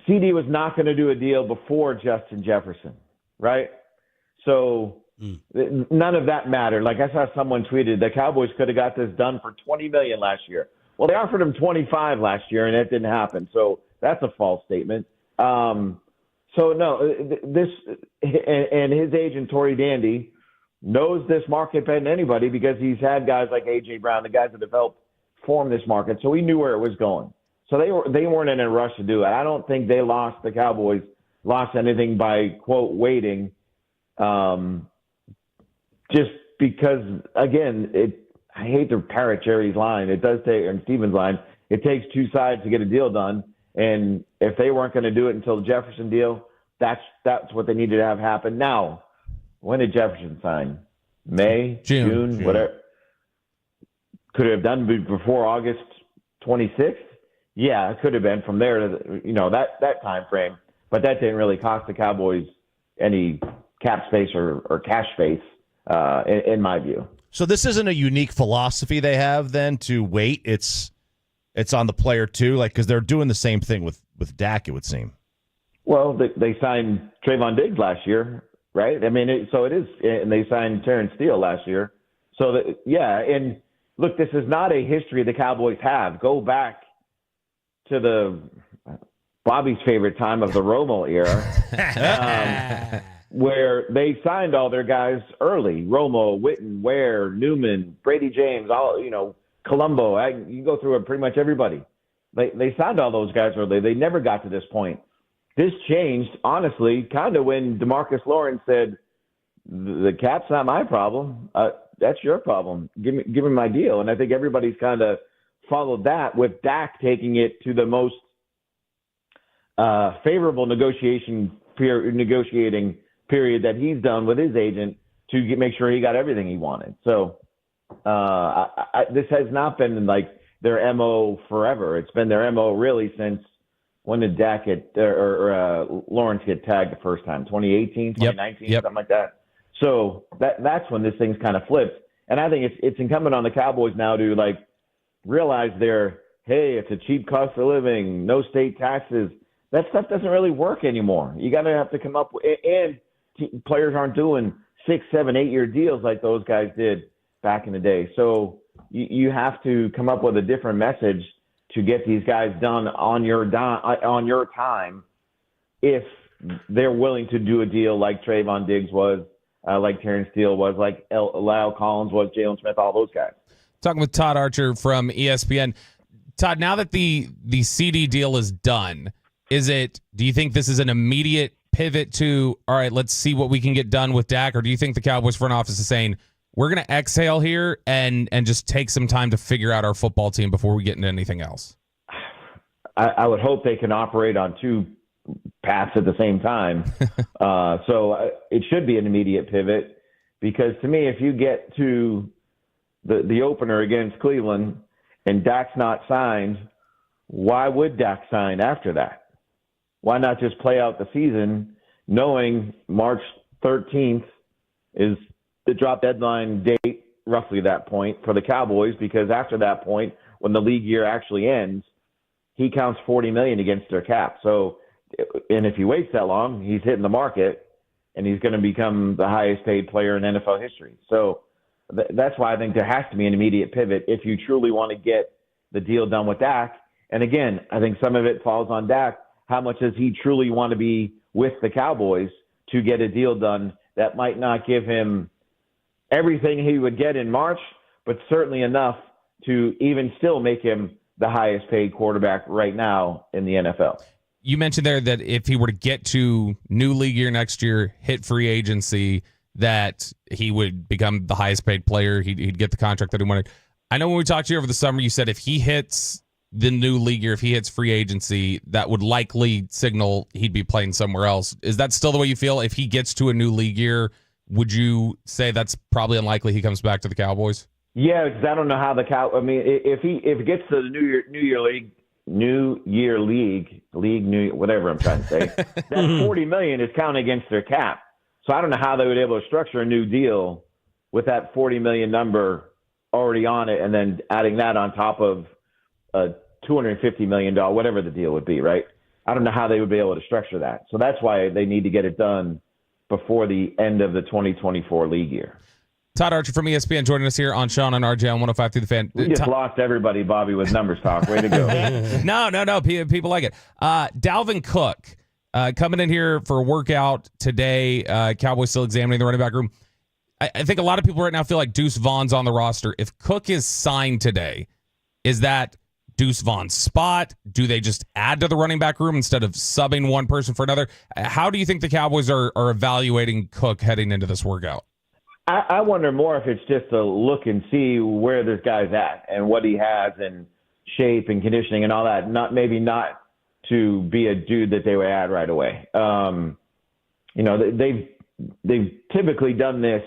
CeeDee was not going to do a deal before Justin Jefferson, right? So none of that mattered. Like I saw someone tweeted, the Cowboys could have got this done for $20 million last year. Well, they offered him $25 last year, and that didn't happen. So that's a false statement. So no, this and his agent Tory Dandy knows this market better than anybody because he's had guys like A.J. Brown, the guys that have helped form this market. So he knew where it was going. So they weren't in a rush to do it. I don't think the Cowboys lost anything by quote waiting, just because again I hate to parrot Jerry's line. It does take, and Steven's line. It takes two sides to get a deal done. And if they weren't going to do it until the Jefferson deal, that's what they needed to have happen. Now, when did Jefferson sign? May, June, whatever. Could it have done before August 26th? Yeah, it could have been from there to that time frame. But that didn't really cost the Cowboys any cap space or cash space, in my view.
So this isn't a unique philosophy they have then to wait. It's on the player too, because they're doing the same thing with Dak, it would seem. Well,
they signed Trayvon Diggs last year, right? I mean, it is, and they signed Terrence Steele last year. So and look, this is not a history the Cowboys have. Go back to Bobby's favorite time of the Romo era, where they signed all their guys early: Romo, Witten, Ware, Newman, Brady James, Colombo. You go through it, pretty much everybody. They signed all those guys early. They never got to this point. This changed, honestly, kind of when DeMarcus Lawrence said, "The cap's not my problem. That's your problem. Give me my deal." And I think everybody's kind of followed that, with Dak taking it to the most favorable negotiating period that he's done with his agent to make sure he got everything he wanted. So. This has not been their MO forever. It's been their MO really since when did Dak Lawrence get tagged the first time? 2018, 2019, something like that. So that's when this thing's kind of flipped. And I think it's incumbent on the Cowboys now to realize it's a cheap cost of living, no state taxes. That stuff doesn't really work anymore. You got to have to come up with, and players aren't doing 6, 7, 8 year deals like those guys did back in the day. So you have to come up with a different message to get these guys done on your time if they're willing to do a deal like Trayvon Diggs was, like Terrence Steele was, like Lyle Collins was, Jalen Smith, all those guys.
Talking with Todd Archer from ESPN. Todd, now that the CeeDee deal is done, do you think this is an immediate pivot to, all right, let's see what we can get done with Dak, or do you think the Cowboys front office is saying, we're going to exhale here and just take some time to figure out our football team before we get into anything else?
I would hope they can operate on two paths at the same time. So it should be an immediate pivot, because to me, if you get to the opener against Cleveland and Dak's not signed, why would Dak sign after that? Why not just play out the season knowing March 13th is the drop deadline date, roughly that point for the Cowboys, because after that point, when the league year actually ends, he counts $40 million against their cap. So, and if he waits that long, he's hitting the market and he's going to become the highest paid player in NFL history. So that's why I think there has to be an immediate pivot if you truly want to get the deal done with Dak. And again, I think some of it falls on Dak. How much does he truly want to be with the Cowboys to get a deal done that might not give him everything he would get in March, but certainly enough to even still make him the highest paid quarterback right now in the NFL.
You mentioned there that if he were to get to new league year next year, hit free agency, that he would become the highest paid player. He'd get the contract that he wanted. I know when we talked to you over the summer, you said if he hits the new league year, if he hits free agency, that would likely signal he'd be playing somewhere else. Is that still the way you feel? If he gets to a new league year, would you say that's probably unlikely he comes back to the Cowboys?
Yeah, because I don't know how I mean, if it gets to the New Year League, whatever I'm trying to say, that $40 million is counted against their cap. So I don't know how they would be able to structure a new deal with that $40 million number already on it, and then adding that on top of a $250 million, whatever the deal would be, right? I don't know how they would be able to structure that. So that's why they need to get it done before the end of the 2024 league year.
Todd Archer from ESPN joining us here on Sean and RJ on 105 through the Fan.
We just lost everybody, Bobby, with numbers talk. Way to go.
No. People like it. Dalvin Cook coming in here for a workout today. Cowboys still examining the running back room. I think a lot of people right now feel like Deuce Vaughn's on the roster. If Cook is signed today, is that Deuce Vaughn's spot? Do they just add to the running back room instead of subbing one person for another? How do you think the Cowboys are evaluating Cook heading into this workout?
I wonder more if it's just to look and see where this guy's at and what he has in shape and conditioning and all that. Not to be a dude that they would add right away. They've typically done this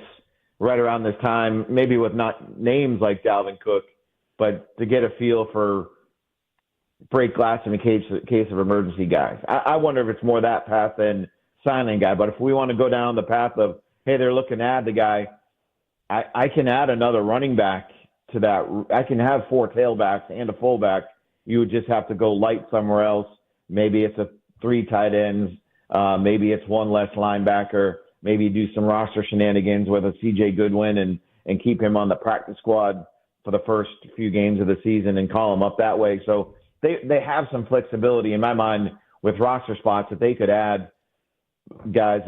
right around this time, maybe with not names like Dalvin Cook, but to get a feel for break glass in the case of emergency guys. I wonder if it's more that path than signing guy. But if we want to go down the path of, hey, they're looking to add the guy, I can add another running back to that. I can have 4 tailbacks and a fullback. You would just have to go light somewhere else. Maybe it's 3 tight ends. Maybe it's 1 less linebacker. Maybe do some roster shenanigans with a C.J. Goodwin and keep him on the practice squad for the first few games of the season and call him up that way. So they have some flexibility in my mind with roster spots that they could add guys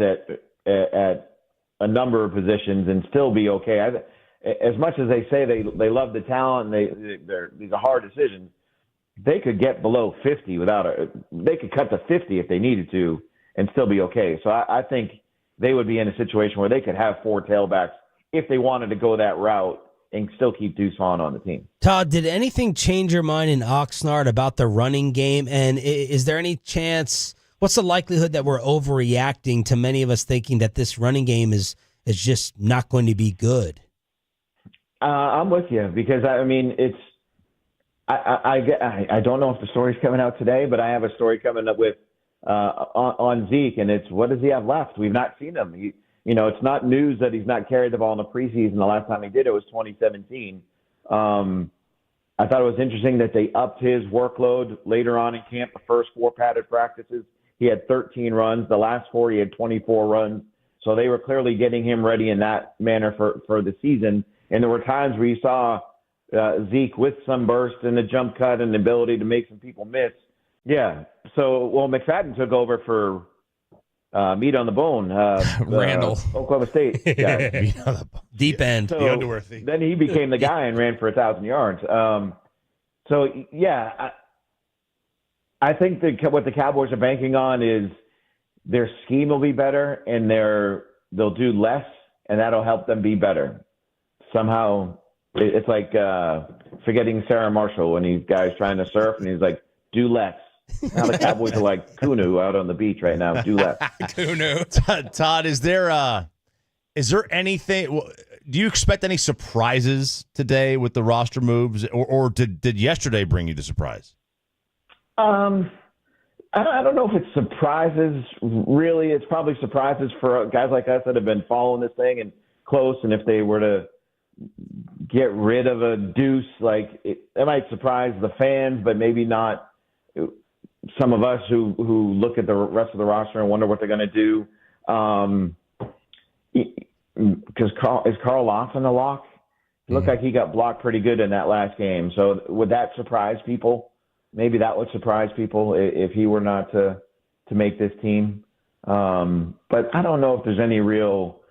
at a number of positions and still be okay. As much as they say they love the talent and these are hard decisions, they could get below 50 they could cut to 50 if they needed to and still be okay. So I think they would be in a situation where they could have 4 tailbacks if they wanted to go that route and still keep Deuce Vaughn on the team.
Todd, did anything change your mind in Oxnard about the running game? And is there any chance, what's the likelihood that we're overreacting to many of us thinking that this running game is just not going to be good?
I'm with you because, I mean, I don't know if the story's coming out today, but I have a story coming up with on Zeke, and it's what does he have left? We've not seen him. It's not news that he's not carried the ball in the preseason. The last time he did it was 2017. I thought it was interesting that they upped his workload later on in camp. The first 4 padded practices, he had 13 runs. The last 4, he had 24 runs. So they were clearly getting him ready in that manner for the season. And there were times where you saw Zeke with some burst and the jump cut and the ability to make some people miss. Yeah. So, McFadden took over for meat on the bone.
Randall.
Oklahoma State. Yeah.
Deep end.
So then he became the guy and ran for 1,000 yards. I think what the Cowboys are banking on is their scheme will be better and they'll do less, and that'll help them be better. Somehow, it's like forgetting Sarah Marshall when these guys trying to surf, and he's like, do less. Now the Cowboys are like Kunu out on the beach right now. Do less.
Kunu.
Todd, is there anything? Do you expect any surprises today with the roster moves, or did yesterday bring you the surprise?
I don't know if it's surprises. Really, it's probably surprises for guys like us that have been following this thing and close. And if they were to get rid of a Deuce, like it might surprise the fans, but maybe not some of us who look at the rest of the roster and wonder what they're going to do. Because is Carl Lawson a lock? It looked like he got blocked pretty good in that last game. So would that surprise people? Maybe that would surprise people if he were not to make this team. But I don't know if there's any real.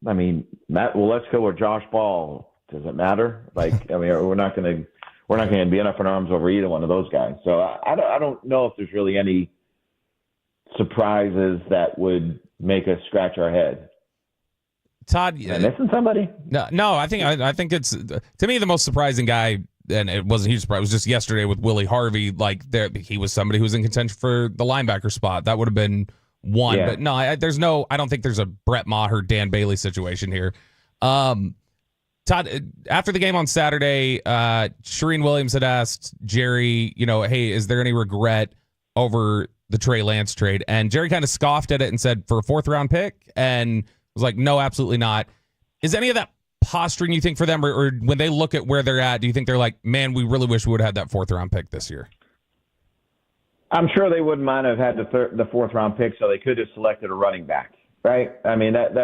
I mean, let's go with Josh Ball. Does it matter? Like, I mean, we're not going to be up in arms over either one of those guys. So I don't know if there's really any surprises that would make us scratch our head.
Todd,
am I missing somebody?
No. I think it's, to me, the most surprising guy, and it wasn't a huge surprise. It was just yesterday with Willie Harvey. Like, he was somebody who was in contention for the linebacker spot. That would have been one. Yeah. But no, I don't think there's a Brett Maher, Dan Bailey situation here. Todd, after the game on Saturday, Shereen Williams had asked Jerry, hey, is there any regret over the Trey Lance trade? And Jerry kind of scoffed at it and said, for a 4th-round pick? And was like, no, absolutely not. Is any of that posturing, you think, for them, or when they look at where they're at, do you think they're like, man, we really wish we would have had that 4th-round pick this year?
I'm sure they wouldn't mind have had the 4th-round pick, so they could have selected a running back, right? I mean, that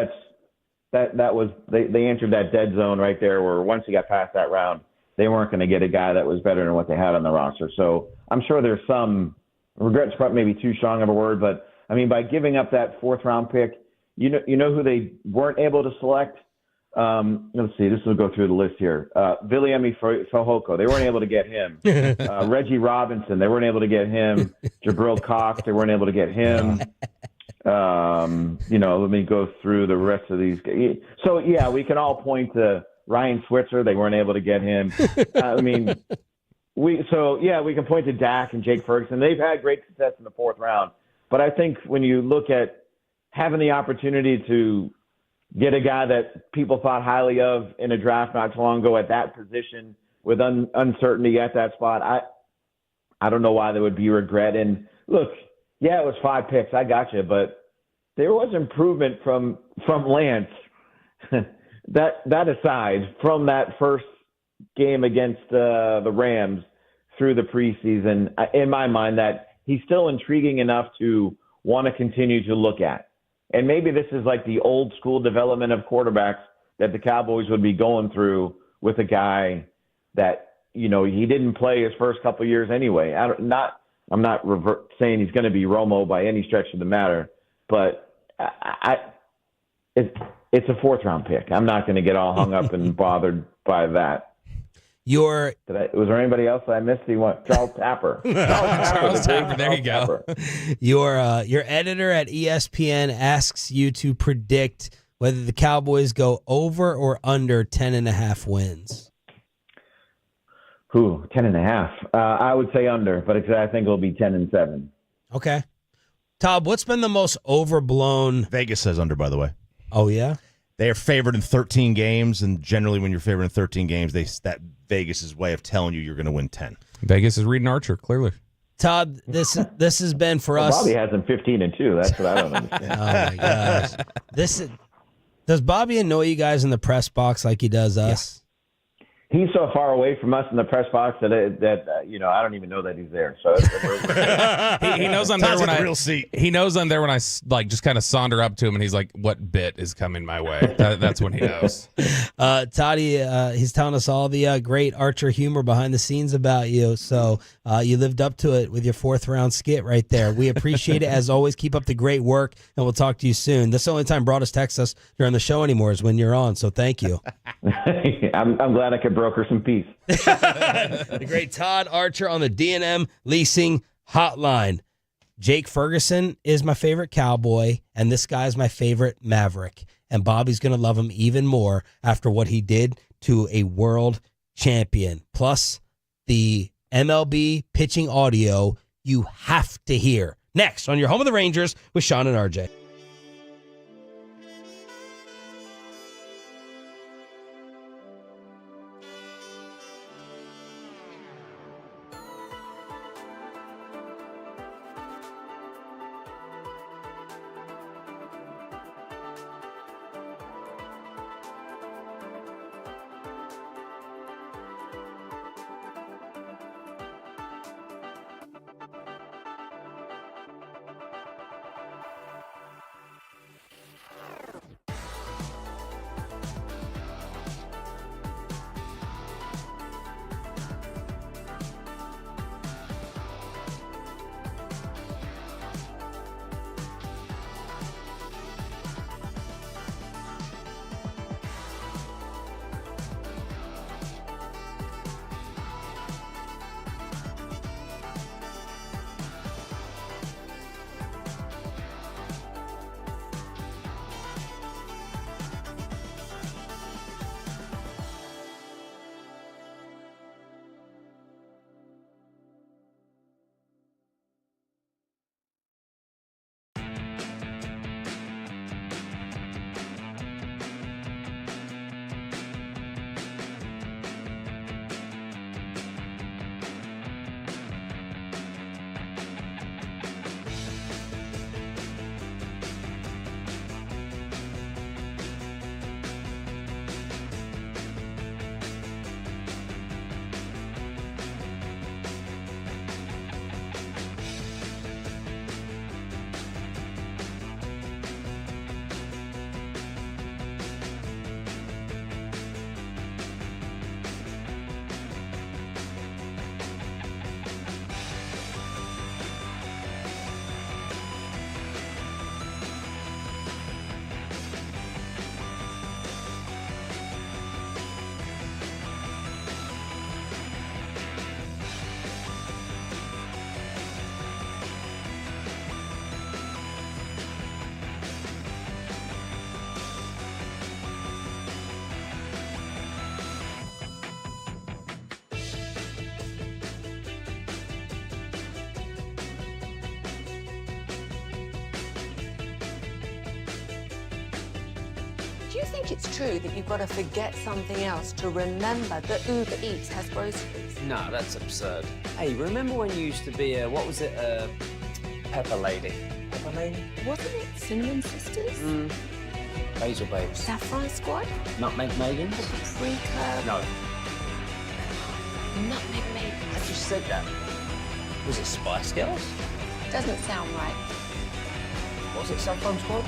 was they entered that dead zone right there, where once you got past that round, they weren't going to get a guy that was better than what they had on the roster. So I'm sure there's some regrets, maybe too strong of a word, but I mean, by giving up that 4th-round pick, you know who they weren't able to select? Let's see. This will go through the list here. Viliami Fehoko. They weren't able to get him. Reggie Robinson. They weren't able to get him. Jabril Cox. They weren't able to get him. Let me go through the rest of these. So, yeah, we can all point to Ryan Switzer. They weren't able to get him. We can point to Dak and Jake Ferguson. They've had great success in the 4th round. But I think when you look at having the opportunity to get a guy that people thought highly of in a draft not too long ago at that position with uncertainty at that spot, I don't know why there would be regret. And look, yeah, it was 5 picks. I got you, but there was improvement from Lance. that aside, from that first game against the Rams through the preseason, in my mind, that he's still intriguing enough to want to continue to look at. And maybe this is like the old school development of quarterbacks that the Cowboys would be going through with a guy that, he didn't play his first couple of years anyway. I'm not saying he's going to be Romo by any stretch of the matter, but it's a 4th-round pick. I'm not going to get all hung up and bothered by that. Was there anybody else I missed? Charles Tapper.
Charles Tapper. There you go.
Your editor at ESPN asks you to predict whether the Cowboys go over or under 10.5 wins.
10.5. I would say under, but I think it'll be 10-7.
Okay. Todd, what's been the most overblown?
Vegas says under, by the way.
Oh, yeah?
They are favored in 13 games, and generally when you're favored in 13 games, that Vegas' way of telling you you're going to win 10.
Vegas is reading Archer, clearly.
Todd, this has been for us.
Bobby has them 15-2. That's what I don't understand.
Oh, my gosh. Does Bobby annoy you guys in the press box like he does us?
He's so far away from us in the press box that I don't even know that he's there. So
he knows I'm there when he knows I'm there when I just kind of saunter up to him and he's like, "What bit is coming my way?" That's when he knows.
Toddy, he's telling us all the great Archer humor behind the scenes about you. So you lived up to it with your 4th-round skit right there. We appreciate it as always. Keep up the great work, and we'll talk to you soon. This is the only time Broadus texts us during the show anymore is when you're on. So thank you.
I'm glad I could broker some peace.
The great Todd Archer on the D&M Leasing Hotline. Jake Ferguson is my favorite Cowboy, and this guy's my favorite Maverick. And Bobby's going to love him even more after what he did to a world champion. Plus, the MLB pitching audio you have to hear. Next on your Home of the Rangers with Sean and RJ.
Do you think it's true that you've got to forget something else to remember that Uber Eats has groceries?
No, that's absurd. Hey, remember when you used to be a, what was it, Pepper Lady? Pepper Lady?
Wasn't it Cinnamon Sisters?
Basil Babes.
Saffron Squad?
Nutmeg Megan?
Paprika?
No.
Nutmeg Maiden.
I just said that. Was it Spice Girls?
Doesn't sound right.
Was it Saffron Squad?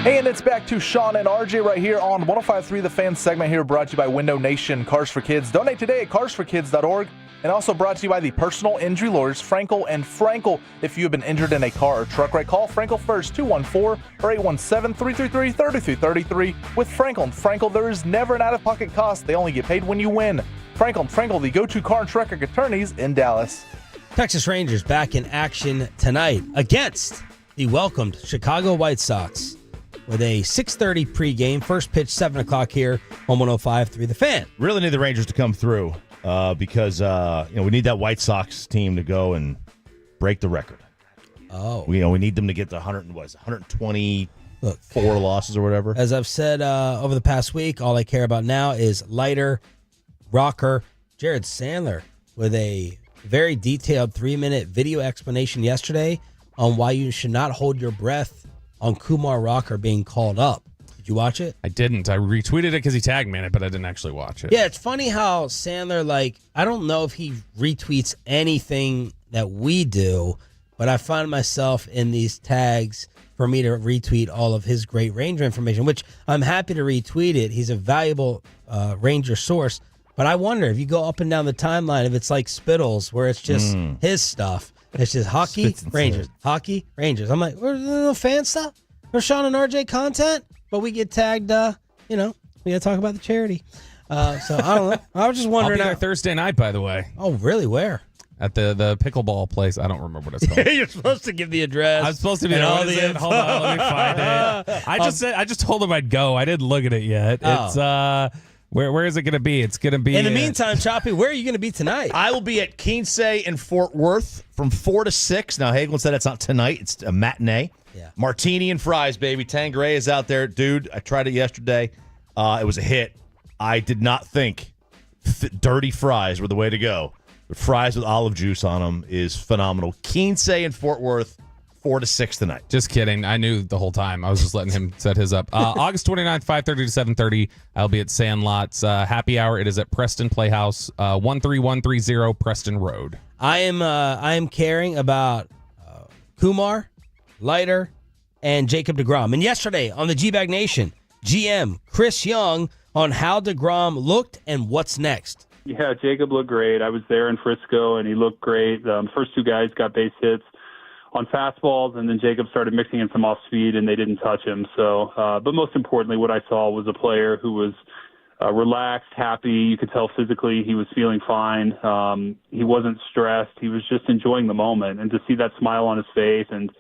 Hey, and it's back to Sean and RJ right here on 105.3 The Fan segment here, brought to you by Window Nation Cars for Kids. Donate today at carsforkids.org, and also brought to you by the personal injury lawyers Frankel and Frankel. If you have been injured in a car or truck wreck, call Frankel first, 214 or 817-333-3333. With Frankel and Frankel, there is never an out-of-pocket cost. They only get paid when you win. Frankel and Frankel, the go-to car and truck wreck attorneys in Dallas.
Texas Rangers back in action tonight against the welcomed Chicago White Sox with a 6:30 pregame. First pitch, 7 o'clock here on 105.3 The Fan.
Really need the Rangers to come through because we need that White Sox team to go and break the record.
Oh.
We need them to get to 124 losses or whatever.
As I've said over the past week, all I care about now is lighter, rocker. Jared Sandler with a very detailed 3-minute video explanation yesterday on why you should not hold your breath on Kumar Rocker being called up. Did you watch it?
I didn't. I retweeted it because he tagged me in it, but I didn't actually watch it.
Yeah, it's funny how Sandler, I don't know if he retweets anything that we do, but I find myself in these tags for me to retweet all of his great Ranger information, which I'm happy to retweet it. He's a valuable Ranger source. But I wonder if you go up and down the timeline, if it's like Spittles, where it's just his stuff. It's just hockey, Rangers, hockey, Rangers. I'm like, where's the little fan stuff? For Sean and RJ content? But we get tagged, we got to talk about the charity. So I don't know. I was just wondering.
I'll be there Thursday night, by the way.
Oh, really? Where?
At the pickleball place. I don't remember what it's called.
You're supposed to give the address.
I'm supposed to be all the info. Hold on, let me find it. I just told him I'd go. I didn't look at it yet. It's where is it going to be? It's going to be.
In the meantime, Choppy, where are you going to be tonight?
I will be at Keensay in Fort Worth from 4 to 6. Now, Hagelin said it's not tonight. It's a matinee.
Yeah.
Martini and fries, baby. Tanqueray is out there. Dude, I tried it yesterday. It was a hit. I did not think dirty fries were the way to go. But fries with olive juice on them is phenomenal. Keensay in Fort Worth, 4 to 6 tonight.
Just kidding. I knew the whole time. I was just letting him set his up. August 29th, 5:30 to 7:30. I'll be at Sandlot's happy hour. It is at Preston Playhouse, 13130 Preston Road.
I am caring about Kumar, Leiter, and Jacob deGrom. And yesterday on the G-Bag Nation, GM Chris Young on how deGrom looked and what's next.
Yeah, Jacob looked great. I was there in Frisco, and he looked great. First two guys got base hits on fastballs, and then Jacob started mixing in some off speed, and they didn't touch him. So, but most importantly, what I saw was a player who was relaxed, happy. You could tell physically he was feeling fine. He wasn't stressed. He was just enjoying the moment. And to see that smile on his face and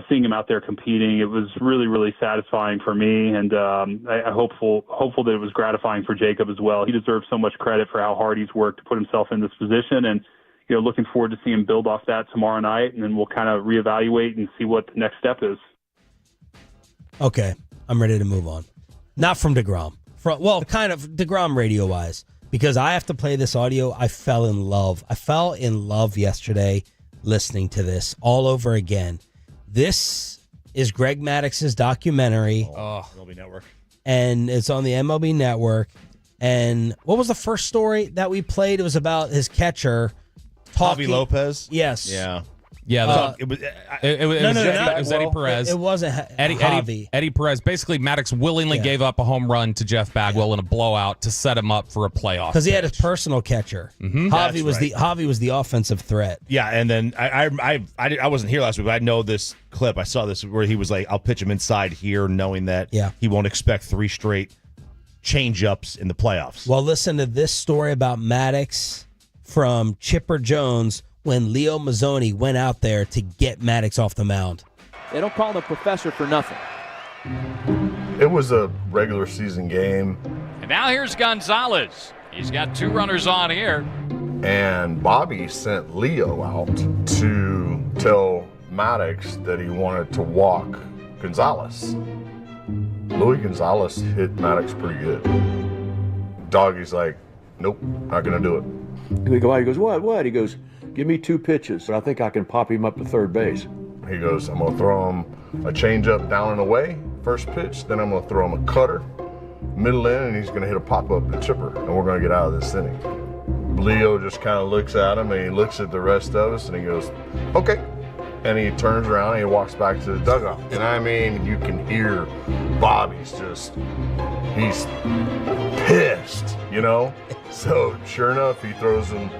seeing him out there competing, it was really, really satisfying for me, and I'm hopeful that it was gratifying for Jacob as well. He deserves so much credit for how hard he's worked to put himself in this position, and looking forward to seeing him build off that tomorrow night, and then we'll kind of reevaluate and see what the next step is.
Okay, I'm ready to move on. Not from deGrom. Kind of deGrom radio-wise, because I have to play this audio. I fell in love. I fell in love yesterday listening to this all over again. This is Greg Maddux's documentary.
MLB Network.
And it's on the MLB Network. And what was the first story that we played? It was about his catcher talking.
Javi Lopez?
Yes.
Yeah.
Yeah,
it was
Eddie Perez.
It wasn't Javi.
Eddie Perez. Basically, Maddux willingly gave up a home run to Jeff Bagwell in a blowout to set him up for a playoff.
Because he had his personal catcher.
Mm-hmm.
Javi was the offensive threat.
Yeah, and then I wasn't here last week, but I know this clip. I saw this where he was like, "I'll pitch him inside here," knowing that he won't expect 3 straight change-ups in the playoffs.
Well, listen to this story about Maddux from Chipper Jones when Leo Mazzoni went out there to get Maddux off the mound.
They don't call him the professor for nothing.
It was a regular season game.
And now here's Gonzalez. He's got 2 runners on here.
And Bobby sent Leo out to tell Maddux that he wanted to walk Gonzalez. Louis Gonzalez hit Maddux pretty good. Doggy's like, nope, not going to do it.
He goes, what? He goes, give me 2 pitches, and I think I can pop him up to third base.
He goes, I'm going to throw him a changeup down and away, first pitch. Then I'm going to throw him a cutter, middle in, and he's going to hit a pop-up to Chipper, and we're going to get out of this inning. Leo just kind of looks at him, and he looks at the rest of us, and he goes, okay. And he turns around, and he walks back to the dugout. And I mean, you can hear Bobby's he's pissed, So sure enough, he throws him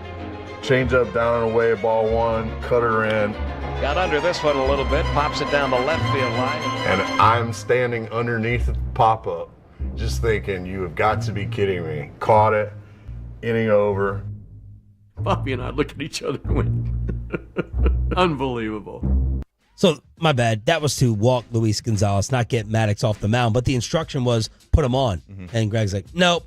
change up down and away, ball 1, cutter in.
Got under this one a little bit, pops it down the left field line.
And I'm standing underneath the pop-up, just thinking, you have got to be kidding me. Caught it, inning over.
Bobby and I look at each other and went, unbelievable.
So, my bad. That was to walk Luis Gonzalez, not get Maddux off the mound. But the instruction was put him on. Mm-hmm. And Greg's like, nope,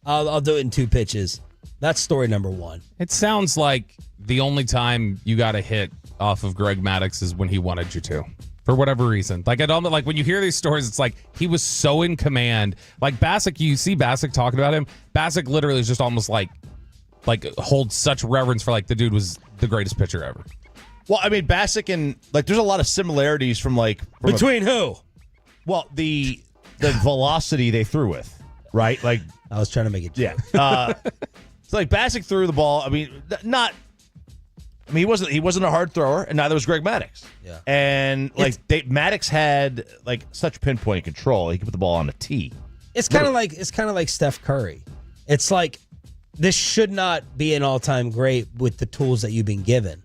I'll do it in 2 pitches. That's story number 1.
It sounds like the only time you got a hit off of Greg Maddux is when he wanted you to, for whatever reason. Like, when you hear these stories, it's like he was so in command. Like Bassick, you see Bassick talking about him. Bassick literally is just almost like holds such reverence for the dude was the greatest pitcher ever.
Well, I mean, Bassick and there's a lot of similarities from
between who?
Well, the velocity they threw with, right? Like
I was trying to make it.
Yeah. So Bassick threw the ball. I mean, not I mean, he wasn't a hard thrower, and neither was Greg Maddux.
Yeah.
And Maddux had like such pinpoint control. He could put the ball on the tee.
It's kind of like Steph Curry. It's like this should not be an all-time great with the tools that you've been given.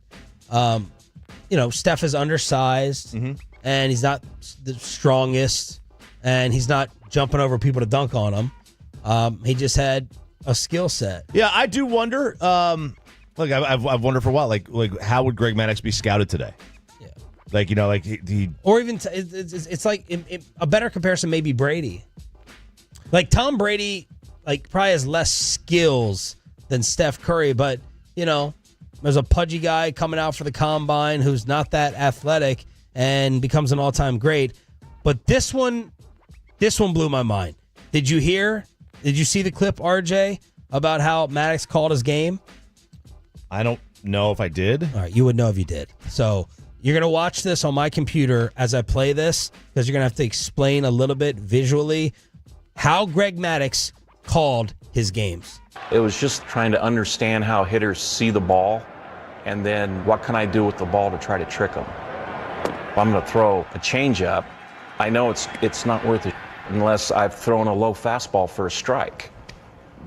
Steph is undersized, and he's not the strongest, and he's not jumping over people to dunk on him. He just had a skill set.
Yeah, I do wonder. Look, I've wondered for a while, like how would Greg Maddux be scouted today? Yeah, he
or even it's like a better comparison may be Brady. Like Tom Brady, probably has less skills than Steph Curry, but there's a pudgy guy coming out for the combine who's not that athletic and becomes an all-time great. But this one blew my mind. Did you see the clip, RJ, about how Maddux called his game?
I don't know if I did.
All right, you would know if you did. So you're going to watch this on my computer as I play this because you're going to have to explain a little bit visually how Greg Maddux called his games.
It was just trying to understand how hitters see the ball and then what can I do with the ball to try to trick them. If I'm going to throw a changeup, I know it's not worth it unless I've thrown a low fastball for a strike.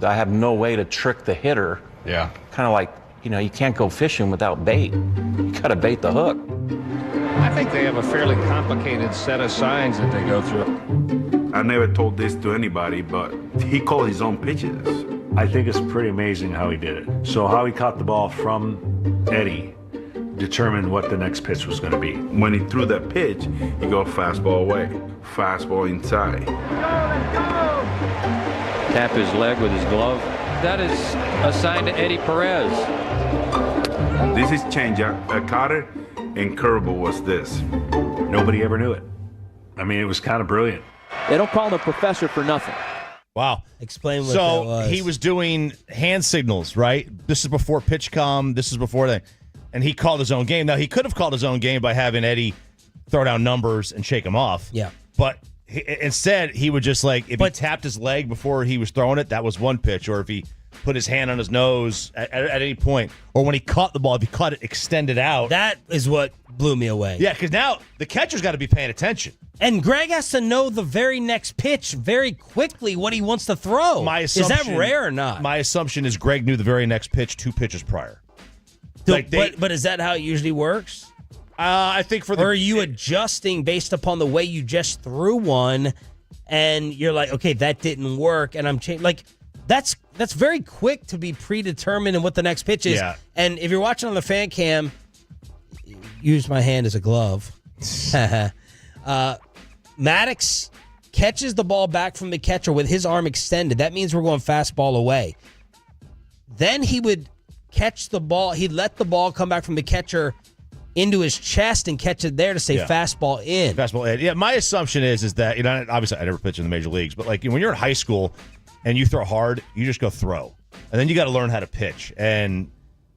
I have no way to trick the hitter.
Yeah.
Kind of like, you can't go fishing without bait. You got to bait the hook.
I think they have a fairly complicated set of signs that they go through.
I never told this to anybody, but he called his own pitches.
I think it's pretty amazing how he did it. So how he caught the ball from Eddie determined what the next pitch was going to be.
When he threw that pitch, he go fastball away, fastball inside.
Tap his leg with his glove. That is assigned to Eddie Perez.
This is changeup. A cutter and curveball was this.
Nobody ever knew it. I mean, it was kind of brilliant.
They don't call him a professor for nothing.
Wow.
Explain what that was.
He was doing hand signals, right? This is before PitchCom. This is before that. And he called his own game. Now, he could have called his own game by having Eddie throw down numbers and shake him off.
Yeah.
But instead, he would just if he tapped his leg before he was throwing it, that was one pitch. Or if he put his hand on his nose at any point. Or when he caught the ball, if he caught it extended out.
That is what blew me away.
Yeah, because now the catcher's got to be paying attention.
And Greg has to know the very next pitch very quickly what he wants to throw. Is that rare or not?
My assumption is Greg knew the very next pitch 2 pitches prior.
But is that how it usually works?
I think
or are you adjusting based upon the way you just threw one and you're like, okay, that didn't work and I'm changing. That's very quick to be predetermined in what the next pitch is.
Yeah.
And if you're watching on the fan cam, use my hand as a glove. Maddux catches the ball back from the catcher with his arm extended. That means we're going fastball away. Then he would catch the ball. He'd let the ball come back from the catcher into his chest and catch it there to say fastball in.
Fastball in. Yeah, my assumption is that, obviously I never pitched in the major leagues, but when you're in high school and you throw hard, you just go throw. And then you got to learn how to pitch. And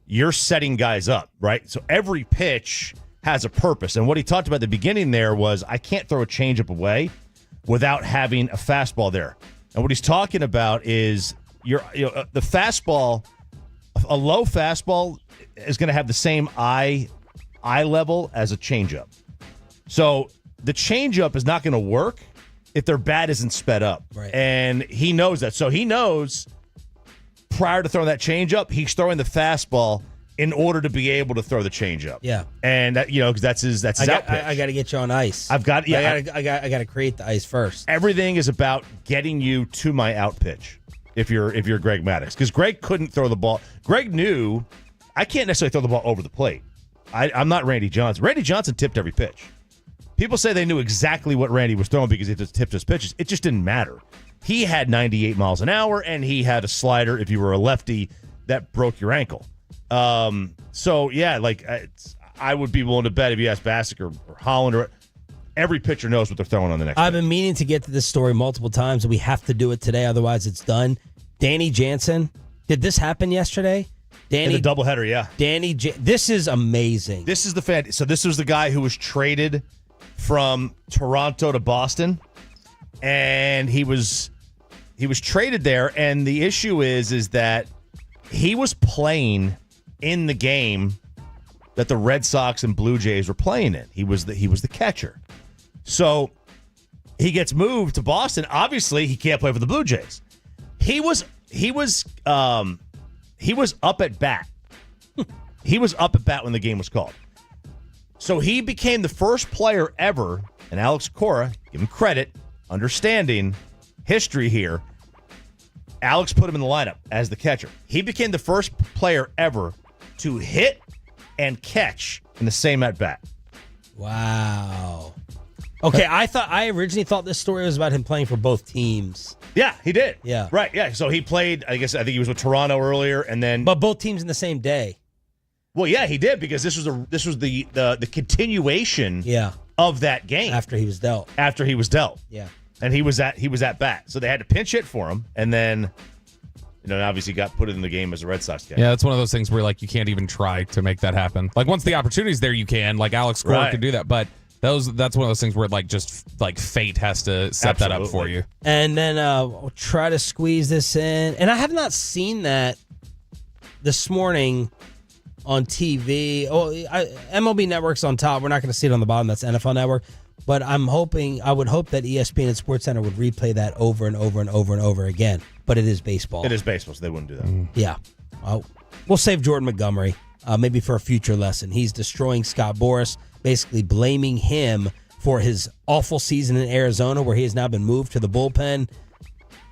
you're setting guys up, right? So every pitch has a purpose. And what he talked about at the beginning there was, I can't throw a changeup away without having a fastball there. And what he's talking about is the fastball, a low fastball is going to have the same eye level as a changeup. So the changeup is not going to work if their bat isn't sped up.
Right.
And he knows that. So he knows prior to throwing that changeup, he's throwing the fastball in order to be able to throw the changeup.
Yeah.
And that, because that's his out pitch.
I got to get you on ice.
I got
to create the ice first.
Everything is about getting you to my out pitch. If you're Greg Maddux, because Greg couldn't throw the ball. Greg knew I can't necessarily throw the ball over the plate. I'm not Randy Johnson. Randy Johnson tipped every pitch. People say they knew exactly what Randy was throwing because he just tipped his pitches. It just didn't matter. He had 98 miles an hour, and he had a slider, if you were a lefty, that broke your ankle. So, yeah, I would be willing to bet if you ask Bassick or Holland, every pitcher knows what they're throwing on the next
I've
pitch.
been meaning to get to this story multiple times, and we have to do it today, otherwise it's done. Danny Jansen, did this happen yesterday?
In the doubleheader, yeah.
This is amazing.
This is the fan. So this was the guy who was traded from Toronto to Boston, and he was traded there. And the issue is that he was playing in the game that the Red Sox and Blue Jays were playing in. He was the catcher. So he gets moved to Boston. Obviously, he can't play for the Blue Jays. He was up at bat. He was up at bat when the game was called. So he became the first player ever, and Alex Cora, give him credit, understanding history here. Alex put him in the lineup as the catcher. He became the first player ever to hit and catch in the same at bat.
Wow. Okay, I originally thought this story was about him playing for both teams.
Yeah, he did.
Yeah.
Right, yeah. So he played, I think he was with Toronto earlier, and then...
But both teams in the same day.
Well, yeah, he did, because this was the continuation of that game.
After he was dealt.
Yeah. And he was at bat. So they had to pinch hit for him, and then... obviously got put in the game as a Red Sox guy.
Yeah, that's one of those things where you can't even try to make that happen. Once the opportunity's there, you can. Alex Cora could do that, but that's one of those things where just fate has to set that up for you.
And then we'll try to squeeze this in. And I have not seen that this morning on TV. MLB Network's on top. We're not going to see it on the bottom. That's NFL Network. But I would hope that ESPN and SportsCenter would replay that over and over and over and over again. But it is baseball.
It is baseball, so they wouldn't do that.
Yeah. We'll save Jordan Montgomery maybe for a future lesson. He's destroying Scott Boras, basically blaming him for his awful season in Arizona, where he has now been moved to the bullpen.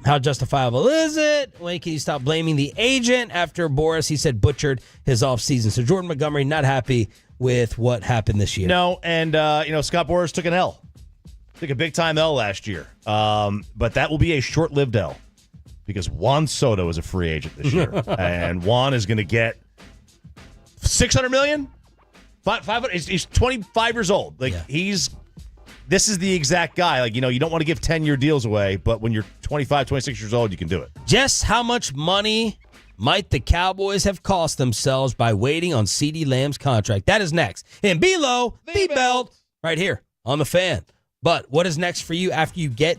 How justifiable is it? When can you stop blaming the agent after Boras, he said, butchered his offseason? So Jordan Montgomery not happy with what happened this year.
No, and Scott Boras took an L. Took a big-time L last year. But that will be a short-lived L, because Juan Soto is a free agent this year. And Juan is going to get $600 million? He's 25 years old. This is the exact guy. You don't want to give 10-year deals away, but when you're 25, 26 years old, you can do it.
Just how much money might the Cowboys have cost themselves by waiting on CeeDee Lamb's contract? That is next in Below the Belt, right here on The Fan. But what is next for you after you get...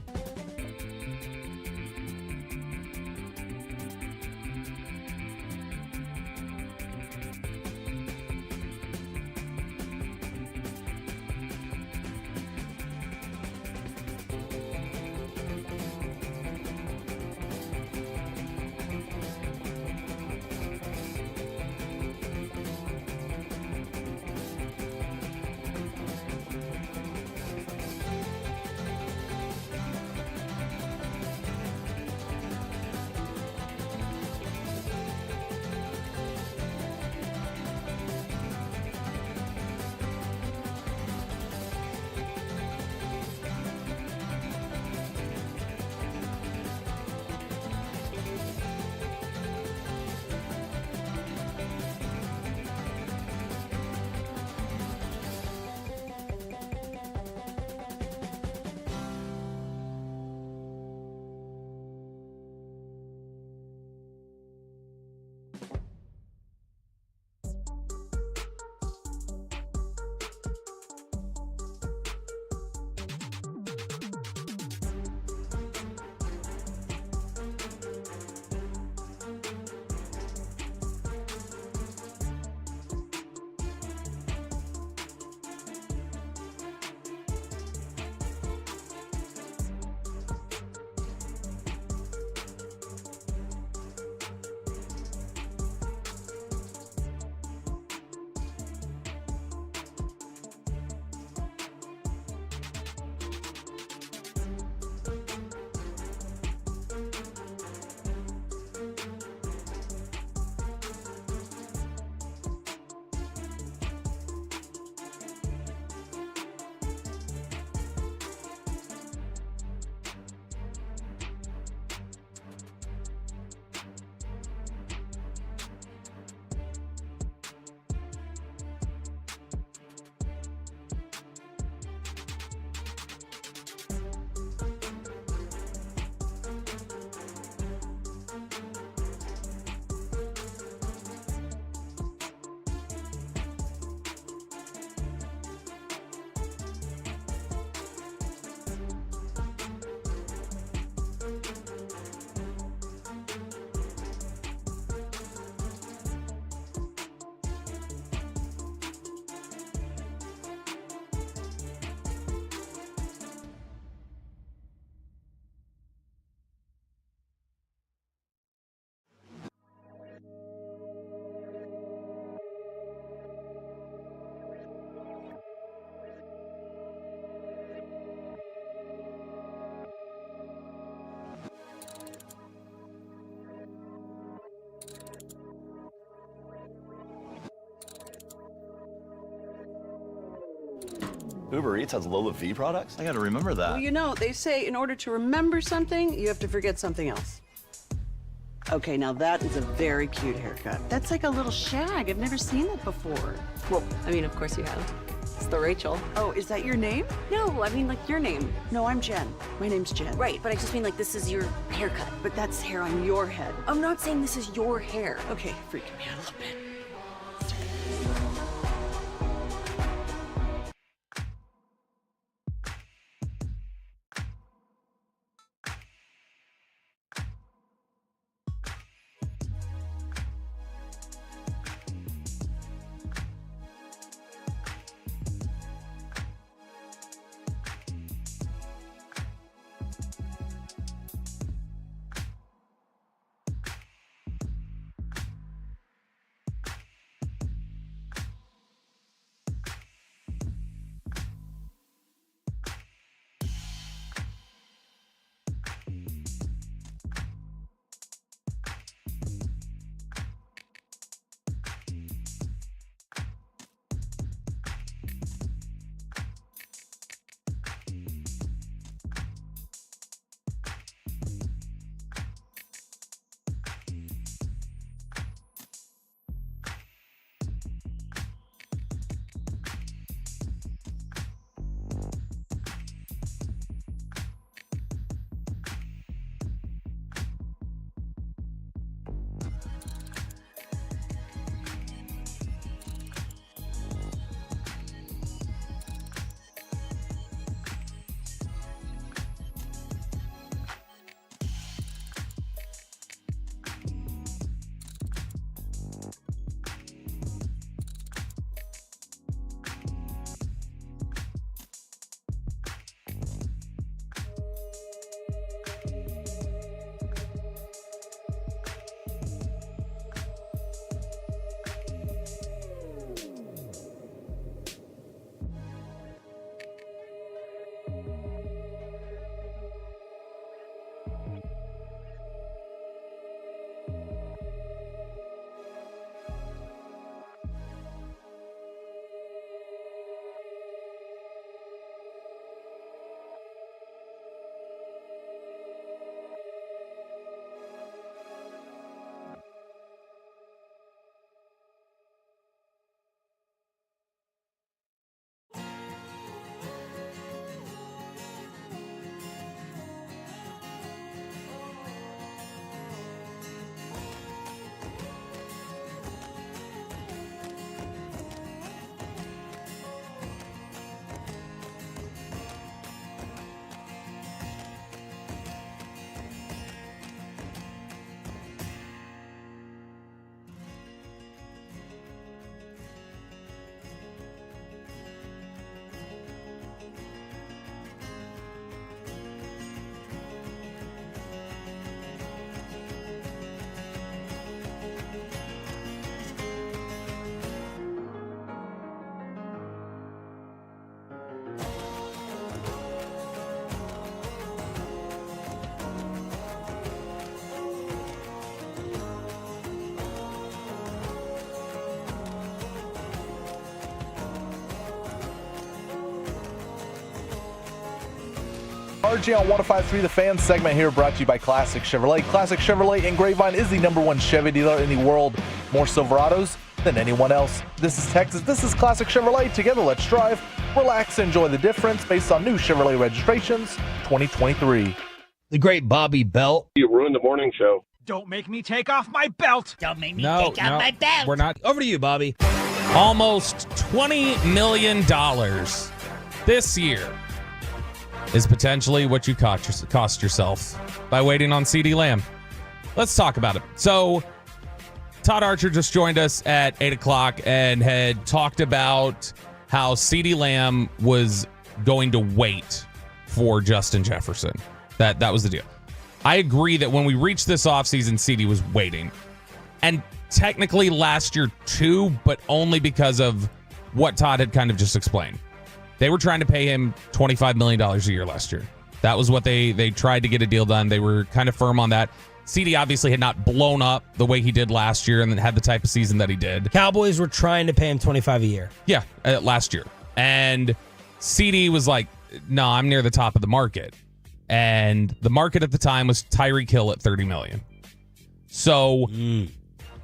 Uber Eats has Lola V products? I gotta remember that.
Well, you know, they say in order to remember something, you have to forget something else. Okay, now that is a very cute haircut. That's like a little shag. I've never seen that before.
Well, I mean, of course you have. It's the Rachel.
Oh, is that your name?
No, I mean, like, your name.
No, I'm Jen. My name's Jen.
Right, but I just mean, like, this is your haircut.
But that's hair on your head.
I'm not saying this is your hair.
Okay, freaking me out a little bit.
RJ on 105.3 The Fan segment here brought to you by Classic Chevrolet. Classic Chevrolet in Grapevine is the #1 Chevy dealer in the world. More Silverados than anyone else. This is Texas. This is Classic Chevrolet. Together, let's drive, relax, enjoy the difference based on new Chevrolet registrations 2023.
The great Bobby Belt.
You ruined the morning show.
Don't make me take off my belt.
Don't make me take off my belt.
We're not.
Over to you, Bobby.
Almost $20 million this year is potentially what you cost yourself by waiting on CeeDee Lamb. Let's talk about it. So, Todd Archer just joined us at 8 o'clock and had talked about how CeeDee Lamb was going to wait for Justin Jefferson. That was the deal. I agree that when we reached this offseason, CeeDee was waiting. And technically last year too, but only because of what Todd had kind of just explained. They were trying to pay him $25 million a year last year. That was what they tried to get a deal done. They were kind of firm on that. CeeDee obviously had not blown up the way he did last year and then had the type of season that he did.
Cowboys were trying to pay him $25 a year.
Yeah, last year. And CeeDee was like, no, I'm near the top of the market. And the market at the time was Tyreek Hill at $30 million. So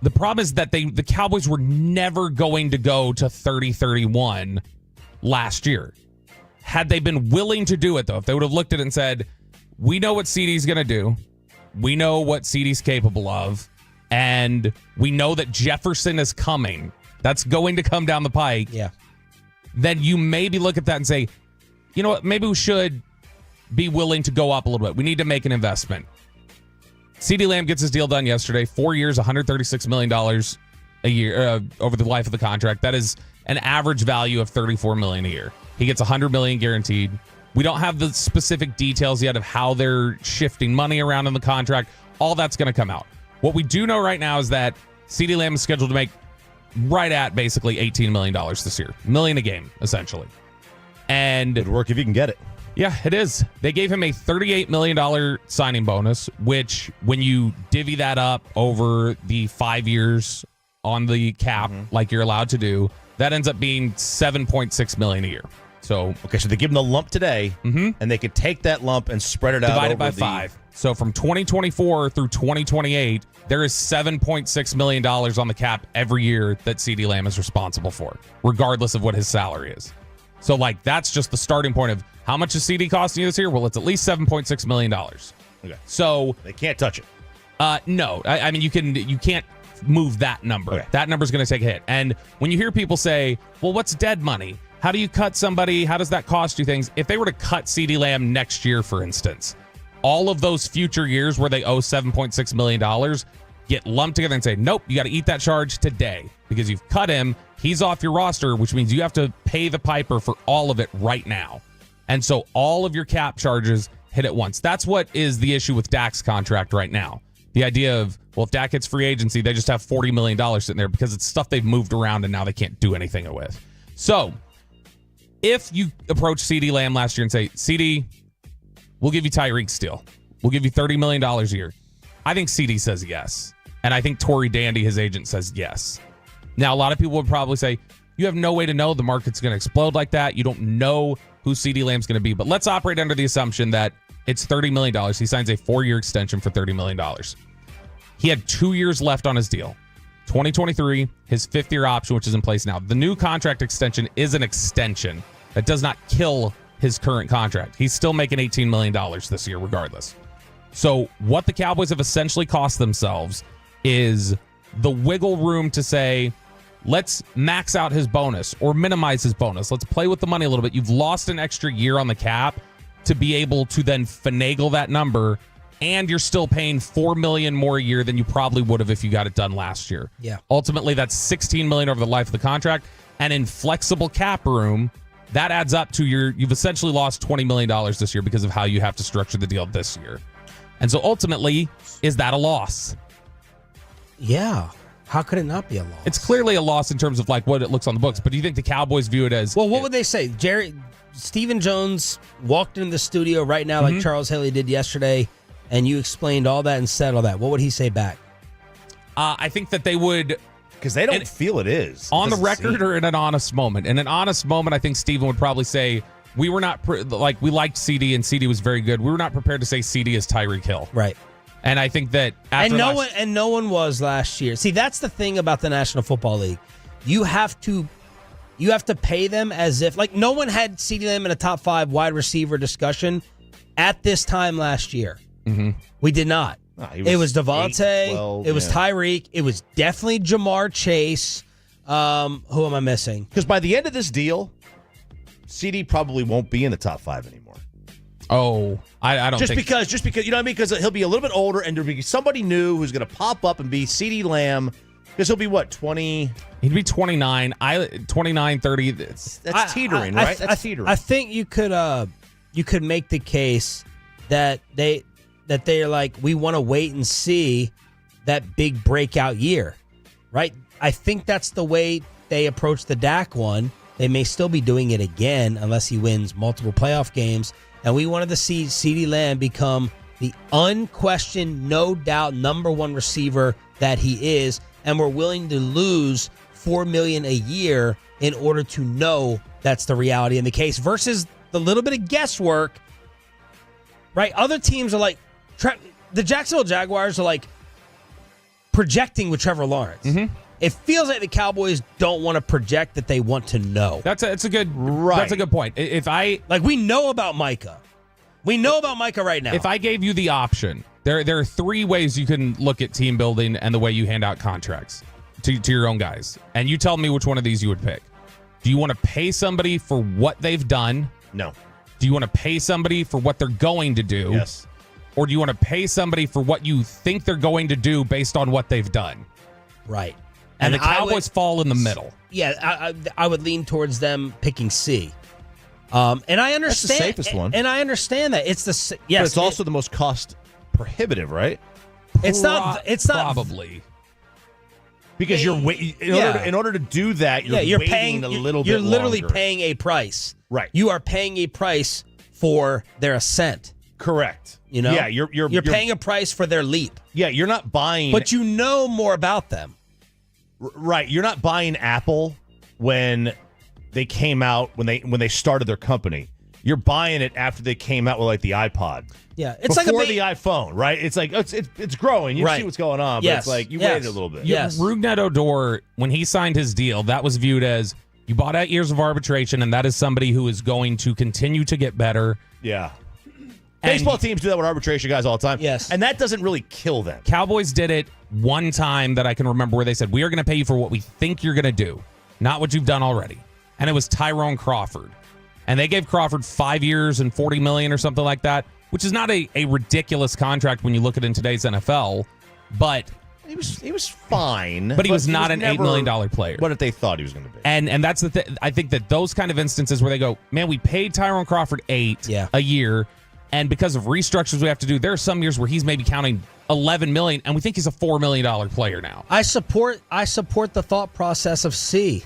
the problem is that the Cowboys were never going to go to 30-31 last year. Had they been willing to do it, though, if they would have looked at it and said, we know what CeeDee's going to do. We know what CeeDee's capable of. And we know that Jefferson is coming. That's going to come down the pike.
Yeah.
Then you maybe look at that and say, you know what, maybe we should be willing to go up a little bit. We need to make an investment. CeeDee Lamb gets his deal done yesterday. 4 years, $136 million a year over the life of the contract. That is an average value of $34 million a year. He gets $100 million guaranteed. We don't have the specific details yet of how they're shifting money around in the contract. All that's going to come out. What we do know right now is that CeeDee Lamb is scheduled to make right at basically $18 million this year. $1 million a game, essentially. And
good work if you can get it.
Yeah, it is. They gave him a $38 million signing bonus, which when you divvy that up over the 5 years on the cap, like you're allowed to do, that ends up being $7.6 million a year. So
so they give him the lump today, and they could take that lump and spread it out
divided
over
by 5. So from 2024 through 2028, there is $7.6 million on the cap every year that CeeDee Lamb is responsible for, regardless of what his salary is. So, like, that's just the starting point of how much is CeeDee costing you this year? Well, it's at least $7.6 million.
Okay.
So
they can't touch it.
No, I mean, you can't move that number.
Okay.
That number's going to take a hit. And when you hear people say, well, what's dead money? How do you cut somebody? How does that cost you things? If they were to cut CeeDee Lamb next year, for instance, all of those future years where they owe $7.6 million get lumped together and say, nope, you got to eat that charge today because you've cut him. He's off your roster, which means you have to pay the piper for all of it right now. And so all of your cap charges hit at once. That's what is the issue with Dak's contract right now. The idea of, well, if Dak hits free agency, they just have $40 million sitting there because it's stuff they've moved around and now they can't do anything with. So if you approach CeeDee Lamb last year and say, CeeDee, we'll give you Tyreek still. We'll give you $30 million a year. I think CeeDee says yes. And I think Tory Dandy, his agent, says yes. Now, a lot of people would probably say, you have no way to know the market's going to explode like that. You don't know who CeeDee Lamb's going to be. But let's operate under the assumption that it's $30 million. He signs a 4-year extension for $30 million. He had 2 years left on his deal. 2023, his 5th-year option, which is in place now. The new contract extension is an extension. That does not kill his current contract. He's still making $18 million this year regardless. So what the Cowboys have essentially cost themselves is the wiggle room to say, let's max out his bonus or minimize his bonus. Let's play with the money a little bit. You've lost an extra year on the cap to be able to then finagle that number, and you're still paying $4 million more a year than you probably would have if you got it done last year.
Yeah.
Ultimately, that's $16 million over the life of the contract, and in flexible cap room, that adds up to you've essentially lost $20 million this year because of how you have to structure the deal this year. And so ultimately, is that a loss?
Yeah. How could it not be a loss?
It's clearly a loss in terms of like what it looks on the books, but do you think the Cowboys view it as...
Well, what would they say? Stephen Jones walked into the studio right now like Charles Haley did yesterday, and you explained all that and said all that. What would he say back?
I think that they would...
Because they don't feel it is.
On the record or in an honest moment? In an honest moment, I think Stephen would probably say, we were not... we liked CeeDee, and CeeDee was very good. We were not prepared to say CeeDee is Tyreek Hill.
Right.
And I think that after
no one was last year. See, that's the thing about the National Football League. You have to pay them as if like no one had CeeDee Lamb in a top 5 wide receiver discussion at this time last year.
Mm-hmm.
We did not. It was Devontae. It was Tyreek. It was definitely Jamar Chase. Who am I missing?
Because by the end of this deal, CeeDee probably won't be in the top 5 anymore.
Oh, I don't
just because you know what I mean? Because he'll be a little bit older, and there'll be somebody new who's going to pop up and be CeeDee Lamb. Because he'll be what, 20?
He'd be 29. 29, 30.
That's teetering, right? That's teetering.
I think you could make the case that they're like, we want to wait and see that big breakout year, right? I think that's the way they approach the Dak one. They may still be doing it again unless he wins multiple playoff games. And we wanted to see CeeDee Lamb become the unquestioned, no doubt, number 1 receiver that he is. And we're willing to lose $4 million a year in order to know that's the reality in the case versus the little bit of guesswork, right? Other teams are like, the Jacksonville Jaguars are like projecting with Trevor Lawrence.
Mm-hmm.
It feels like the Cowboys don't want to project that they want to know.
That's a good point.
We know about Micah. We know about Micah right now.
If I gave you the option, there are 3 ways you can look at team building and the way you hand out contracts to your own guys. And you tell me which one of these you would pick. Do you want to pay somebody for what they've done?
No.
Do you want to pay somebody for what they're going to do?
Yes.
Or do you want to pay somebody for what you think they're going to do based on what they've done?
Right.
And the Cowboys fall in the middle.
Yeah, I would lean towards them picking C. And I understand.
That's the safest one.
And I understand that. It's the yes.
But it's also the most cost prohibitive, right?
It's not
Probably.
Because in order to do that, you're paying a little bit
You're literally
longer.
paying a price.
Right.
You are paying a price for their ascent.
Correct.
You know?
Yeah, you're
paying a price for their leap.
Yeah, you're not buying.
But you know more about them.
Right. You're not buying Apple when they came out, when they started their company. You're buying it after they came out with like the iPod.
Yeah, it's
before
like
the iPhone, right? It's like it's growing. You see what's going on, but it's like you waited a little bit.
Yes.
Rugnet Odor, when he signed his deal, that was viewed as you bought out years of arbitration, and that is somebody who is going to continue to get better.
Yeah. Baseball teams do that with arbitration guys all the time.
Yes.
And that doesn't really kill them.
Cowboys did it one time that I can remember where they said, we are going to pay you for what we think you're going to do, not what you've done already. And it was Tyrone Crawford. And they gave Crawford 5 years and $40 million or something like that, which is not a ridiculous contract when you look at it in today's NFL. But
he was fine.
But he was not an $8 million player.
What if they thought he was going to be?
And that's the thing. I think that those kind of instances where they go, man, we paid Tyrone Crawford $8 a year. And because of restructures we have to do, there are some years where he's maybe counting $11 million, and we think he's a $4 million player now.
I support the thought process of C.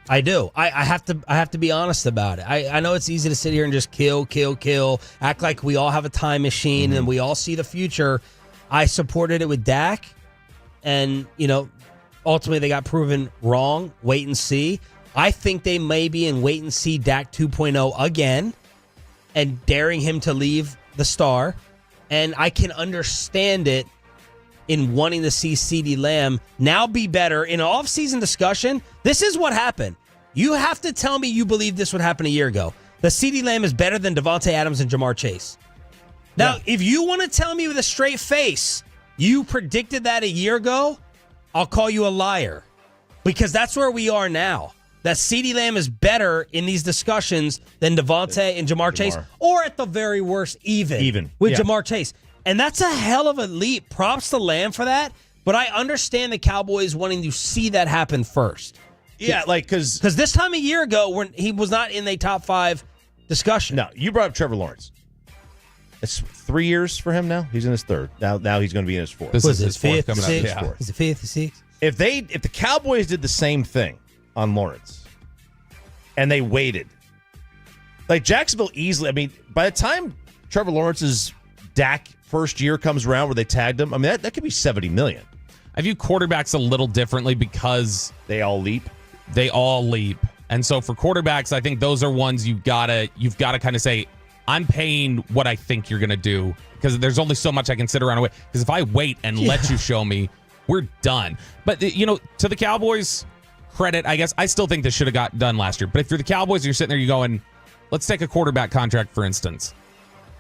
I do. I have to be honest about it. I know it's easy to sit here and just kill, act like we all have a time machine and we all see the future. I supported it with Dak, and ultimately they got proven wrong. Wait and see. I think they may be in wait and see Dak 2.0 again, and daring him to leave the star. And I can understand it in wanting to see CeeDee Lamb now be better. In an offseason discussion, this is what happened. You have to tell me you believe this would happen a year ago. The CeeDee Lamb is better than Devontae Adams and Jamar Chase. Now, if you want to tell me with a straight face you predicted that a year ago, I'll call you a liar. Because that's where we are now. That CeeDee Lamb is better in these discussions than Devontae and Jamar Chase, or at the very worst, even with Jamar Chase. And that's a hell of a leap. Props to Lamb for that. But I understand the Cowboys wanting to see that happen first.
Yeah, because
this time a year ago, when he was not in the top 5 discussion.
No, you brought up Trevor Lawrence. It's 3 years for him now. He's in his 3rd. Now he's going to be in his 4th.
This is his 4th coming up.
Yeah. Is it 5th, 6th?
If the Cowboys did the same thing on Lawrence, and they waited, like Jacksonville easily. I mean, by the time Trevor Lawrence's Dak first year comes around, where they tagged him, I mean that could be $70 million.
I view quarterbacks a little differently because
they all leap.
And so for quarterbacks, I think those are ones you've gotta kind of say, I'm paying what I think you're gonna do, because there's only so much I can sit around and wait. Because if I wait and let you show me, we're done. But to the Cowboys' credit, I guess I still think this should have got done last year. But if you're the Cowboys and you're sitting there, you're going, let's take a quarterback contract, for instance.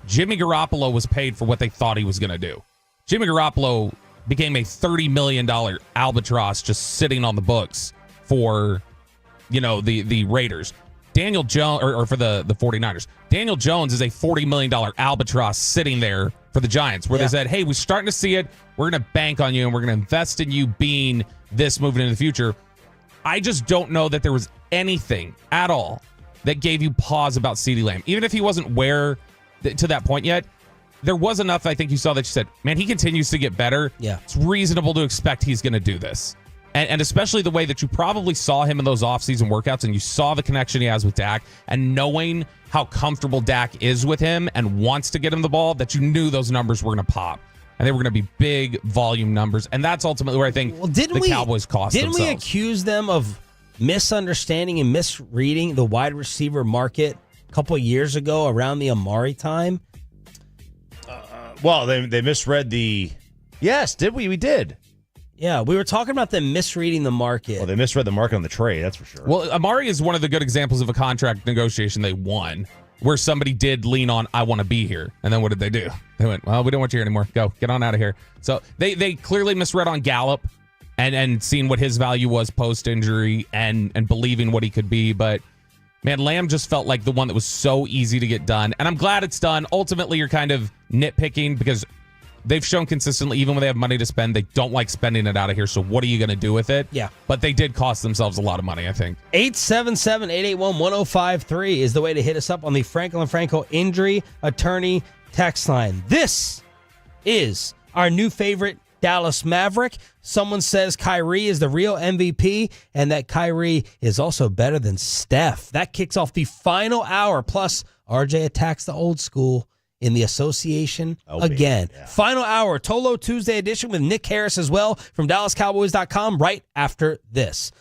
Jimmy Garoppolo was paid for what they thought he was going to do. Jimmy Garoppolo became a $30 million albatross just sitting on the books for, the Raiders. Daniel Jones, or for the 49ers. Daniel Jones is a $40 million albatross sitting there for the Giants, where they said, hey, we're starting to see it. We're going to bank on you, and we're going to invest in you being this moving into the future. I just don't know that there was anything at all that gave you pause about CeeDee Lamb. Even if he wasn't to that point yet, there was enough, I think you saw, that you said, man, he continues to get better.
Yeah.
It's reasonable to expect he's going to do this. And especially the way that you probably saw him in those offseason workouts, and you saw the connection he has with Dak, and knowing how comfortable Dak is with him and wants to get him the ball, that you knew those numbers were going to pop. And they were going to be big volume numbers. And that's ultimately where I think the Cowboys cost themselves.
Didn't we accuse them of misunderstanding and misreading the wide receiver market a couple of years ago around the Amari time?
Well, they misread the... Yes, did we? We did.
Yeah, we were talking about them misreading the market.
Well, they misread the market on the trade, that's for sure.
Well, Amari is one of the good examples of a contract negotiation they won, where somebody did lean on, I want to be here. And then what did they do? They went, well, we don't want you here anymore. Go, get on out of here. So they clearly misread on Gallup and seeing what his value was post-injury and believing what he could be. But, man, Lamb just felt like the one that was so easy to get done. And I'm glad it's done. Ultimately, you're kind of nitpicking because they've shown consistently, even when they have money to spend, they don't like spending it out of here. So what are you going to do with it?
Yeah.
But they did cost themselves a lot of money, I think.
877-881-1053 is the way to hit us up on the Franklin Franco Injury Attorney text line. This is our new favorite Dallas Maverick. Someone says Kyrie is the real MVP and that Kyrie is also better than Steph. That kicks off the final hour. Plus, RJ attacks the old school in the association again. Yeah. Final hour, Tolo Tuesday edition with Nick Harris as well from DallasCowboys.com right after this.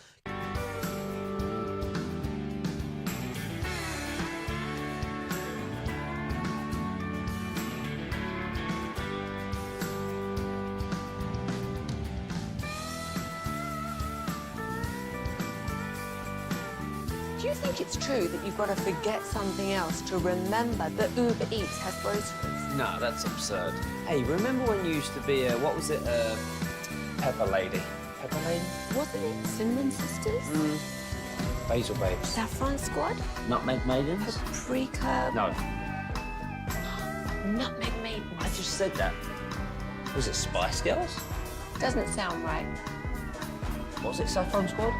Do you think it's true that you've got to forget something else to remember that Uber Eats has groceries?
No, that's absurd. Hey, remember when you used to be what was it, Pepper Lady? Pepper Lady?
Wasn't it Cinnamon Sisters?
Basil Babes.
Saffron Squad?
Nutmeg Maidens?
Paprika?
No.
Nutmeg Maidens.
I just said that. Was it Spice Girls?
Doesn't sound right.
Was it Saffron Squad?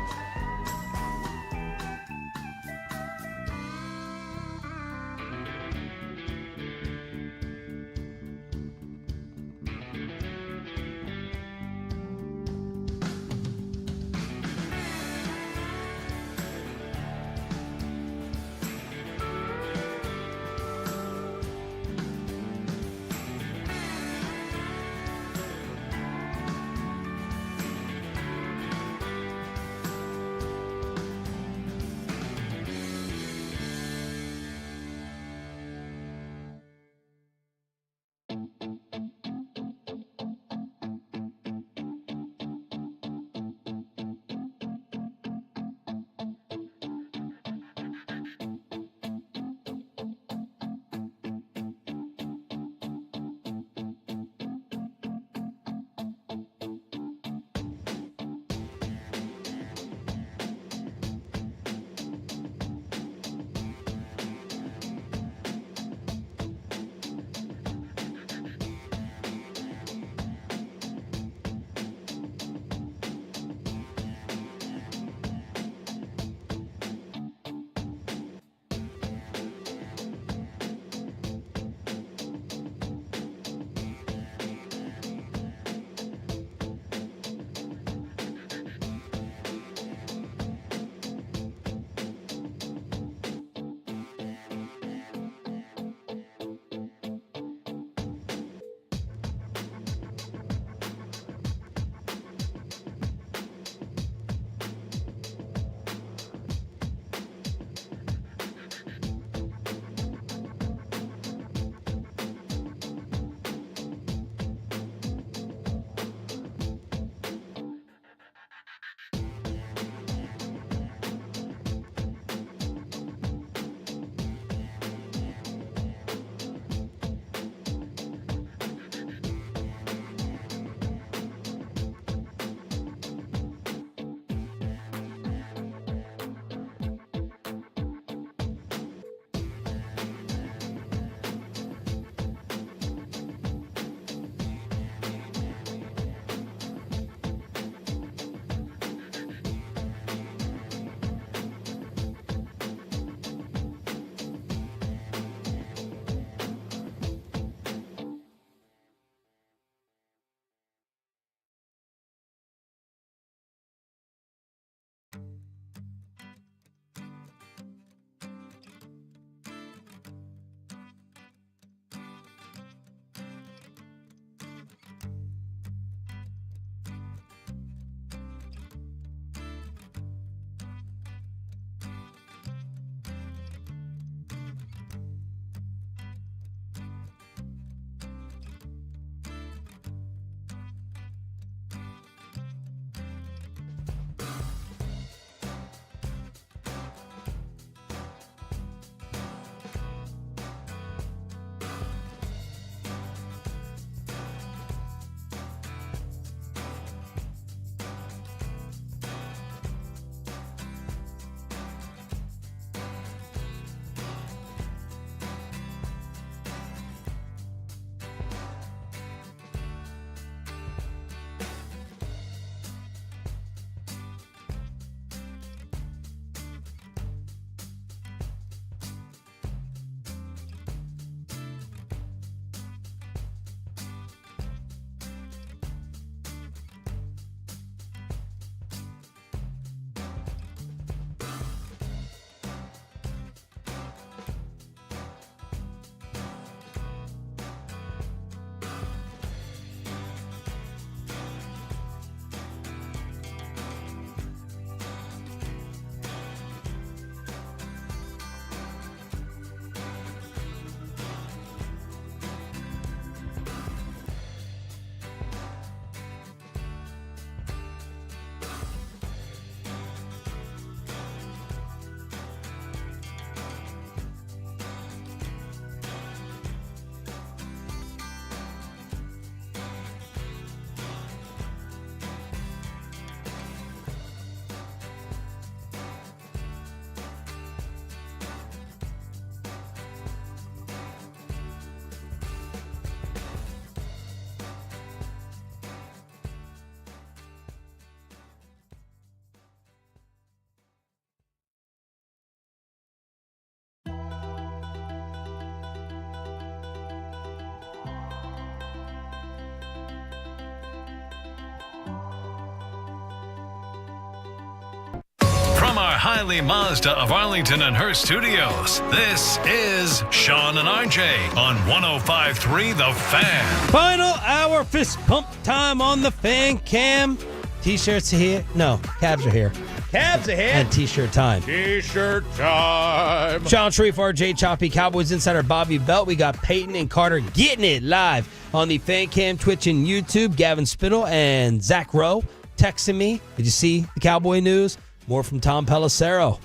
Hiley Mazda of Arlington and Hearst Studios. This is Sean and RJ on 105.3 The Fan.
Final hour fist pump time on the Fan Cam. T-shirts are here. No, cabs are here.
Cabs ahead.
And T-shirt time.
T-shirt time.
Sean Sharif, RJ Choppy, Cowboys insider Bobby Belt. We got Peyton and Carter getting it live on the Fan Cam, Twitch, and YouTube. Gavin Spittle and Zach Rowe texting me. Did you see the Cowboy news? More from Tom Pelissero,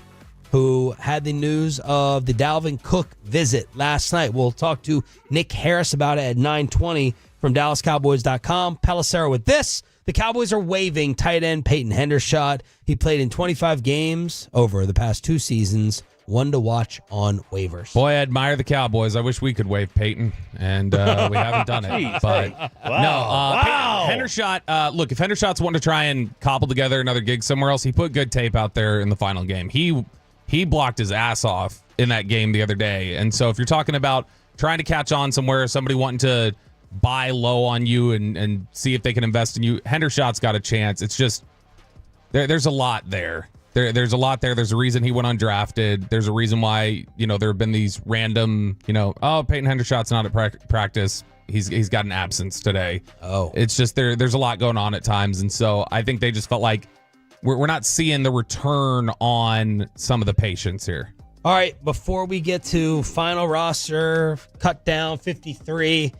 who had the news of the Dalvin Cook visit last night. We'll talk to Nick Harris about it at 9:20 from DallasCowboys.com. Pelissero with this. The Cowboys are waiving tight end Peyton Hendershot. He played in 25 games over the past 2 seasons. One to watch on waivers.
Boy, I admire the Cowboys. I wish we could waive Peyton, and we haven't done it.
Jeez,
but
hey. Wow.
No, Hendershot. Look, if Hendershot's wanting to try and cobble together another gig somewhere else, he put good tape out there in the final game. He blocked his ass off in that game the other day. And so if you're talking about trying to catch on somewhere, somebody wanting to buy low on you and see if they can invest in you, Hendershot's got a chance. It's just there's a lot there. There's a lot there. There's a reason he went undrafted. There's a reason why, there have been these random, Peyton Hendershot's not at practice. He's got an absence today.
Oh.
It's just there's a lot going on at times. And so I think they just felt like we're not seeing the return on some of the patience here.
All right, before we get to final roster, cut down 53,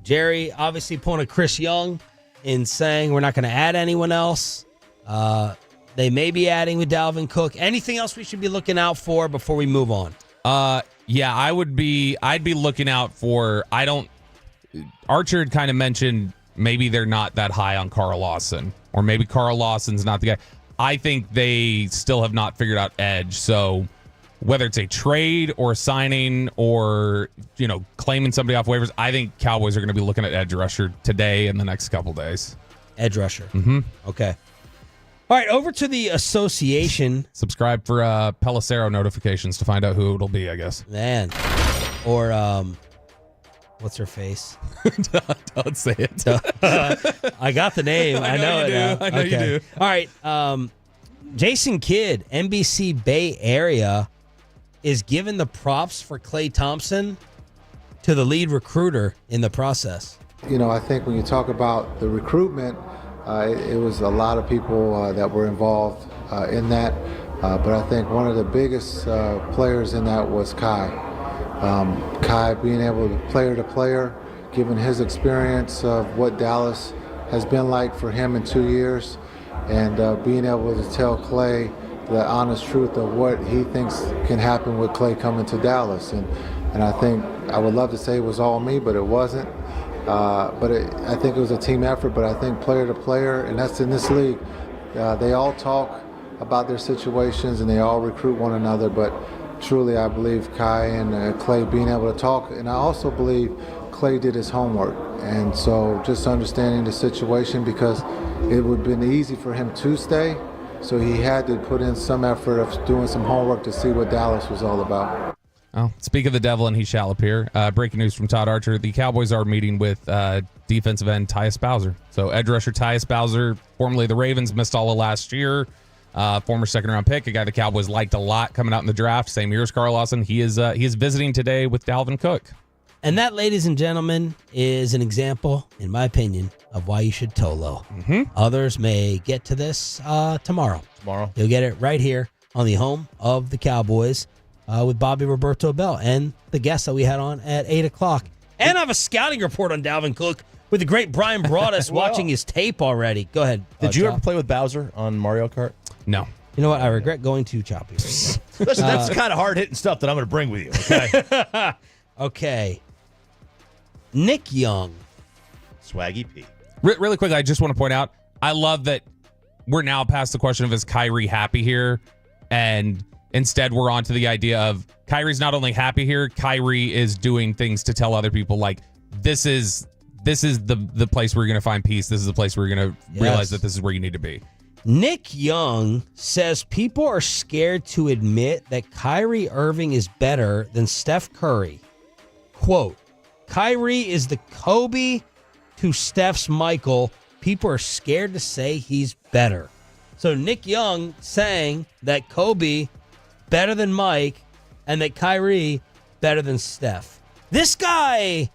Jerry obviously pulling a Chris Young in saying we're not going to add anyone else. They may be adding with Dalvin Cook. Anything else we should be looking out for before we move on?
Yeah, I'd be looking out for, Archer had kind of mentioned maybe they're not that high on Carl Lawson, or maybe Carl Lawson's not the guy. I think they still have not figured out edge. So whether it's a trade or signing or, claiming somebody off waivers, I think Cowboys are going to be looking at edge rusher today and the next couple days.
Edge rusher.
Mm-hmm.
Okay. All right, over to the association.
Subscribe for Pelissero notifications to find out who it'll be, I guess.
Man. Or, what's her face?
Don't say it.
I got the name. I know
you
it.
Do. I know you do.
All right. Jason Kidd, NBC Bay Area, is given the props for Klay Thompson to the lead recruiter in the process.
I think when you talk about the recruitment, it was a lot of people that were involved in that. But I think one of the biggest players in that was Kai. Kai being able to player, given his experience of what Dallas has been like for him in 2 years, and being able to tell Klay the honest truth of what he thinks can happen with Klay coming to Dallas. And I think I would love to say it was all me, but it wasn't. I think it was a team effort, but I think player to player, and that's in this league, they all talk about their situations and they all recruit one another, but truly I believe Kai and Klay being able to talk, and I also believe Klay did his homework. And so just understanding the situation, because it would have been easy for him to stay, so he had to put in some effort of doing some homework to see what Dallas was all about.
Oh, speak of the devil, and he shall appear. Breaking news from Todd Archer. The Cowboys are meeting with defensive end Tyus Bowser. So edge rusher Tyus Bowser, formerly the Ravens, missed all of last year. Former second-round pick, a guy the Cowboys liked a lot coming out in the draft. Same year as Carl Lawson. He is visiting today with Dalvin Cook.
And that, ladies and gentlemen, is an example, in my opinion, of why you should toe low.
Mm-hmm.
Others may get to this tomorrow. You'll get it right here on the home of the Cowboys with Bobby Roberto Bell and the guest that we had on at 8 o'clock. And I have a scouting report on Dalvin Cook with the great Brian Broaddus watching his tape already. Go ahead.
Did you ever play with Bowser on Mario Kart?
No.
You know what? I regret going too choppy. Right
Listen, that's the kind of hard-hitting stuff that I'm going to bring with you, okay?
Okay. Nick Young.
Swaggy P.
Really quickly, I just want to point out, I love that we're now past the question of is Kyrie happy here, and instead we're on to the idea of Kyrie's not only happy here, Kyrie is doing things to tell other people, like, this is the place where you're going to find peace. This is the place where you're going to realize that this is where you need to be.
Nick Young says people are scared to admit that Kyrie Irving is better than Steph Curry. Quote, Kyrie is the Kobe to Steph's Michael. People are scared to say he's better. So Nick Young saying that Kobe better than Mike and that Kyrie better than Steph. This guy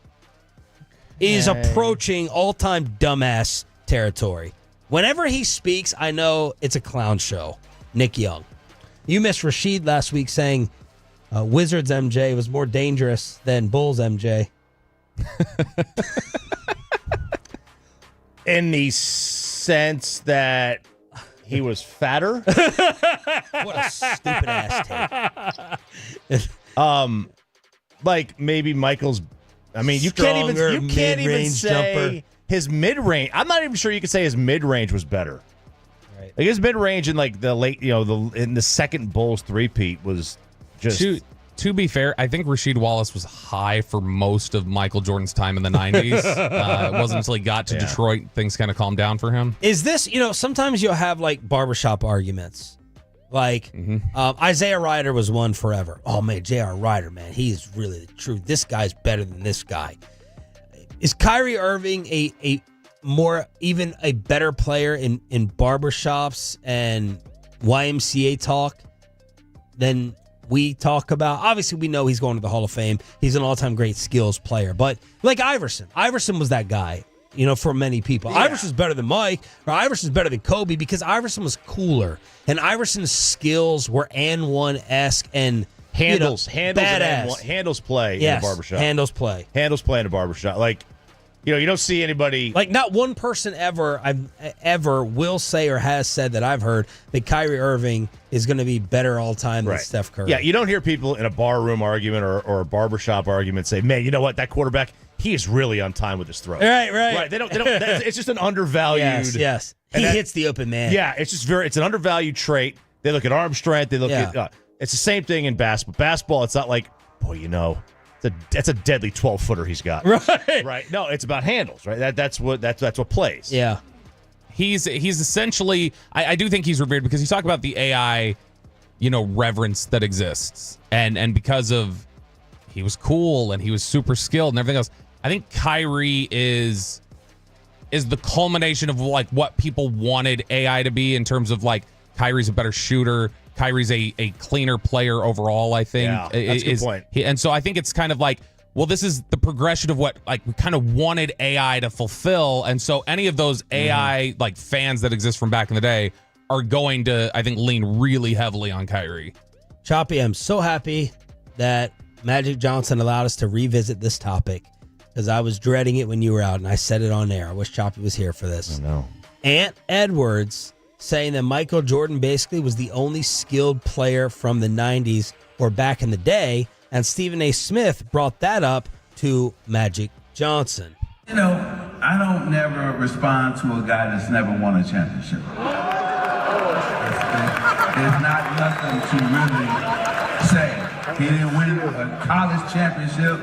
is approaching all-time dumbass territory. Whenever he speaks, I know it's a clown show. Nick Young. You missed Rashid last week saying Wizards MJ was more dangerous than Bulls MJ.
In the sense that he was fatter.
What a stupid ass take.
Like maybe Michael's. I mean, you can't even say
jumper.
His mid range. I'm not even sure you could say his mid range was better.
Right.
Like his mid range in like the late, in the second Bulls three-peat was just.
To be fair, I think Rasheed Wallace was high for most of Michael Jordan's time in the 90s. It wasn't until he got to Detroit things kind of calmed down for him.
Is this, sometimes you'll have like barbershop arguments. Like Isaiah Ryder was one forever. Oh, man, J.R. Ryder, man, he's really the truth. This guy's better than this guy. Is Kyrie Irving a better player in barbershops and YMCA talk than we talk about? Obviously, we know he's going to the Hall of Fame. He's an all-time great skills player. But like Iverson was that guy, for many people. Yeah. Iverson's better than Mike, or Iverson's better than Kobe because Iverson was cooler. And Iverson's skills were N1-esque and
handles
badass.
Handles play in a barbershop.
Handles play
in a barbershop. Like, you don't see anybody.
Like, not one person ever will say or has said that I've heard that Kyrie Irving is going to be better all time than Steph Curry.
Yeah, you don't hear people in a barroom argument or a barbershop argument say, "Man, you know what? That quarterback, he is really on time with his throw."
Right.
They don't. It's just an undervalued.
Yes. He hits the open man.
Yeah, it's just it's an undervalued trait. They look at arm strength. They look at. It's the same thing in basketball. Basketball, it's not like, that's a deadly 12-footer he's got. Right. No, it's about handles, right? That's what plays.
Yeah.
He's essentially, I do think he's revered because you talk about the AI, reverence that exists. And because of, he was cool and he was super skilled and everything else. I think Kyrie is the culmination of like what people wanted AI to be in terms of like Kyrie's a better shooter. Kyrie's a cleaner player overall, I think.
Yeah, that's a good point.
And so I think it's kind of like, well, this is the progression of what like we kind of wanted AI to fulfill. And so any of those AI like fans that exist from back in the day are going to, I think, lean really heavily on Kyrie.
Choppy, I'm so happy that Magic Johnson allowed us to revisit this topic because I was dreading it when you were out and I said it on air. I wish Choppy was here for this.
I know.
Ant Edwards saying that Michael Jordan basically was the only skilled player from the 90s or back in the day, and Stephen A. Smith brought that up to Magic Johnson.
I don't never respond to a guy that's never won a championship. There's not nothing to really say. He didn't win a college championship.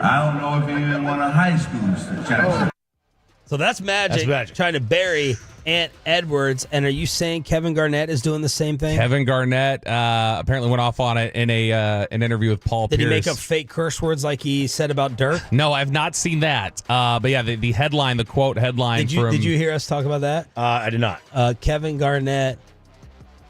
I don't know if he even won a high school championship.
So that's Magic trying to bury Ant Edwards. And are you saying Kevin Garnett is doing the same thing?
Kevin Garnett apparently went off on it in an interview with Paul Pierce.
Did he make up fake curse words like he said about Dirk?
No, I've not seen that. But yeah, the headline, the quote headline
Did you hear us talk about that?
I did not.
Kevin Garnett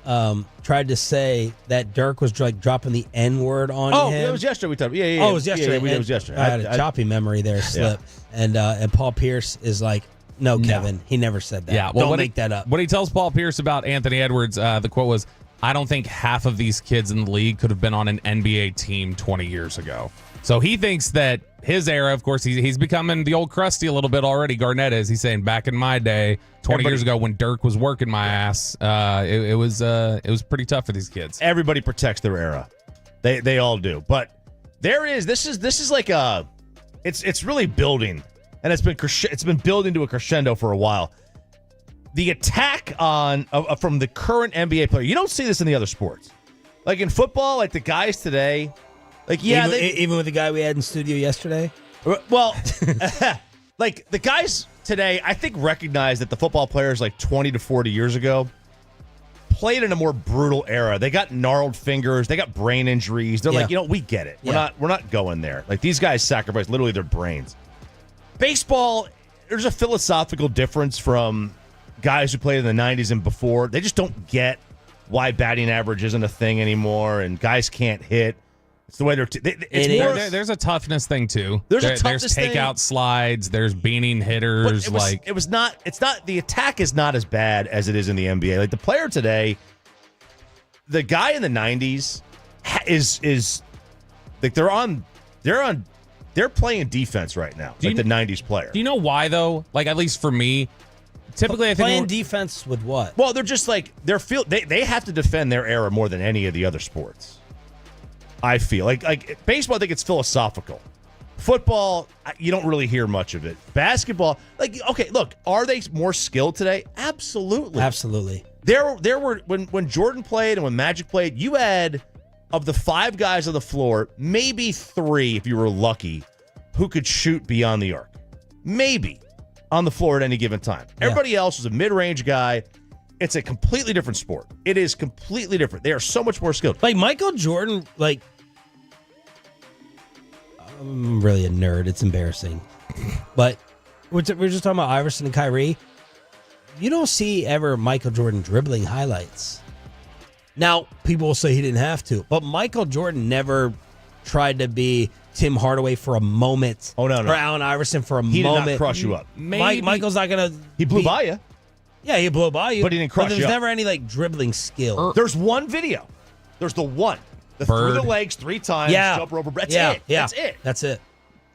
tried to say that Dirk was like dropping the N-word on him.
Oh, it was yesterday we talked. Yeah.
Oh, it was yesterday.
It was yesterday.
I had a choppy memory there, slip. Yeah. And Paul Pierce is like, no, Kevin, he never said that.
Yeah, well,
don't make that up.
What he tells Paul Pierce about Anthony Edwards, the quote was, I don't think half of these kids in the league could have been on an NBA team 20 years ago. So he thinks that his era, of course, he's becoming the old crusty a little bit already. Garnett is. He's saying back in my day, 20 years ago when Dirk was working my ass, it was pretty tough for these kids.
Everybody protects their era. They all do. But this is like it's really building. And it's been building to a crescendo for a while. The attack on from the current NBA player, you don't see this in the other sports. Like in football, like the guys today, like
even with the guy we had in studio yesterday.
Well, like the guys today, I think recognize that the football players like 20 to 40 years ago played in a more brutal era. They got gnarled fingers, they got brain injuries. They're like, we get it. We're not going there. Like these guys sacrifice literally their brains. Baseball, there's a philosophical difference from guys who played in the 90s and before, they just don't get why batting average isn't a thing anymore and guys can't hit. It's the way
there's a toughness thing too.
There's
takeout slides. There's beaning hitters.
It's not. The attack is not as bad as it is in the NBA. Like the player today, the guy in the 90s is like they're playing defense right now. The 90s player.
Do you know why though? Like at least for me, typically I think
playing defense with what?
Well, they're just like they have to defend their era more than any of the other sports. I feel like baseball, I think it's philosophical. Football, you don't really hear much of it. Basketball, okay, look, are they more skilled today? Absolutely.
Absolutely.
There were when Jordan played and when Magic played, you had of the 5 guys on the floor, maybe 3 if you were lucky, who could shoot beyond the arc. Maybe on the floor at any given time. Yeah. Everybody else was a mid-range guy. It's a completely different sport. It is completely different. They are so much more skilled.
Like Michael Jordan, I'm really a nerd. It's embarrassing. But we're just talking about Iverson and Kyrie. You don't see ever Michael Jordan dribbling highlights. Now, people will say he didn't have to, but Michael Jordan never tried to be Tim Hardaway for a moment.
Oh, no.
Or Allen Iverson for a moment.
He did not cross you up.
Michael's not going to...
He blew by you.
Yeah, he blew by you.
But he didn't crush you.
There's never any dribbling skill.
There's one video. There's the one. Through the legs 3 times, jump over. That's it. That's it.
That's it.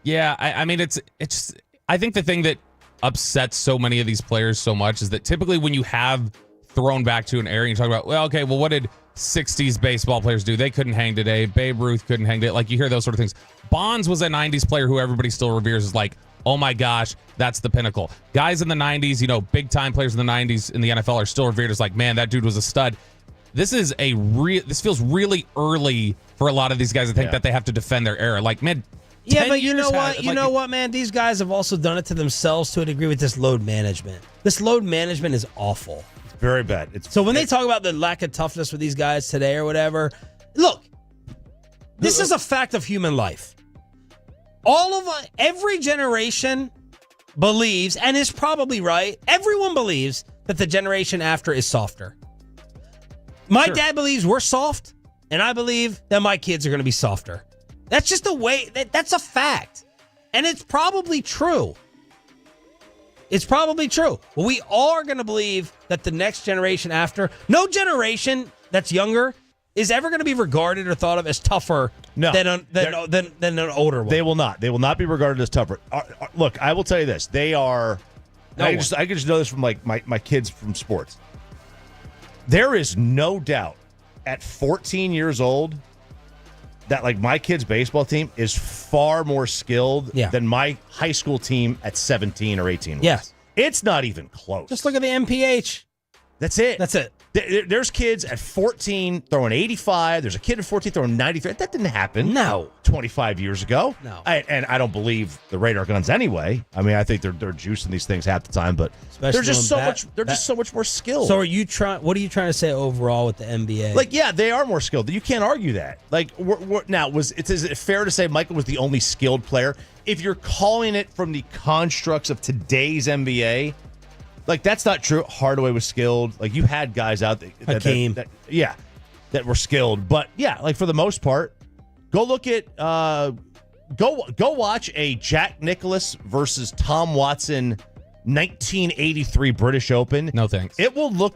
Yeah, I mean, it's. I think the thing that upsets so many of these players so much is that typically when you have thrown back to an era, you talk about, what did 60s baseball players do? They couldn't hang today. Babe Ruth couldn't hang today. Like, you hear those sort of things. Bonds was a 90s player who everybody still reveres as oh my gosh, that's the pinnacle. Guys in the 90s, big time players in the 90s in the NFL are still revered as man, that dude was a stud. This feels really early for a lot of these guys to think that they have to defend their era. Man,
yeah, but you know what? You know what, man? These guys have also done it to themselves to a degree with this load management. This load management is awful.
It's very bad.
So when they talk about the lack of toughness with these guys today or whatever, look, this is a fact of human life. Every generation believes, and is probably right, everyone believes that the generation after is softer. My dad believes we're soft, and I believe that my kids are going to be softer. That's just the way, that's a fact. And it's probably true. It's probably true. But we are going to believe that the next generation after, no generation that's younger is ever going to be regarded or thought of as tougher than an older one.
They will not. They will not be regarded as tougher. Look, I will tell you this. They are, I can just know this from my kids from sports. There is no doubt at 14 years old that my kid's baseball team is far more skilled than my high school team at 17 or 18 was.
Yes.
It's not even close.
Just look at the MPH.
That's it.
That's it.
There's kids at 14 throwing 85. There's a kid at 14 throwing 93. That didn't happen.
No.
25 years ago.
No.
And I don't believe the radar guns anyway. I mean, I think they're juicing these things half the time, but they're just so much more skilled.
So what are you trying to say overall with the NBA?
They are more skilled. You can't argue that. Is it fair to say Michael was the only skilled player? If you're calling it from the constructs of today's NBA, that's not true. Hardaway was skilled. You had guys out there that were skilled. But for the most part, go look at go watch a Jack Nicklaus versus Tom Watson 1983 British Open.
No thanks.
It will look